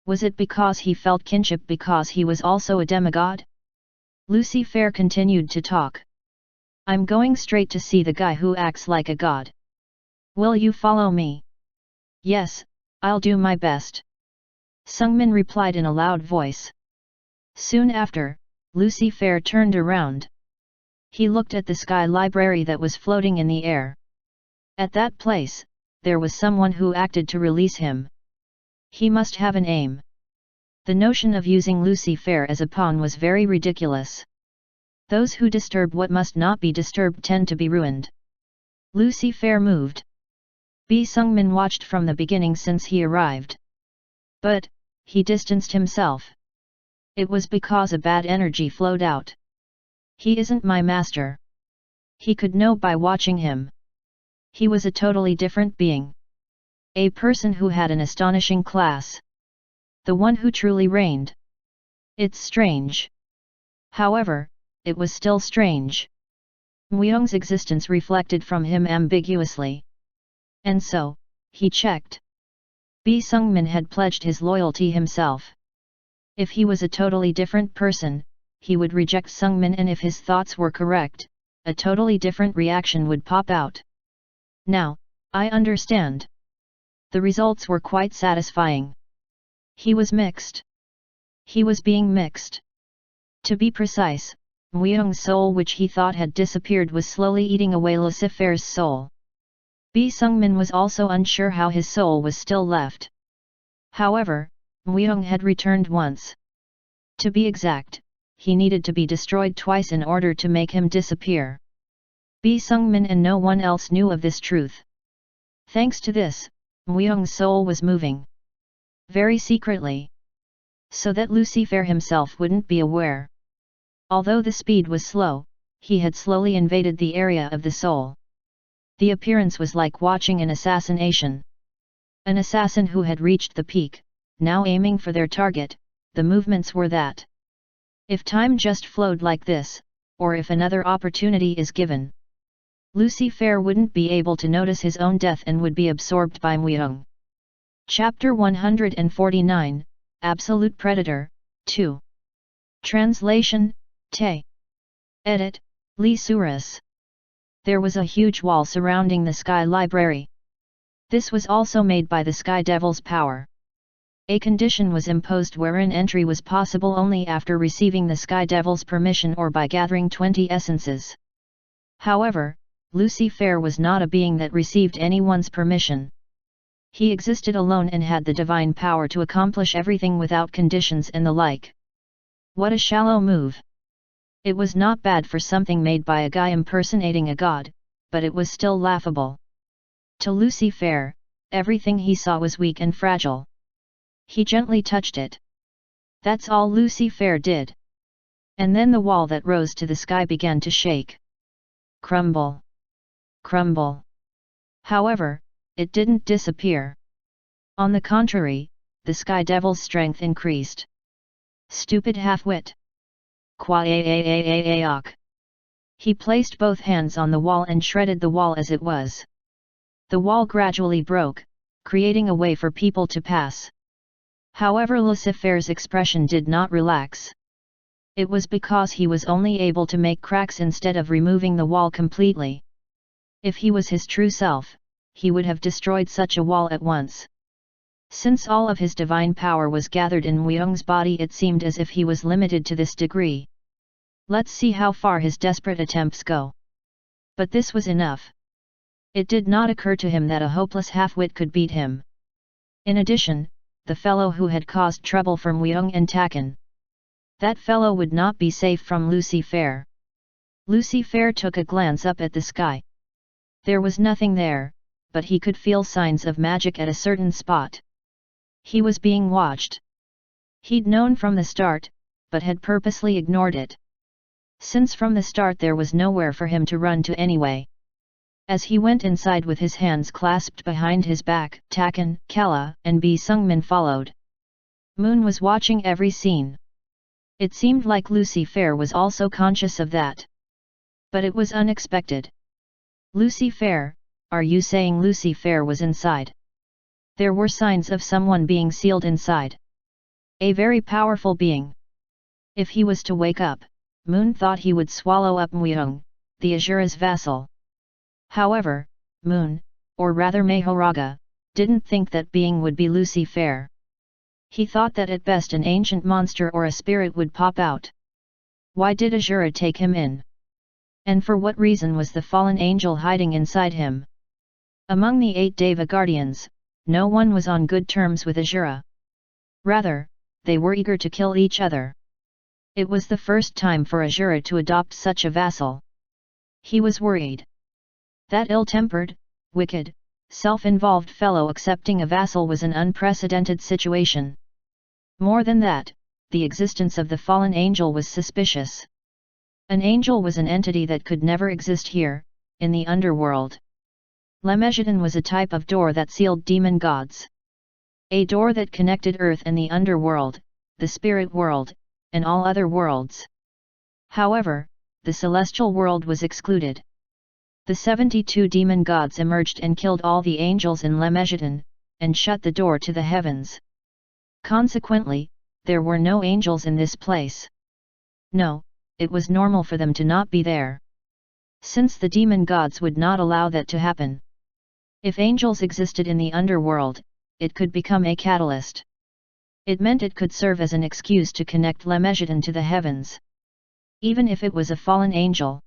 Was it because he felt kinship because he was also a demigod? Lucifer continued to talk. I'm going straight to see the guy who acts like a god. Will you follow me? Yes, I'll do my best. Sungmin replied in a loud voice. Soon after, Lucifer turned around. He looked at the sky library that was floating in the air. At that place, there was someone who acted to release him. He must have an aim. The notion of using Lucifer as a pawn was very ridiculous. Those who disturb what must not be disturbed tend to be ruined. Lucifer moved. B. Sungmin watched from the beginning since he arrived. But, he distanced himself. It was because a bad energy flowed out. He isn't my master. He could know by watching him. He was a totally different being. A person who had an astonishing class. The one who truly reigned. It's strange. However, it was still strange. Muyoung's existence reflected from him ambiguously. And so, he checked. Bi Sungmin had pledged his loyalty himself. If he was a totally different person, he would reject Sungmin, and if his thoughts were correct, a totally different reaction would pop out. Now, I understand. The results were quite satisfying. He was mixed. He was being mixed. To be precise, Muyoung's soul, which he thought had disappeared, was slowly eating away Lucifer's soul. Bi Sungmin was also unsure how his soul was still left. However, Muyoung had returned once. To be exact, he needed to be destroyed twice in order to make him disappear. Bi Sungmin and no one else knew of this truth. Thanks to this, Muyoung's soul was moving. Very secretly. So that Lucifer himself wouldn't be aware. Although the speed was slow, he had slowly invaded the area of the soul. The appearance was like watching an assassination. An assassin who had reached the peak, now aiming for their target. The movements were that. If time just flowed like this, or if another opportunity is given, Lucifer wouldn't be able to notice his own death and would be absorbed by Muyoung. Chapter 149, Absolute Predator, 2. Translation, Te. Edit, Lee Suras. There was a huge wall surrounding the Sky Library. This was also made by the Sky Devil's power. A condition was imposed wherein entry was possible only after receiving the Sky Devil's permission or by gathering 20 essences. However, Lucifer was not a being that received anyone's permission. He existed alone and had the divine power to accomplish everything without conditions and the like. What a shallow move! It was not bad for something made by a guy impersonating a god, but it was still laughable. To Lucifer, everything he saw was weak and fragile. He gently touched it. That's all Lucifer did. And then the wall that rose to the sky began to shake. Crumble. Crumble. However, it didn't disappear. On the contrary, the Sky Devil's strength increased. Stupid half-wit. He placed both hands on the wall and shredded the wall as it was. The wall gradually broke, creating a way for people to pass. However, Lucifer's expression did not relax. It was because he was only able to make cracks instead of removing the wall completely. If he was his true self, he would have destroyed such a wall at once. Since all of his divine power was gathered in Muyoung's body, it seemed as if he was limited to this degree. Let's see how far his desperate attempts go. But this was enough. It did not occur to him that a hopeless half-wit could beat him. In addition, the fellow who had caused trouble for Muyoung and Taken. That fellow would not be safe from Lucifer. Lucifer took a glance up at the sky. There was nothing there, but he could feel signs of magic at a certain spot. He was being watched. He'd known from the start, but had purposely ignored it. Since from the start there was nowhere for him to run to anyway. As he went inside with his hands clasped behind his back, Taken, Kala, and Bi Sungmin followed. Moon was watching every scene. It seemed like Lucifer was also conscious of that. But it was unexpected. Lucifer, are you saying Lucifer was inside? There were signs of someone being sealed inside. A very powerful being. If he was to wake up, Moon thought he would swallow up Muyoung, the Asura's vassal. However, Moon, or rather Mahoraga, didn't think that being would be Lucifer. He thought that at best an ancient monster or a spirit would pop out. Why did Asura take him in? And for what reason was the fallen angel hiding inside him? Among the 8 Deva guardians, no one was on good terms with Asura. Rather, they were eager to kill each other. It was the first time for Asura to adopt such a vassal. He was worried. That ill-tempered, wicked, self-involved fellow accepting a vassal was an unprecedented situation. More than that, the existence of the fallen angel was suspicious. An angel was an entity that could never exist here, in the underworld. Lemegidon was a type of door that sealed demon gods. A door that connected earth and the underworld, the spirit world, and all other worlds. However, the celestial world was excluded. The 72 demon gods emerged and killed all the angels in Lemegidon, and shut the door to the heavens. Consequently, there were no angels in this place. No, it was normal for them to not be there. Since the demon gods would not allow that to happen. If angels existed in the underworld, it could become a catalyst. It meant it could serve as an excuse to connect Lemegidon to the heavens. Even if it was a fallen angel.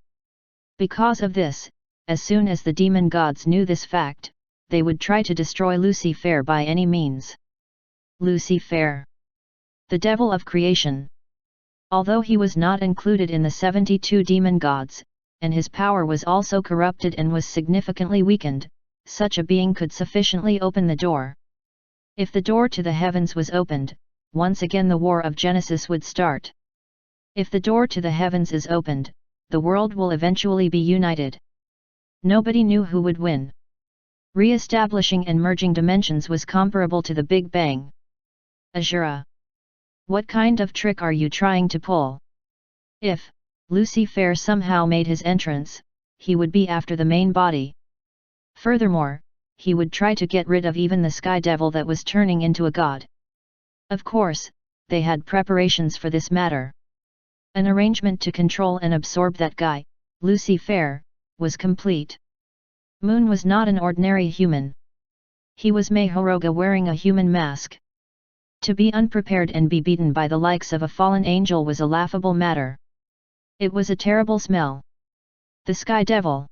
Because of this, as soon as the demon gods knew this fact, they would try to destroy Lucifer by any means. Lucifer, the devil of creation. Although he was not included in the 72 demon gods, and his power was also corrupted and was significantly weakened, such a being could sufficiently open the door. If the door to the heavens was opened, once again the war of Genesis would start. If the door to the heavens is opened, the world will eventually be united. Nobody knew who would win. Re-establishing and merging dimensions was comparable to the Big Bang. Azura. What kind of trick are you trying to pull? If Lucifer somehow made his entrance, he would be after the main body. Furthermore, he would try to get rid of even the sky devil that was turning into a god. Of course, they had preparations for this matter. An arrangement to control and absorb that guy, Lucifer, was complete. Moon was not an ordinary human. He was Mahoroga wearing a human mask. To be unprepared and be beaten by the likes of a fallen angel was a laughable matter. It was a terrible smell. The sky devil.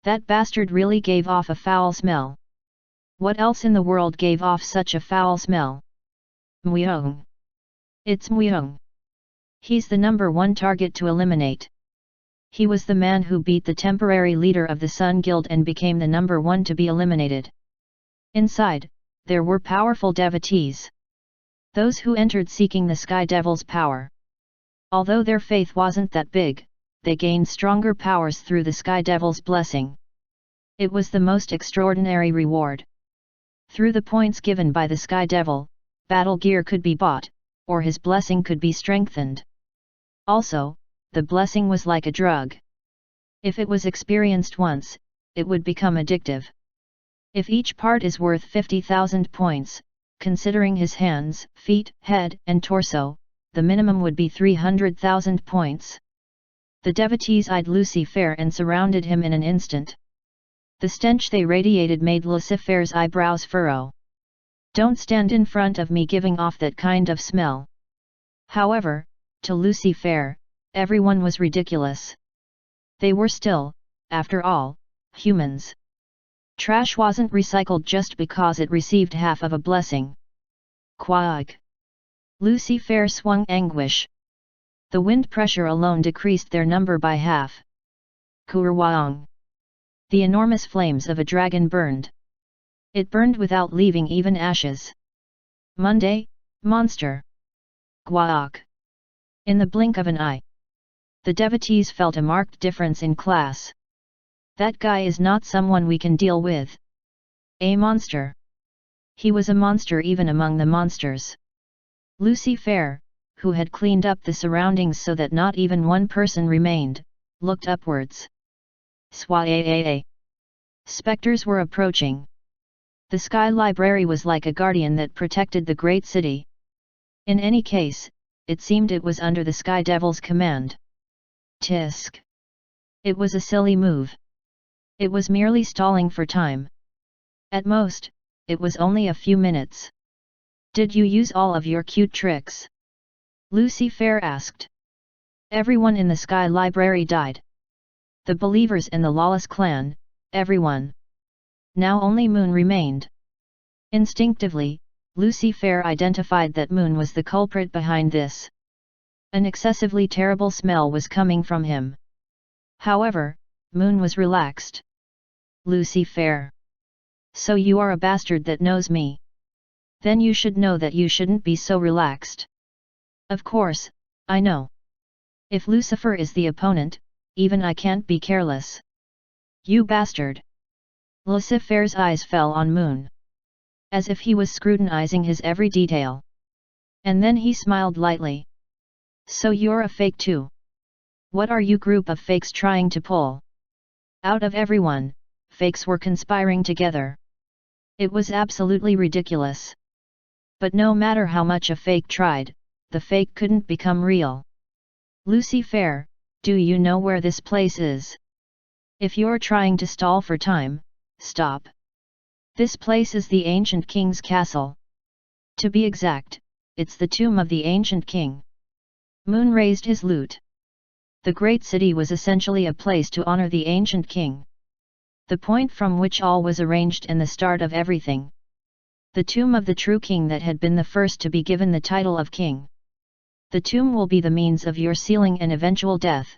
That bastard really gave off a foul smell. What else in the world gave off such a foul smell? Muyong. It's Muyong. He's the number one target to eliminate. He was the man who beat the temporary leader of the Sun Guild and became the number one to be eliminated. Inside, there were powerful devotees. Those who entered seeking the Sky Devil's power. Although their faith wasn't that big, they gained stronger powers through the Sky Devil's blessing. It was the most extraordinary reward. Through the points given by the Sky Devil, battle gear could be bought, or his blessing could be strengthened. Also, the blessing was like a drug. If it was experienced once, it would become addictive. If each part is worth 50,000 points, considering his hands, feet, head, and torso, the minimum would be 300,000 points. The devotees eyed Lucifer and surrounded him in an instant. The stench they radiated made Lucifer's eyebrows furrow. Don't stand in front of me giving off that kind of smell. However, to Lucifer, everyone was ridiculous. They were still, after all, humans. Trash wasn't recycled just because it received half of a blessing. Quag. Lucifer swung anguish. The wind pressure alone decreased their number by half. Kurwang. The enormous flames of a dragon burned. It burned without leaving even ashes. Monday, monster. Guaok. In the blink of an eye. The devotees felt a marked difference in class. That guy is not someone we can deal with. A monster. He was a monster even among the monsters. Lucifer, who had cleaned up the surroundings so that not even one person remained, looked upwards. Swaa. Spectres were approaching. The Sky Library was like a guardian that protected the great city. In any case, it seemed it was under the Sky Devil's command. Tisk. It was a silly move. It was merely stalling for time. At most, it was only a few minutes. Did you use all of your cute tricks? Lucifer asked. Everyone in the Sky Library died. The believers and the lawless clan, everyone. Now only Moon remained. Instinctively, Lucifer identified that Moon was the culprit behind this. An excessively terrible smell was coming from him. However, Moon was relaxed. Lucifer. So you are a bastard that knows me. Then you should know that you shouldn't be so relaxed. Of course, I know. If Lucifer is the opponent, even I can't be careless. You bastard! Lucifer's eyes fell on Moon, as if he was scrutinizing his every detail. And then he smiled lightly. So you're a fake too? What are you group of fakes trying to pull? Out of everyone, fakes were conspiring together. It was absolutely ridiculous. But no matter how much a fake tried, the fake couldn't become real. Lucifer, do you know where this place is? If you're trying to stall for time, stop. This place is the ancient king's castle. To be exact, it's the tomb of the ancient king. Moon raised his lute. The great city was essentially a place to honor the ancient king. The point from which all was arranged and the start of everything. The tomb of the true king that had been the first to be given the title of king. The tomb will be the means of your sealing and eventual death.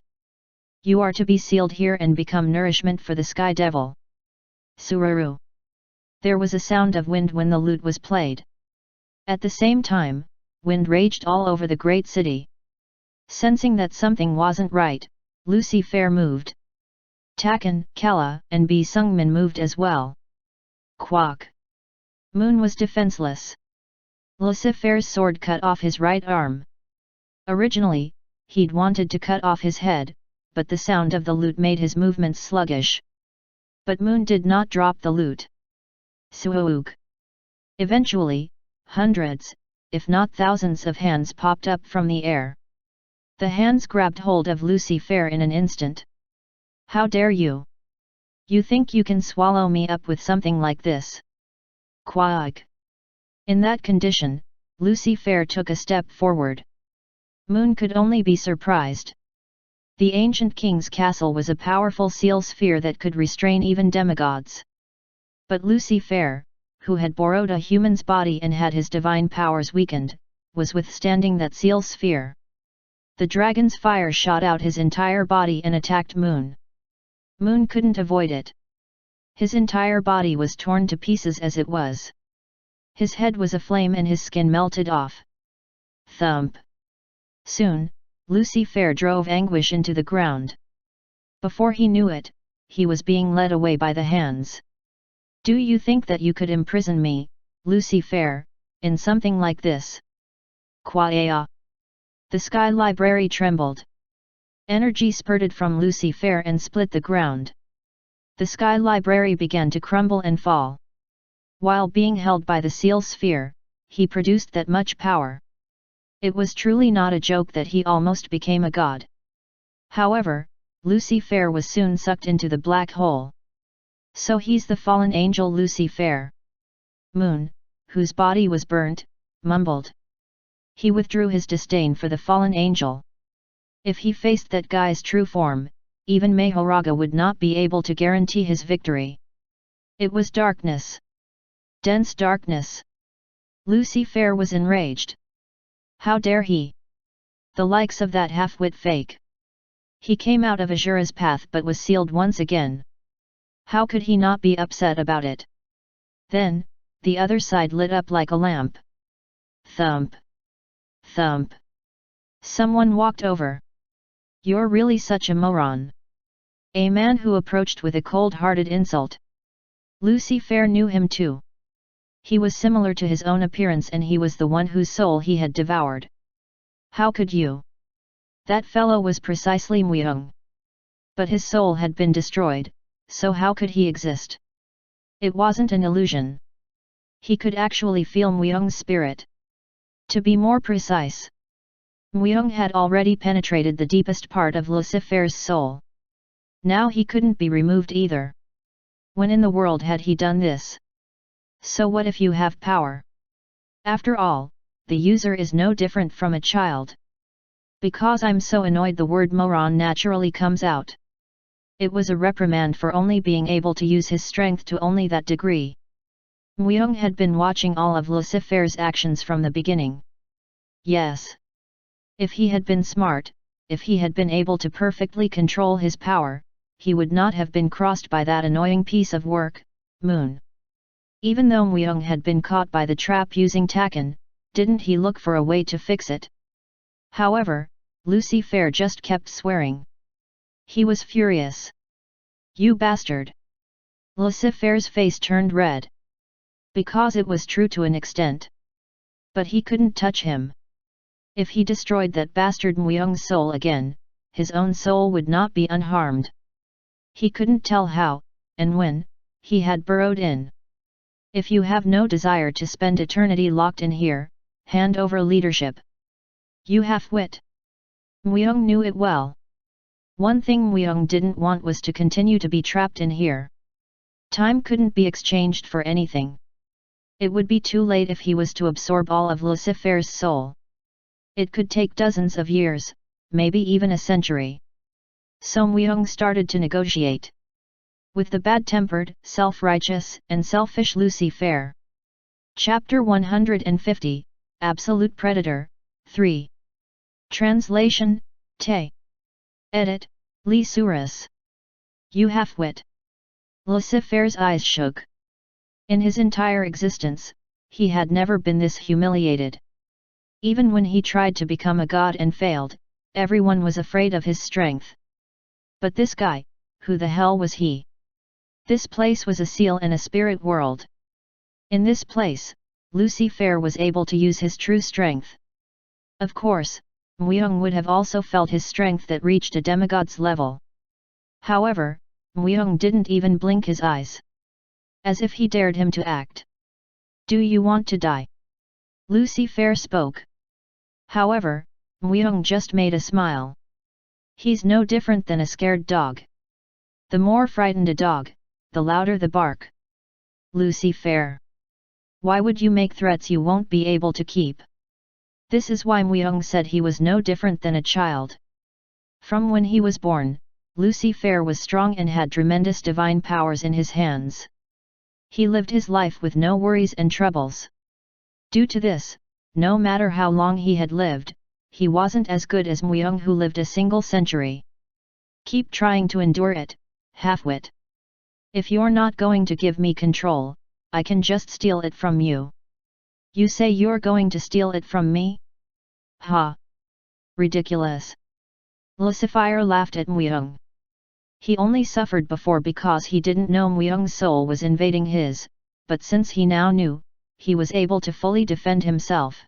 You are to be sealed here and become nourishment for the sky devil. Sururu. There was a sound of wind when the lute was played. At the same time, wind raged all over the great city. Sensing that something wasn't right, Lucifer moved. Takan, Kala, and B. Sungmin moved as well. Quack! Moon was defenseless. Lucifer's sword cut off his right arm. Originally, he'd wanted to cut off his head, but the sound of the lute made his movements sluggish. But Moon did not drop the lute. Suoog! Eventually, hundreds, if not thousands of hands popped up from the air. The hands grabbed hold of Lucifer in an instant. How dare you? You think you can swallow me up with something like this? Quack! In that condition, Lucifer took a step forward. Moon could only be surprised. The ancient king's castle was a powerful seal sphere that could restrain even demigods. But Lucifer, who had borrowed a human's body and had his divine powers weakened, was withstanding that seal sphere. The dragon's fire shot out his entire body and attacked Moon. Moon couldn't avoid it. His entire body was torn to pieces as it was. His head was aflame and his skin melted off. Thump! Soon, Lucifer drove anguish into the ground. Before he knew it, he was being led away by the hands. Do you think that you could imprison me, Lucifer, in something like this? Quaea! The sky library trembled. Energy spurted from Lucifer and split the ground. The sky library began to crumble and fall. While being held by the seal sphere, he produced that much power. It was truly not a joke that he almost became a god. However, Lucifer was soon sucked into the black hole. So he's the fallen angel Lucifer. Moon, whose body was burnt, mumbled. He withdrew his disdain for the fallen angel. If he faced that guy's true form, even Mahoraga would not be able to guarantee his victory. It was darkness. Dense darkness. Lucifer was enraged. How dare he? The likes of that half-wit fake. He came out of Azura's path but was sealed once again. How could he not be upset about it? Then, the other side lit up like a lamp. Thump! Thump! Someone walked over. You're really such a moron. A man who approached with a cold-hearted insult. Lucifer knew him too. He was similar to his own appearance and he was the one whose soul he had devoured. How could you? That fellow was precisely Myung. But his soul had been destroyed, so how could he exist? It wasn't an illusion. He could actually feel Myung's spirit. To be more precise, Myung had already penetrated the deepest part of Lucifer's soul. Now he couldn't be removed either. When in the world had he done this? So what if you have power? After all, the user is no different from a child. Because I'm so annoyed the word moron naturally comes out. It was a reprimand for only being able to use his strength to only that degree. Myung had been watching all of Lucifer's actions from the beginning. Yes. If he had been smart, if he had been able to perfectly control his power, he would not have been crossed by that annoying piece of work, Moon. Even though Myung had been caught by the trap using Takan, didn't he look for a way to fix it? However, Lucifer just kept swearing. He was furious. "You bastard!" Lucifer's face turned red. Because it was true to an extent. But he couldn't touch him. If he destroyed that bastard Myung's soul again, his own soul would not be unharmed. He couldn't tell how, and when, he had burrowed in. "If you have no desire to spend eternity locked in here, hand over leadership. You half-wit." Myung knew it well. One thing Myung didn't want was to continue to be trapped in here. Time couldn't be exchanged for anything. It would be too late if he was to absorb all of Lucifer's soul. It could take dozens of years, maybe even a century. So Myung started to negotiate with the bad-tempered, self-righteous, and selfish Lucifer. Chapter 150, Absolute Predator, 3. Translation, Te. Edit, Lee Suras. You half-wit. Lucifer's eyes shook. In his entire existence, he had never been this humiliated. Even when he tried to become a god and failed, everyone was afraid of his strength. But this guy, who the hell was he? This place was a seal and a spirit world. In this place, Lucifer was able to use his true strength. Of course, Myung would have also felt his strength that reached a demigod's level. However, Myung didn't even blink his eyes. As if he dared him to act. "Do you want to die?" Lucifer spoke. However, Myung just made a smile. He's no different than a scared dog. The more frightened a dog, the louder the bark. "Lucifer. Why would you make threats you won't be able to keep?" This is why Myung said he was no different than a child. From when he was born, Lucifer was strong and had tremendous divine powers in his hands. He lived his life with no worries and troubles. Due to this, no matter how long he had lived, he wasn't as good as Myung who lived a single century. "Keep trying to endure it, half-wit. If you're not going to give me control, I can just steal it from you." "You say you're going to steal it from me? Ha! Ridiculous." Lucifer laughed at Myung. He only suffered before because he didn't know Myung's soul was invading his, but since he now knew, he was able to fully defend himself.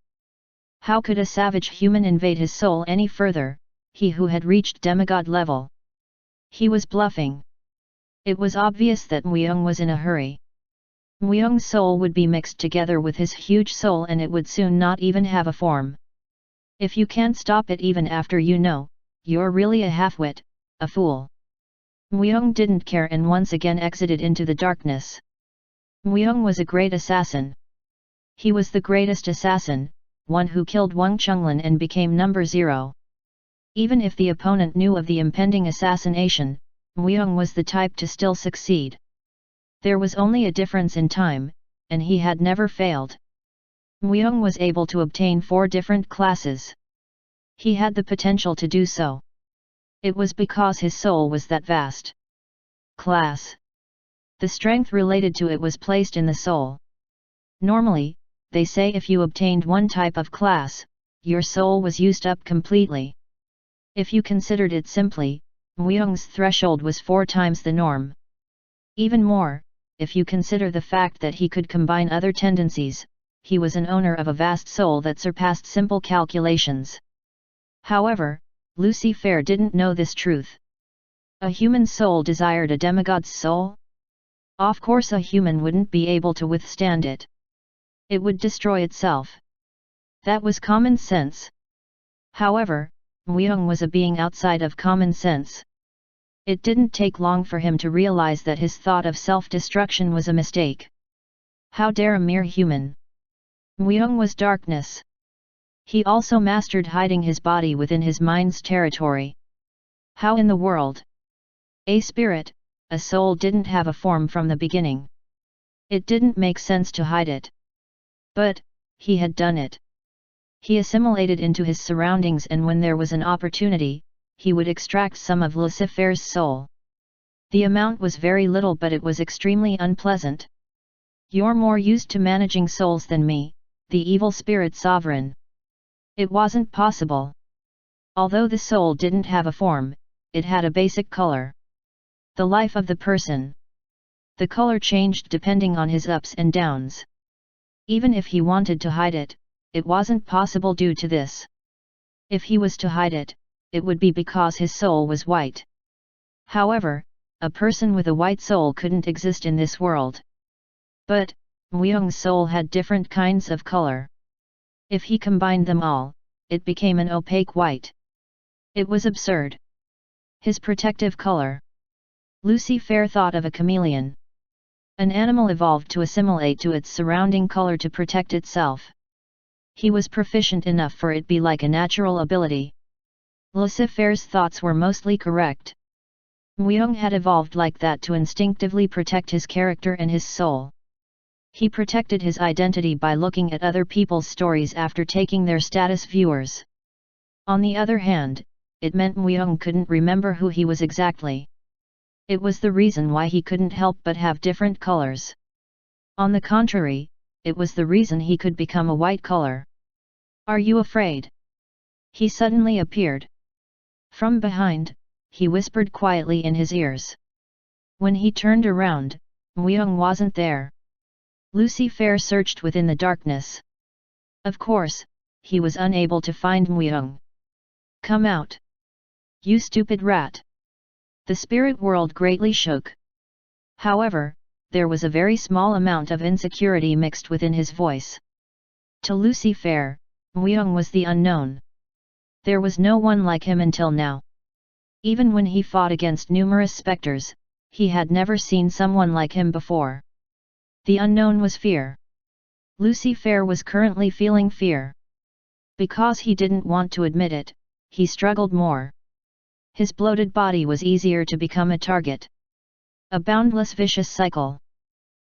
How could a savage human invade his soul any further, he who had reached demigod level? He was bluffing. It was obvious that Myung was in a hurry. Myung's soul would be mixed together with his huge soul and it would soon not even have a form. If you can't stop it even after you know, you're really a half-wit, a fool. Myung didn't care and once again exited into the darkness. Myung was a great assassin. He was the greatest assassin, one who killed Wang Chunglin and became number 0. Even if the opponent knew of the impending assassination, Myung was the type to still succeed. There was only a difference in time, and he had never failed. Myung was able to obtain 4 different classes. He had the potential to do so. It was because his soul was that vast. Class. The strength related to it was placed in the soul. Normally, they say if you obtained one type of class, your soul was used up completely. If you considered it simply, Myung's threshold was 4 times the norm. Even more, if you consider the fact that he could combine other tendencies, he was an owner of a vast soul that surpassed simple calculations. However, Lucifer didn't know this truth. A human soul desired a demigod's soul? Of course a human wouldn't be able to withstand it. It would destroy itself. That was common sense. However, Myung was a being outside of common sense. It didn't take long for him to realize that his thought of self-destruction was a mistake. How dare a mere human? Myung was darkness. He also mastered hiding his body within his mind's territory. How in the world? A spirit, a soul didn't have a form from the beginning. It didn't make sense to hide it. But, he had done it. He assimilated into his surroundings and when there was an opportunity, he would extract some of Lucifer's soul. The amount was very little but it was extremely unpleasant. "You're more used to managing souls than me, the evil spirit sovereign." It wasn't possible. Although the soul didn't have a form, it had a basic color. The life of the person. The color changed depending on his ups and downs. Even if he wanted to hide it, it wasn't possible due to this. If he was to hide it, it would be because his soul was white. However, a person with a white soul couldn't exist in this world. But, Myung's soul had different kinds of color. If he combined them all, it became an opaque white. It was absurd. His protective color. Lucifer thought of a chameleon. An animal evolved to assimilate to its surrounding color to protect itself. He was proficient enough for it be like a natural ability. Lucifer's thoughts were mostly correct. Myung had evolved like that to instinctively protect his character and his soul. He protected his identity by looking at other people's stories after taking their status viewers. On the other hand, it meant Myung couldn't remember who he was exactly. It was the reason why he couldn't help but have different colors. On the contrary, it was the reason he could become a white color. Are you afraid? He suddenly appeared. From behind, he whispered quietly in his ears. When he turned around, Myung wasn't there. Lucifer searched within the darkness. Of course, he was unable to find Myung. Come out! You stupid rat! The spirit world greatly shook. However, there was a very small amount of insecurity mixed within his voice. To Lucifer, Myung was the unknown. There was no one like him until now. Even when he fought against numerous specters, he had never seen someone like him before. The unknown was fear. Lucifer was currently feeling fear. Because he didn't want to admit it, he struggled more. His bloated body was easier to become a target. A boundless vicious cycle.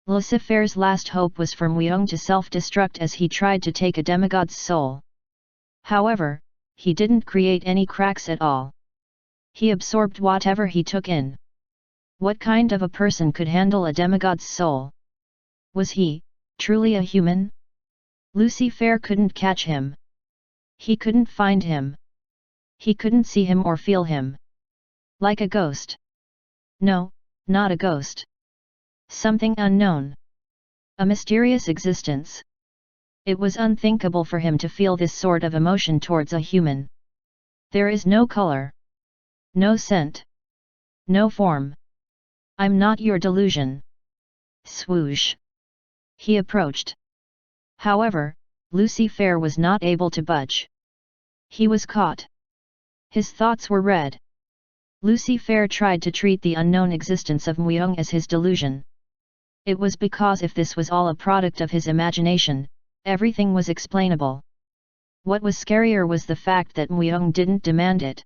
Lucifer's last hope was for Myung to self-destruct as he tried to take a demigod's soul. However, he didn't create any cracks at all. He absorbed whatever he took in. What kind of a person could handle a demigod's soul? Was he, truly a human? Lucifer couldn't catch him. He couldn't find him. He couldn't see him or feel him. Like a ghost. No, not a ghost. Something unknown. A mysterious existence. It was unthinkable for him to feel this sort of emotion towards a human. There is no color. No scent. No form. I'm not your delusion. Swoosh. He approached. However, Lucifer was not able to budge. He was caught. His thoughts were read. Lucifer tried to treat the unknown existence of Myung as his delusion. It was because if this was all a product of his imagination, everything was explainable. What was scarier was the fact that Myung didn't demand it.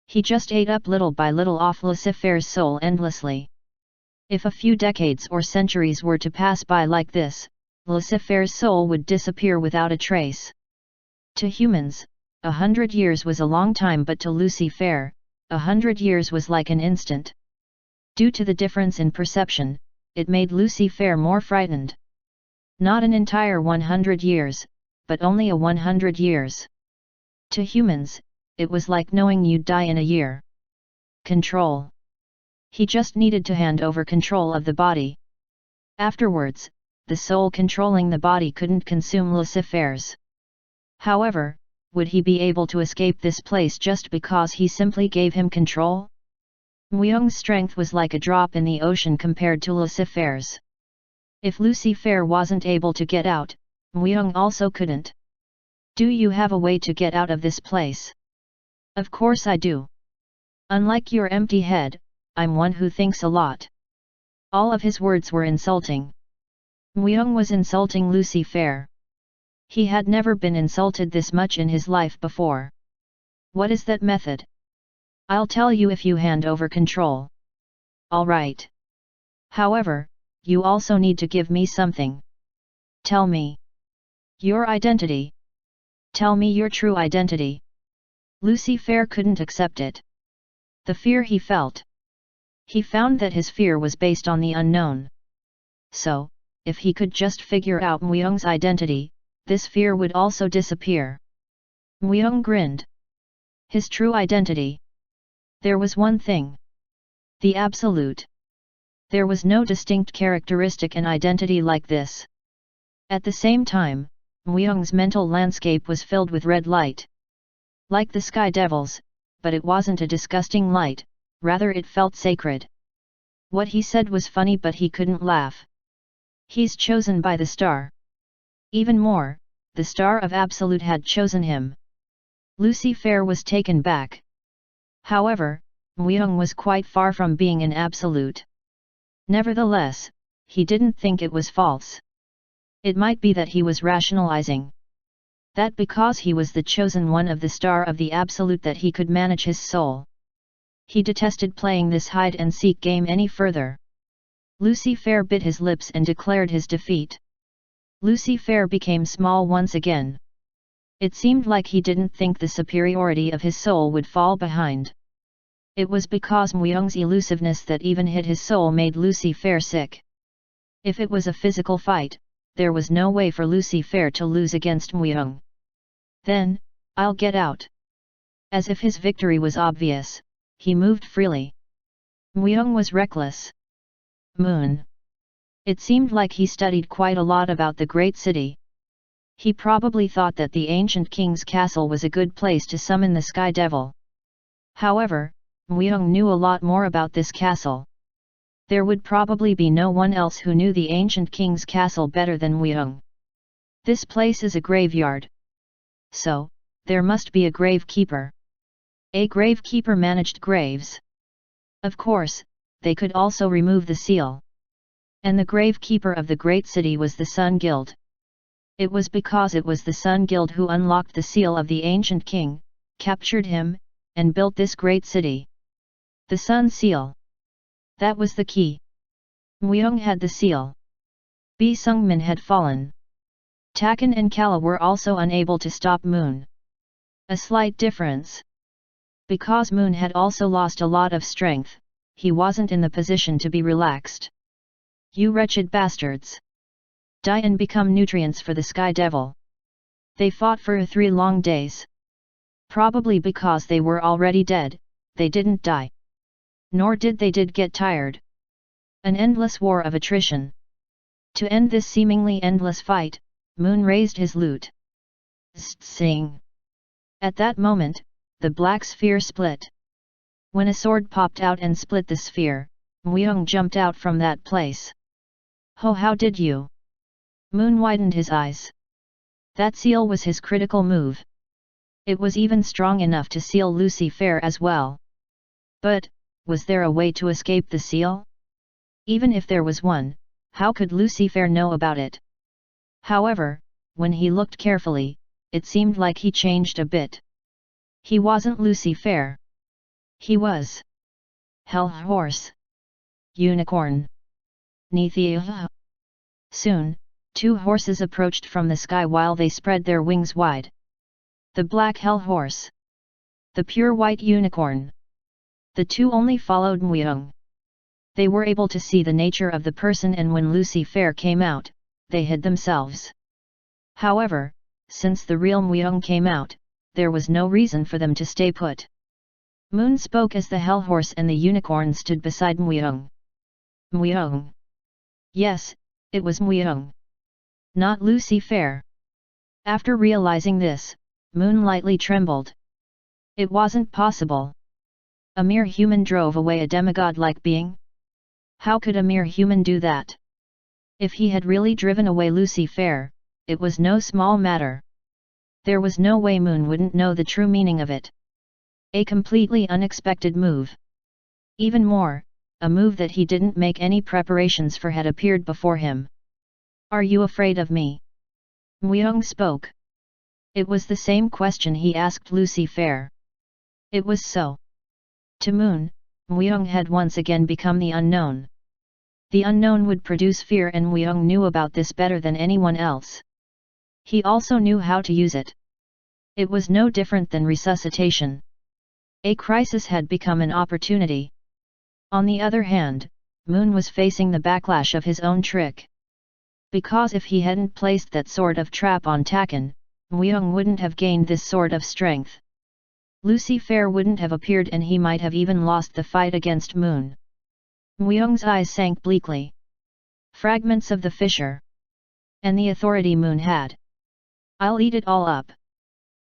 He just ate up little by little off Lucifer's soul endlessly. If a few decades or centuries were to pass by like this, Lucifer's soul would disappear without a trace. To humans, 100 years was a long time, but to Lucifer, 100 years was like an instant. Due to the difference in perception, it made Lucifer more frightened. Not an entire 100 years, but only a 100 years. To humans, it was like knowing you'd die in a year. Control. He just needed to hand over control of the body. Afterwards, the soul controlling the body couldn't consume Lucifer's. However, would he be able to escape this place just because he simply gave him control? Myung's strength was like a drop in the ocean compared to Lucifer's. If Lucifer wasn't able to get out, Myung also couldn't. Do you have a way to get out of this place? Of course I do. Unlike your empty head, I'm one who thinks a lot. All of his words were insulting. Myung was insulting Lucifer. He had never been insulted this much in his life before. What is that method? I'll tell you if you hand over control. All right. However, you also need to give me something. Tell me. Your identity. Tell me your true identity. Lucifer couldn't accept it. The fear he felt. He found that his fear was based on the unknown. So, if he could just figure out Myung's identity, this fear would also disappear. Myung grinned. His true identity. There was one thing. The Absolute. There was no distinct characteristic and identity like this. At the same time, Muyoung's mental landscape was filled with red light. Like the sky devils, but it wasn't a disgusting light, rather it felt sacred. What he said was funny but he couldn't laugh. He's chosen by the star. Even more, the star of Absolute had chosen him. Lucifer was taken back. However, Muyoung was quite far from being an absolute. Nevertheless, he didn't think it was false. It might be that he was rationalizing. That because he was the chosen one of the star of the Absolute that he could manage his soul. He detested playing this hide-and-seek game any further. Lucifer bit his lips and declared his defeat. Lucifer became small once again. It seemed like he didn't think the superiority of his soul would fall behind. It was because Muyoung's elusiveness that even hid his soul made Lucifer sick. If it was a physical fight, there was no way for Lucifer to lose against Muyoung. Then, I'll get out. As if his victory was obvious, he moved freely. Muyoung was reckless. Moon. It seemed like he studied quite a lot about the great city. He probably thought that the ancient king's castle was a good place to summon the Sky Devil. However, Muyoung knew a lot more about this castle. There would probably be no one else who knew the ancient king's castle better than Muyoung. This place is a graveyard. So, there must be a gravekeeper. A gravekeeper managed graves. Of course, they could also remove the seal. And the gravekeeper of the great city was the Sun Guild. It was because it was the Sun Guild who unlocked the seal of the ancient king, captured him, and built this great city. The Sun Seal. That was the key. Muyoung had the seal. Bi Sungmin had fallen. Takan and Kala were also unable to stop Moon. A slight difference. Because Moon had also lost a lot of strength, he wasn't in the position to be relaxed. You wretched bastards! Die and become nutrients for the Sky Devil. They fought for 3 long days. Probably because they were already dead, they didn't die. Nor did they get tired. An endless war of attrition. To end this seemingly endless fight, Moon raised his lute. Sing. At that moment, the black sphere split. When a sword popped out and split the sphere, Muyoung jumped out from that place. "Oh, how did you?" Moon widened his eyes. That seal was his critical move. It was even strong enough to seal Lucifer as well. But, was there a way to escape the seal? Even if there was one, how could Lucifer know about it? However, when he looked carefully, it seemed like he changed a bit. He wasn't Lucifer. He was Hell Horse. Unicorn. Nithia. Soon, 2 horses approached from the sky while they spread their wings wide. The black Hell Horse. The pure white unicorn. The 2 only followed Muyoung. They were able to see the nature of the person, and when Lucifer came out, they hid themselves. However, since the real Muyoung came out, there was no reason for them to stay put. Moon spoke as the Hell Horse and the unicorn stood beside Muyoung. Muyoung. Yes, it was Muyoung. Not Lucifer. After realizing this, Moon lightly trembled. It wasn't possible. A mere human drove away a demigod-like being? How could a mere human do that? If he had really driven away Lucifer, it was no small matter. There was no way Moon wouldn't know the true meaning of it. A completely unexpected move. Even more, a move that he didn't make any preparations for had appeared before him. "Are you afraid of me?" Muyoung spoke. It was the same question he asked Lucifer. It was so. To Moon, Muyoung had once again become the unknown. The unknown would produce fear, and Muyoung knew about this better than anyone else. He also knew how to use it. It was no different than resuscitation. A crisis had become an opportunity. On the other hand, Moon was facing the backlash of his own trick. Because if he hadn't placed that sort of trap on Takan, Muyoung wouldn't have gained this sort of strength. Lucy Fair wouldn't have appeared and he might have even lost the fight against Moon. Muyoung's eyes sank bleakly. Fragments of the fissure. And the authority Moon had. I'll eat it all up.